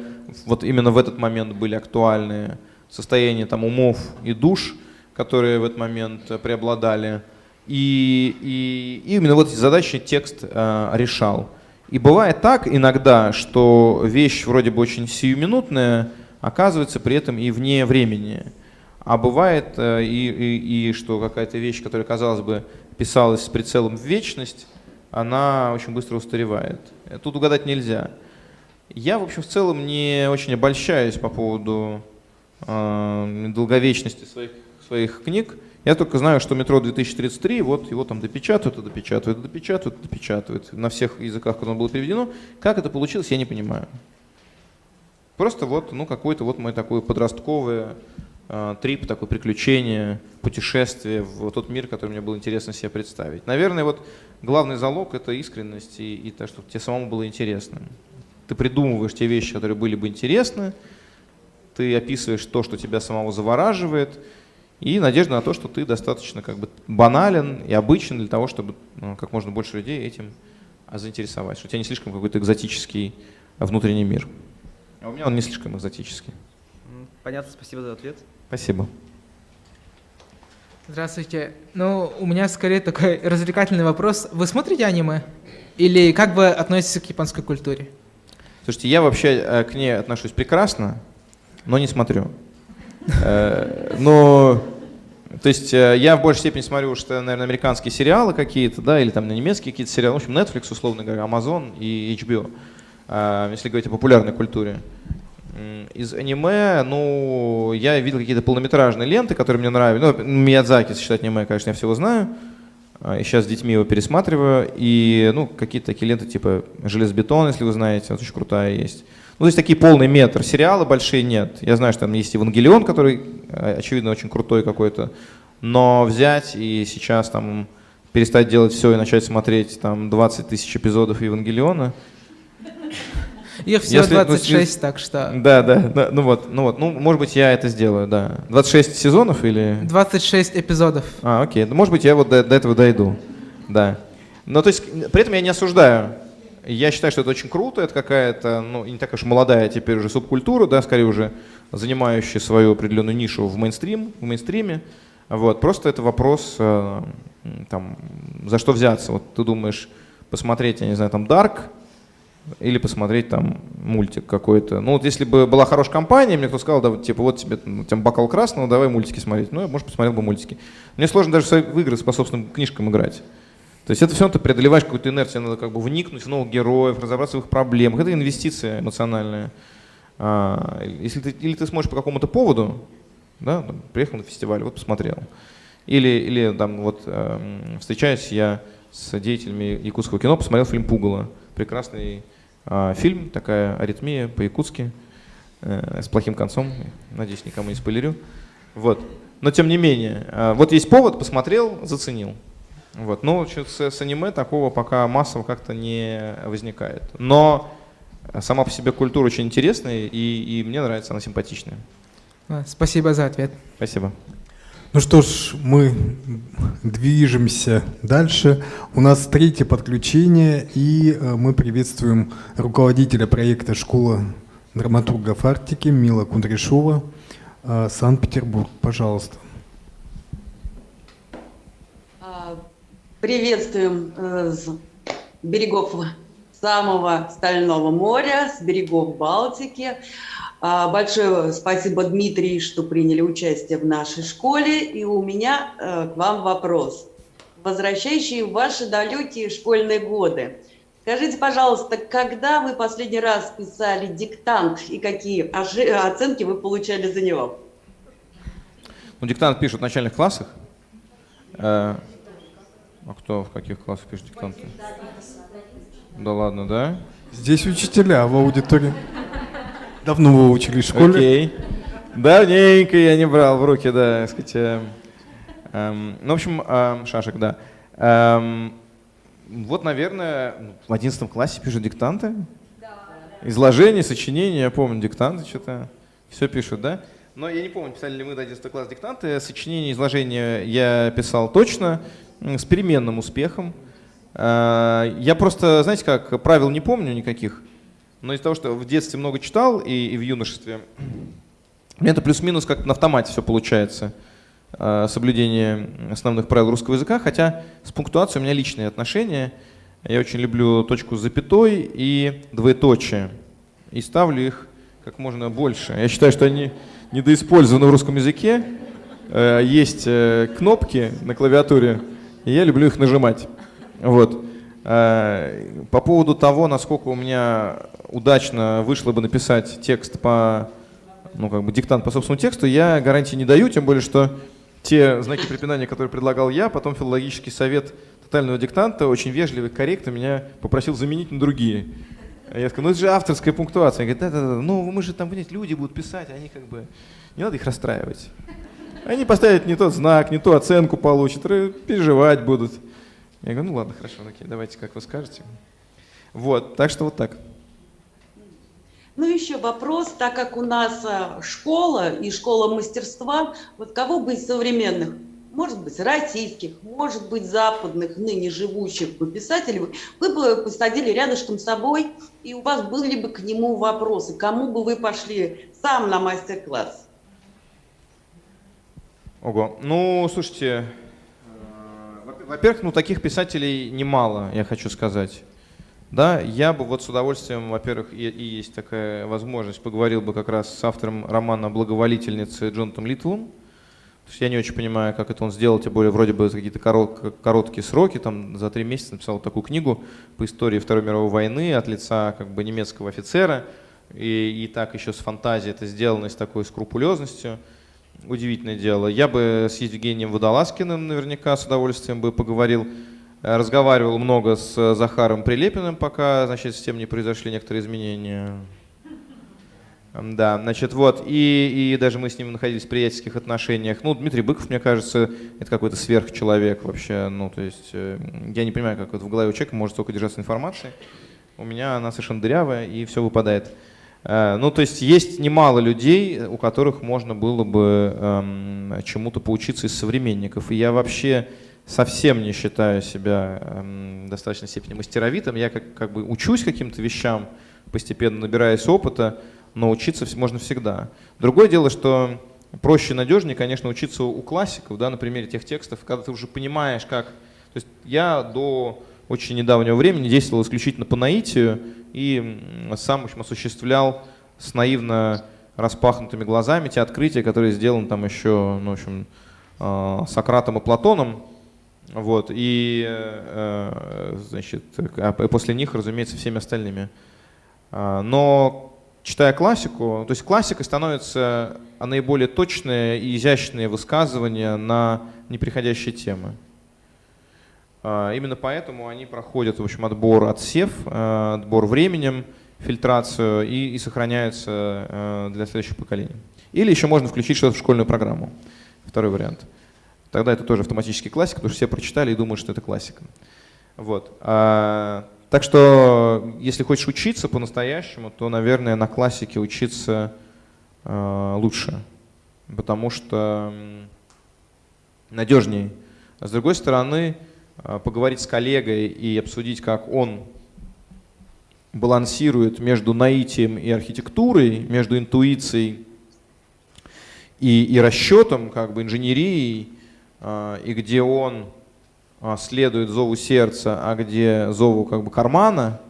вот именно в этот момент были актуальны, состояние там умов и душ, которые в этот момент преобладали. И именно вот эти задачи текст решал. И бывает так иногда, что вещь вроде бы очень сиюминутная, оказывается при этом и вне времени. А бывает и что какая-то вещь, которая, казалось бы, писалась с прицелом в вечность, она очень быстро устаревает. Тут угадать нельзя. Я, в общем, в целом не очень обольщаюсь по поводу долговечности своих книг. Я только знаю, что «Метро 2033», вот его там допечатывают на всех языках, куда оно было переведено. Как это получилось, я не понимаю. Просто вот, ну, какое-то вот мое такое подростковое трип, такое приключение, путешествие в тот мир, который мне было интересно себе представить. Наверное, вот главный залог — это искренность и то, чтобы тебе самому было интересно. Ты придумываешь те вещи, которые были бы интересны, ты описываешь то, что тебя самого завораживает, и надежда на то, что ты достаточно как бы банален и обычен для того, чтобы как можно больше людей этим заинтересовать, что у тебя не слишком какой-то экзотический внутренний мир. А у меня он не слишком экзотический. Понятно, спасибо за ответ. Спасибо. Здравствуйте. Ну, у меня скорее такой развлекательный вопрос. Вы смотрите аниме? Или как вы относитесь к японской культуре? Слушайте, я вообще к ней отношусь прекрасно, но не смотрю. Но, то есть я в большей степени смотрю, что, наверное, американские сериалы какие-то, да, или там немецкие какие-то сериалы, в общем, Netflix, условно говоря, Amazon и HBO, если говорить о популярной культуре. Из аниме, ну, я видел какие-то полнометражные ленты, которые мне нравятся. Ну, Миядзаки, если считать аниме, конечно, я всего знаю. И сейчас с детьми его пересматриваю. И, ну, какие-то такие ленты, типа «Железобетон», если вы знаете, вот очень крутая есть. Ну, то есть такие полный метр. Сериалы большие нет. Я знаю, что там есть «Евангелион», который, очевидно, очень крутой какой-то. Но взять и сейчас там перестать делать все и начать смотреть там 20 тысяч эпизодов «Евангелиона». Их всего 26, так что... Да, ну, может быть, я это сделаю, да. 26 сезонов или... 26 эпизодов. Окей, ну, может быть, я вот до этого дойду, да. Но, то есть, при этом я не осуждаю. Я считаю, что это очень круто, это какая-то, ну, не такая уж молодая теперь уже субкультура, да, скорее уже занимающая свою определенную нишу в мейнстриме. Вот, просто это вопрос, там, за что взяться. Вот ты думаешь посмотреть, я не знаю, там, Dark, или посмотреть там мультик какой-то. Ну вот если бы была хорошая компания, мне кто сказал, да, типа вот тебе там бокал красного, давай мультики смотреть. Ну я, может, посмотрел бы мультики. Мне сложно даже в игры по собственным книжкам играть. То есть это все равно ты преодолеваешь какую-то инерцию, надо как бы вникнуть в новых героев, разобраться в их проблемах. Это инвестиция эмоциональная. Если или ты смотришь по какому-то поводу, да, там, приехал на фестиваль, вот посмотрел. Или там вот встречаюсь я с деятелями якутского кино, посмотрел фильм «Пугало». Прекрасный фильм, такая аритмия по-якутски, с плохим концом, надеюсь, никому не спойлерю. Вот. Но тем не менее, вот есть повод, посмотрел, заценил. Вот. Но с аниме такого пока массово как-то не возникает. Но сама по себе культура очень интересная, и мне нравится, она симпатичная. Спасибо за ответ. Спасибо. Ну что ж, мы движемся дальше. У нас третье подключение, и мы приветствуем руководителя проекта «Школа драматургов Арктики» Мила Кудряшова, Санкт-Петербург. Пожалуйста. Приветствуем с берегов самого Стального моря, с берегов Балтики. Большое спасибо, Дмитрий, что приняли участие в нашей школе. И у меня к вам вопрос, возвращающий в ваши далекие школьные годы. Скажите, пожалуйста, когда вы последний раз писали диктант и какие оценки вы получали за него? Ну, диктант пишут в начальных классах. А кто в каких классах пишет диктанты? Да ладно, да? Здесь учителя в аудитории. Давно вы учились в школе? Окей. Давненько я не брал в руки, да, так сказать. Ну, в общем, шашек, да. Вот, наверное, в 11 классе пишут диктанты. Изложения, сочинения, я помню, диктанты что-то. Все пишут, да? Но я не помню, писали ли мы до 11 класса диктанты. Сочинения, изложения я писал точно, с переменным успехом. Я просто, знаете как, правил не помню никаких. Но из-за того, что в детстве много читал и в юношестве, у меня это плюс-минус как-то на автомате все получается. Соблюдение основных правил русского языка, хотя с пунктуацией у меня личные отношения. Я очень люблю точку с запятой и двоеточие. И ставлю их как можно больше. Я считаю, что они недоиспользованы в русском языке. Есть кнопки на клавиатуре, и я люблю их нажимать. Вот. По поводу того, насколько у меня удачно вышло бы написать текст по, диктант по собственному тексту, я гарантии не даю, тем более, что те знаки препинания, которые предлагал я, потом филологический совет тотального диктанта очень вежливый, корректно меня попросил заменить на другие. Я сказал, это же авторская пунктуация. Он говорит, да, мы же там, понимаете, люди будут писать, они не надо их расстраивать. Они поставят не тот знак, не ту оценку получат, переживать будут. Я говорю, ладно, хорошо, окей, давайте, как вы скажете. Вот, так что вот так. Ну, еще вопрос, так как у нас школа и школа мастерства, вот кого бы из современных, может быть, российских, может быть, западных, ныне живущих писателей, вы бы посадили рядышком с собой, и у вас были бы к нему вопросы, кому бы вы пошли сам на мастер-класс? Ого, слушайте, во-первых, таких писателей немало, я хочу сказать. Да, я бы с удовольствием, во-первых, и есть такая возможность, поговорил бы как раз с автором романа «Благоволительницы» Джонатаном Литтлом. То есть я не очень понимаю, как это он сделал, тем более вроде бы за какие-то короткие сроки, там за 3 месяца написал такую книгу по истории Второй мировой войны от лица немецкого офицера. И так еще с фантазией это сделано, с такой скрупулезностью. Удивительное дело. Я бы с Евгением Водолазкиным наверняка с удовольствием бы поговорил. Разговаривал много с Захаром Прилепиным, пока, с тем не произошли некоторые изменения. Да, и даже мы с ним находились в приятельских отношениях. Дмитрий Быков, мне кажется, это какой-то сверхчеловек вообще. То есть я не понимаю, как в голове у человека может столько держаться информации. У меня она совершенно дырявая, и все выпадает. То есть есть немало людей, у которых можно было бы чему-то поучиться из современников. И я вообще совсем не считаю себя в достаточной степени мастеровитым. Я учусь каким-то вещам, постепенно набираясь опыта, но учиться можно всегда. Другое дело, что проще и надежнее, конечно, учиться у классиков, да, на примере тех текстов, когда ты уже понимаешь, как... То есть я до очень недавнего времени действовал исключительно по наитию и сам, в общем, осуществлял с наивно распахнутыми глазами те открытия, которые сделаны там еще, Сократом и Платоном. И после них, разумеется, всеми остальными. Но читая классику, то есть классикой становятся наиболее точные и изящные высказывания на неприходящие темы. Именно поэтому они проходят, в общем, отсев, отбор временем, фильтрацию и сохраняются для следующих поколений. Или еще можно включить что-то в школьную программу. Второй вариант. Тогда это тоже автоматически классика, потому что все прочитали и думают, что это классика. Так что, если хочешь учиться по-настоящему, то, наверное, на классике учиться лучше, потому что надежнее. А с другой стороны, поговорить с коллегой и обсудить, как он балансирует между наитием и архитектурой, между интуицией и расчетом, инженерией, и где он следует зову сердца, а где зову кармана,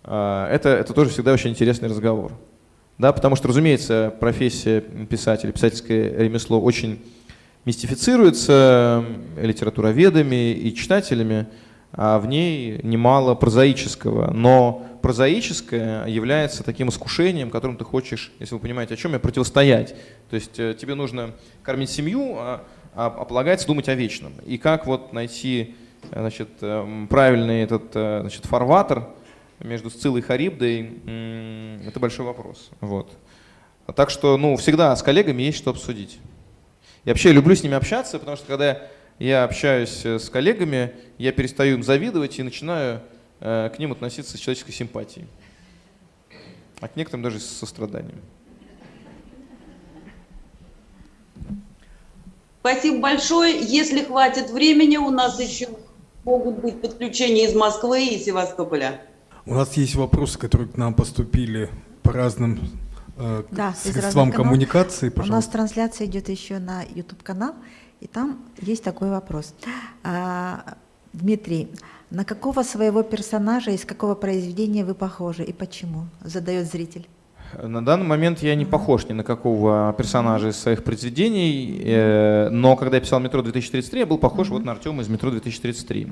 это тоже всегда очень интересный разговор. Да, потому что, разумеется, профессия писателя, писательское ремесло очень мистифицируется литературоведами и читателями, а в ней немало прозаического. Но прозаическое является таким искушением, которым ты хочешь, если вы понимаете, о чем я, противостоять. То есть тебе нужно кормить семью, а полагается думать о вечном. И как найти правильный этот фарватер между Сциллой и Харибдой, это большой вопрос. Так что всегда с коллегами есть что обсудить. Я вообще люблю с ними общаться, потому что когда я общаюсь с коллегами, я перестаю им завидовать и начинаю к ним относиться с человеческой симпатией. А к некоторым даже с состраданием. Спасибо большое. Если хватит времени, у нас еще могут быть подключения из Москвы и Севастополя. У нас есть вопросы, которые к нам поступили по разным Да, из средствам разных каналов. коммуникации. У нас Пожалуйста. трансляция идет еще на YouTube-канал, и там есть такой вопрос. Дмитрий, на какого своего персонажа из какого произведения вы похожи и почему? Задает зритель. На данный момент я не похож ни на какого персонажа из своих произведений, но когда я писал «Метро 2033», я был похож вот на Артема из «Метро 2033».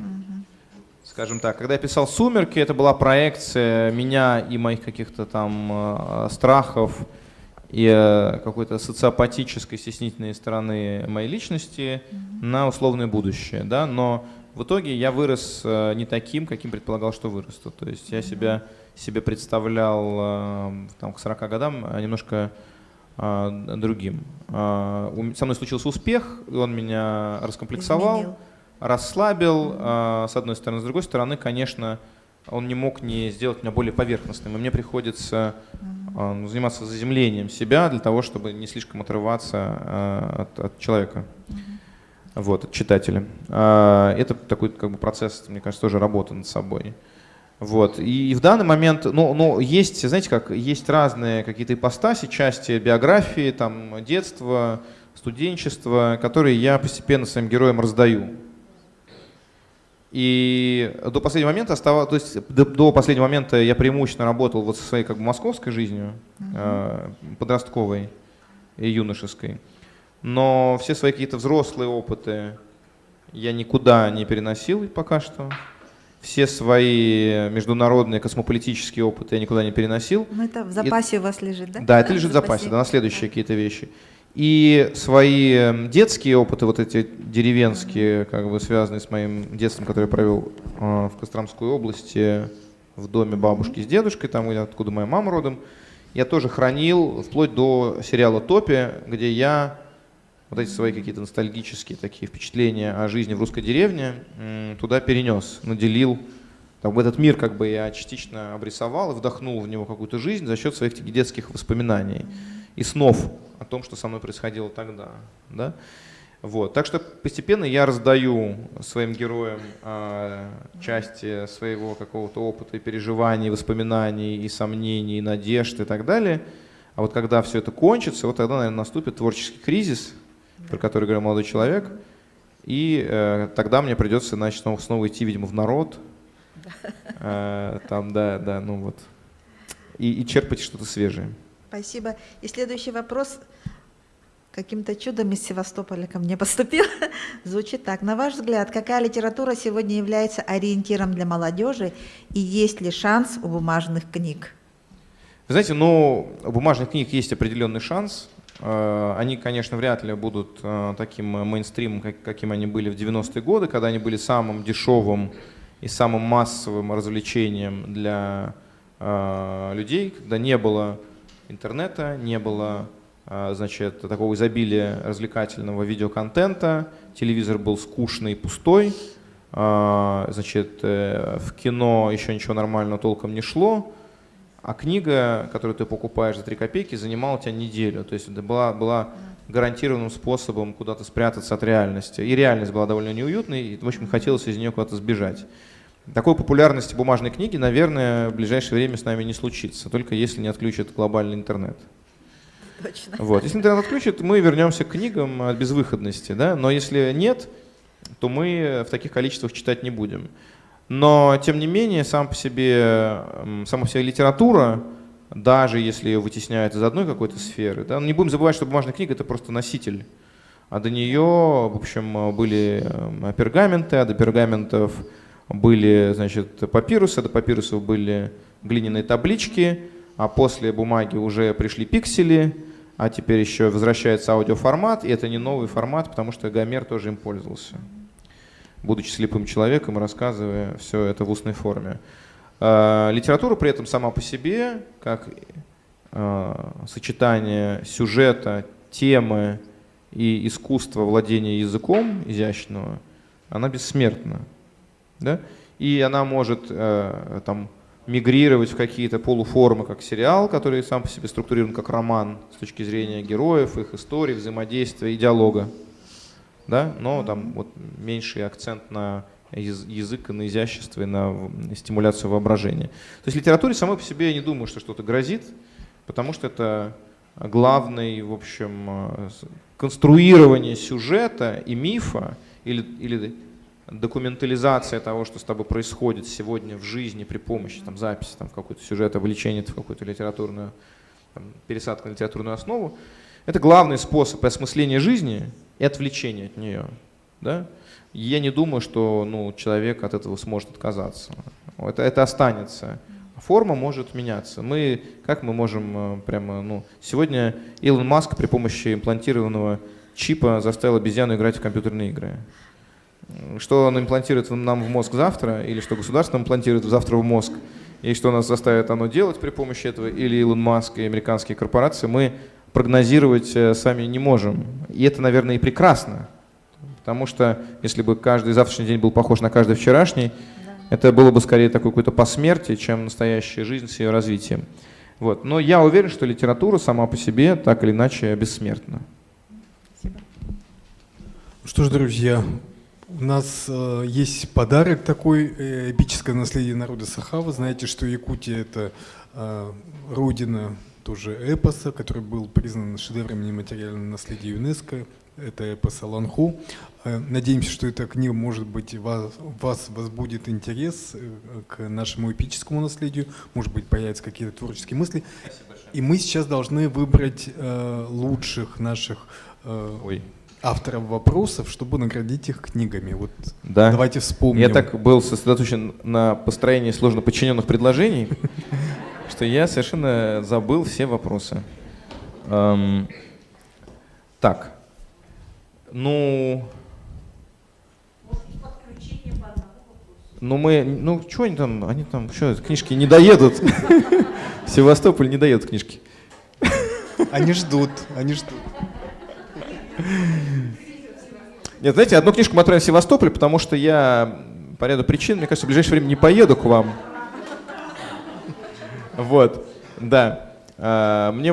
Скажем так, когда я писал «Сумерки», это была проекция меня и моих каких-то там страхов и какой-то социопатической, стеснительной стороны моей личности на условное будущее, да, но в итоге я вырос не таким, каким предполагал, что вырасту. То есть я себя себе представлял там, к 40 годам немножко другим. Со мной случился успех, и он меня раскомплексовал, изменил, расслабил, с одной стороны. С другой стороны, конечно, он не мог не сделать меня более поверхностным, и мне приходится заниматься заземлением себя для того, чтобы не слишком отрываться от человека. Вот, от читателя. Это такой как бы процесс, мне кажется, тоже работы над собой. Вот. И в данный момент, есть, знаете как, есть разные какие-то ипостаси, части биографии, там, детства, студенчества, которые я постепенно своим героям раздаю. И до последнего момента до последнего момента я преимущественно работал вот со своей как бы московской жизнью, подростковой и юношеской. Но все свои какие-то взрослые опыты я никуда не переносил пока что. Все свои международные космополитические опыты я никуда не переносил. Ну, это в запасе у вас лежит, да? Да, это лежит в запасе, да, на следующие какие-то вещи. И свои детские опыты, вот эти деревенские, как бы связанные с моим детством, которое я провел в Костромской области, в доме бабушки с дедушкой, там, откуда моя мама родом, я тоже хранил вплоть до сериала «Топи», где я вот эти свои какие-то ностальгические такие впечатления о жизни в русской деревне туда перенес, наделил. Так, этот мир как бы я частично обрисовал и вдохнул в него какую-то жизнь за счет своих детских воспоминаний и снов о том, что со мной происходило тогда. Да? Вот. Так что постепенно я раздаю своим героям части своего какого-то опыта и переживаний, воспоминаний, и сомнений, и надежд и так далее. А вот когда все это кончится, вот тогда, наверное, наступит творческий кризис, про который говорил молодой человек, и тогда мне придется, значит, снова идти, видимо, в народ, там, да, ну вот, и черпать что-то свежее. Спасибо. И следующий вопрос каким-то чудом из Севастополя ко мне поступил. Звучит так. На ваш взгляд, какая литература сегодня является ориентиром для молодежи, и есть ли шанс у бумажных книг? Вы знаете, у бумажных книг есть определенный шанс. Они, конечно, вряд ли будут таким мейнстримом, каким они были в 90-е годы, когда они были самым дешевым и самым массовым развлечением для людей, когда не было интернета, не было, значит, такого изобилия развлекательного видеоконтента, телевизор был скучный и пустой, значит, в кино еще ничего нормального толком не шло. А книга, которую ты покупаешь за 3 копейки, занимала тебя неделю. То есть это была гарантированным способом куда-то спрятаться от реальности. И реальность была довольно неуютной, и, в общем, хотелось из нее куда-то сбежать. Такой популярности бумажной книги, наверное, в ближайшее время с нами не случится, только если не отключат глобальный интернет. Точно. Вот. Если интернет отключат, мы вернемся к книгам от безвыходности. Да? Но если нет, то мы в таких количествах читать не будем. Но, тем не менее, сама по себе литература, даже если ее вытесняют из одной какой-то сферы, да, не будем забывать, что бумажная книга — это просто носитель. А до нее, в общем, были пергаменты, а до пергаментов были, значит, папирусы, а до папирусов были глиняные таблички, а после бумаги уже пришли пиксели, а теперь еще возвращается аудиоформат, и это не новый формат, потому что Гомер тоже им пользовался, будучи слепым человеком и рассказывая все это в устной форме. Литература при этом сама по себе, как сочетание сюжета, темы и искусство владения языком изящного, она бессмертна. Да? И она может там, мигрировать в какие-то полуформы, как сериал, который сам по себе структурирован как роман с точки зрения героев, их истории, взаимодействия и диалога. Да? Но там вот меньший акцент на язык, и на изящество, и на стимуляцию воображения. То есть литературе самой по себе я не думаю, что что-то грозит, потому что это главный, в общем, конструирование сюжета и мифа или документализация того, что с тобой происходит сегодня в жизни при помощи там, записи там, в какой-то сюжет, обличения в какую-то литературную, там, пересадку на литературную основу, это главный способ осмысления жизни и отвлечения от нее. Да? Я не думаю, что человек от этого сможет отказаться. Это останется. Форма может меняться. Как мы можем сегодня Илон Маск при помощи имплантированного чипа заставил обезьяну играть в компьютерные игры. Что он имплантирует нам в мозг завтра, или что государство имплантирует завтра в мозг, и что нас заставит оно делать при помощи этого, или Илон Маск и американские корпорации, мы прогнозировать сами не можем. И это, наверное, и прекрасно. Потому что если бы каждый завтрашний день был похож на каждый вчерашний, это было бы скорее такое какое-то посмертие, чем настоящая жизнь с ее развитием. Вот. Но я уверен, что литература сама по себе так или иначе бессмертна. Что ж, друзья, у нас есть подарок такой, эпическое наследие народа Саха. Вы знаете, что Якутия — это родина тоже эпоса, который был признан шедевром нематериального наследия ЮНЕСКО. Это эпос Аланху. Надеемся, что эта книга, может быть, вас возбудит интерес к нашему эпическому наследию, может быть, появятся какие-то творческие мысли. И мы сейчас должны выбрать лучших наших авторов вопросов, чтобы наградить их книгами. Вот да. Давайте вспомним. Я так был сосредоточен на построении сложно подчиненных предложений, что я совершенно забыл все вопросы. Так. Что они там, что, книжки не доедут. В Севастополь не доедут книжки. Они ждут. Нет, знаете, одну книжку мы отправим в Севастополь, потому что я по ряду причин, мне кажется, в ближайшее время не поеду к вам. Вот, да. Мне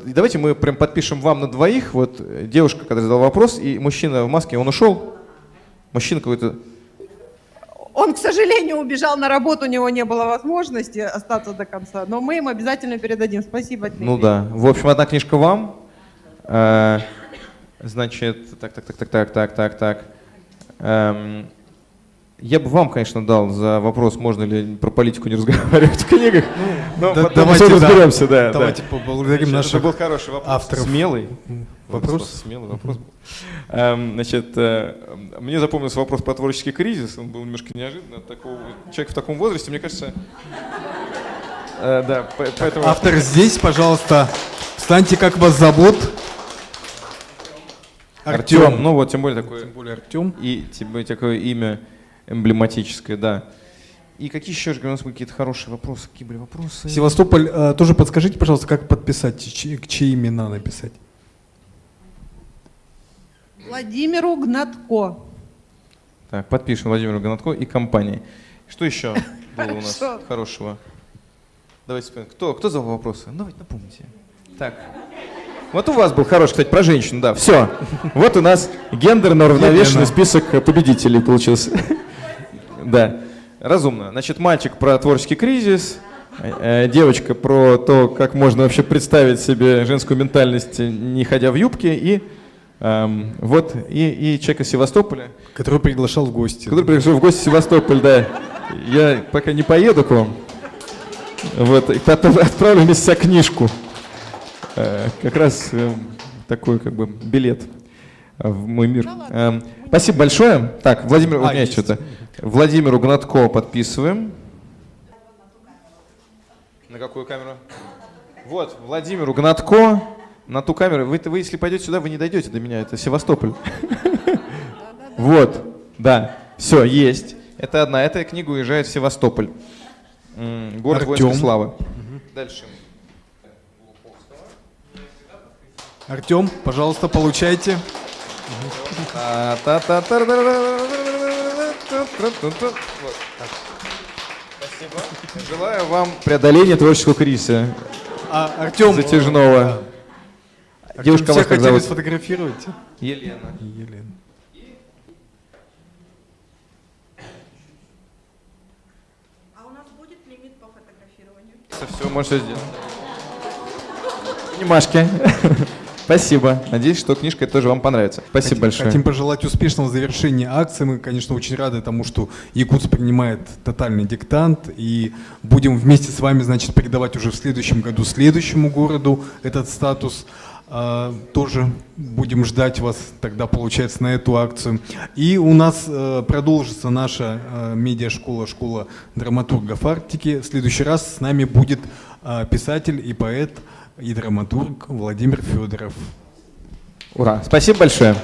давайте мы прям подпишем вам на двоих. Вот девушка, когда задала вопрос, и мужчина в маске, он ушел. Мужчина какой-то. Он, к сожалению, убежал на работу, у него не было возможности остаться до конца, но мы им обязательно передадим. Спасибо, Дмитрий. Ну да. В общем, одна книжка вам. Значит, так. Я бы вам, конечно, дал за вопрос, можно ли про политику не разговаривать в книгах. Но давайте разберемся, да. Давайте поблагодарим наших был хороший вопрос. авторов. Смелый Вопрос? Смелый вопрос был. Значит, мне запомнился вопрос про творческий кризис. Он был немножко неожиданно. Человек в таком возрасте, мне кажется... Да, поэтому... Автор здесь, пожалуйста. Встаньте, как вас зовут? Артем. Ну вот, тем более Артем. И тем более такое имя эмблематическое, да. И какие еще у нас были какие-то хорошие вопросы? Какие были вопросы? Севастополь, тоже подскажите, пожалуйста, как подписать, чьи имена написать? Владимиру Гнатко. Так, подпишем Владимиру Гнатко и компании. Что еще было у нас хорошего? Давайте вспомним. Кто задал вопросы? Давайте напомните. Так. Вот у вас был хороший, кстати, про женщин, да. Все. Вот у нас гендерно уравновешенный список победителей получился. Да. Разумно. Значит, мальчик про творческий кризис, девочка про то, как можно вообще представить себе женскую ментальность, не ходя в юбке, и человек из Севастополя. Который приглашал в гости. Который приглашал в гости в Севастополь, да. Я пока не поеду к вам. Вот, и потом отправлю вместе с книжку. Как раз такой как бы билет в мой мир. Спасибо большое. Так, Владимир, у меня есть что-то. Владимиру Гнатко подписываем. На какую камеру? Вот, Владимиру Гнатко на ту камеру. Вы если пойдете сюда, вы не дойдете до меня. Это Севастополь. Вот, да. Все, есть. Это одна. Эта книга уезжает в Севастополь. Город воинской славы. Дальше. Артем, пожалуйста, получайте. Желаю вам преодоления творческого кризиса. Артем, затяжного. Девушка, все вас как хотели зовут? сфотографировать? Елена. Елена. Все, можете сделать. Внимашки. Спасибо. Надеюсь, что книжка тоже вам понравится. Спасибо большое. Хотим пожелать успешного завершения акции. Мы, конечно, очень рады тому, что Якутск принимает тотальный диктант. И будем вместе с вами, значит, передавать уже в следующем году следующему городу этот статус. Тоже будем ждать вас тогда, получается, на эту акцию. И у нас продолжится наша медиашкола, школа драматургов Арктики. В следующий раз с нами будет писатель и поэт, и драматург Владимир Федоров. Ура! Спасибо большое.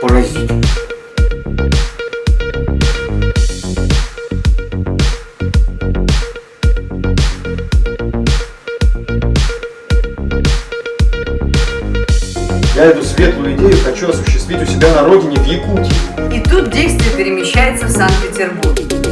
Поразительно. Я эту светлую идею хочу осуществить у себя на родине, в Якутии. И тут действие перемещается в Санкт-Петербург.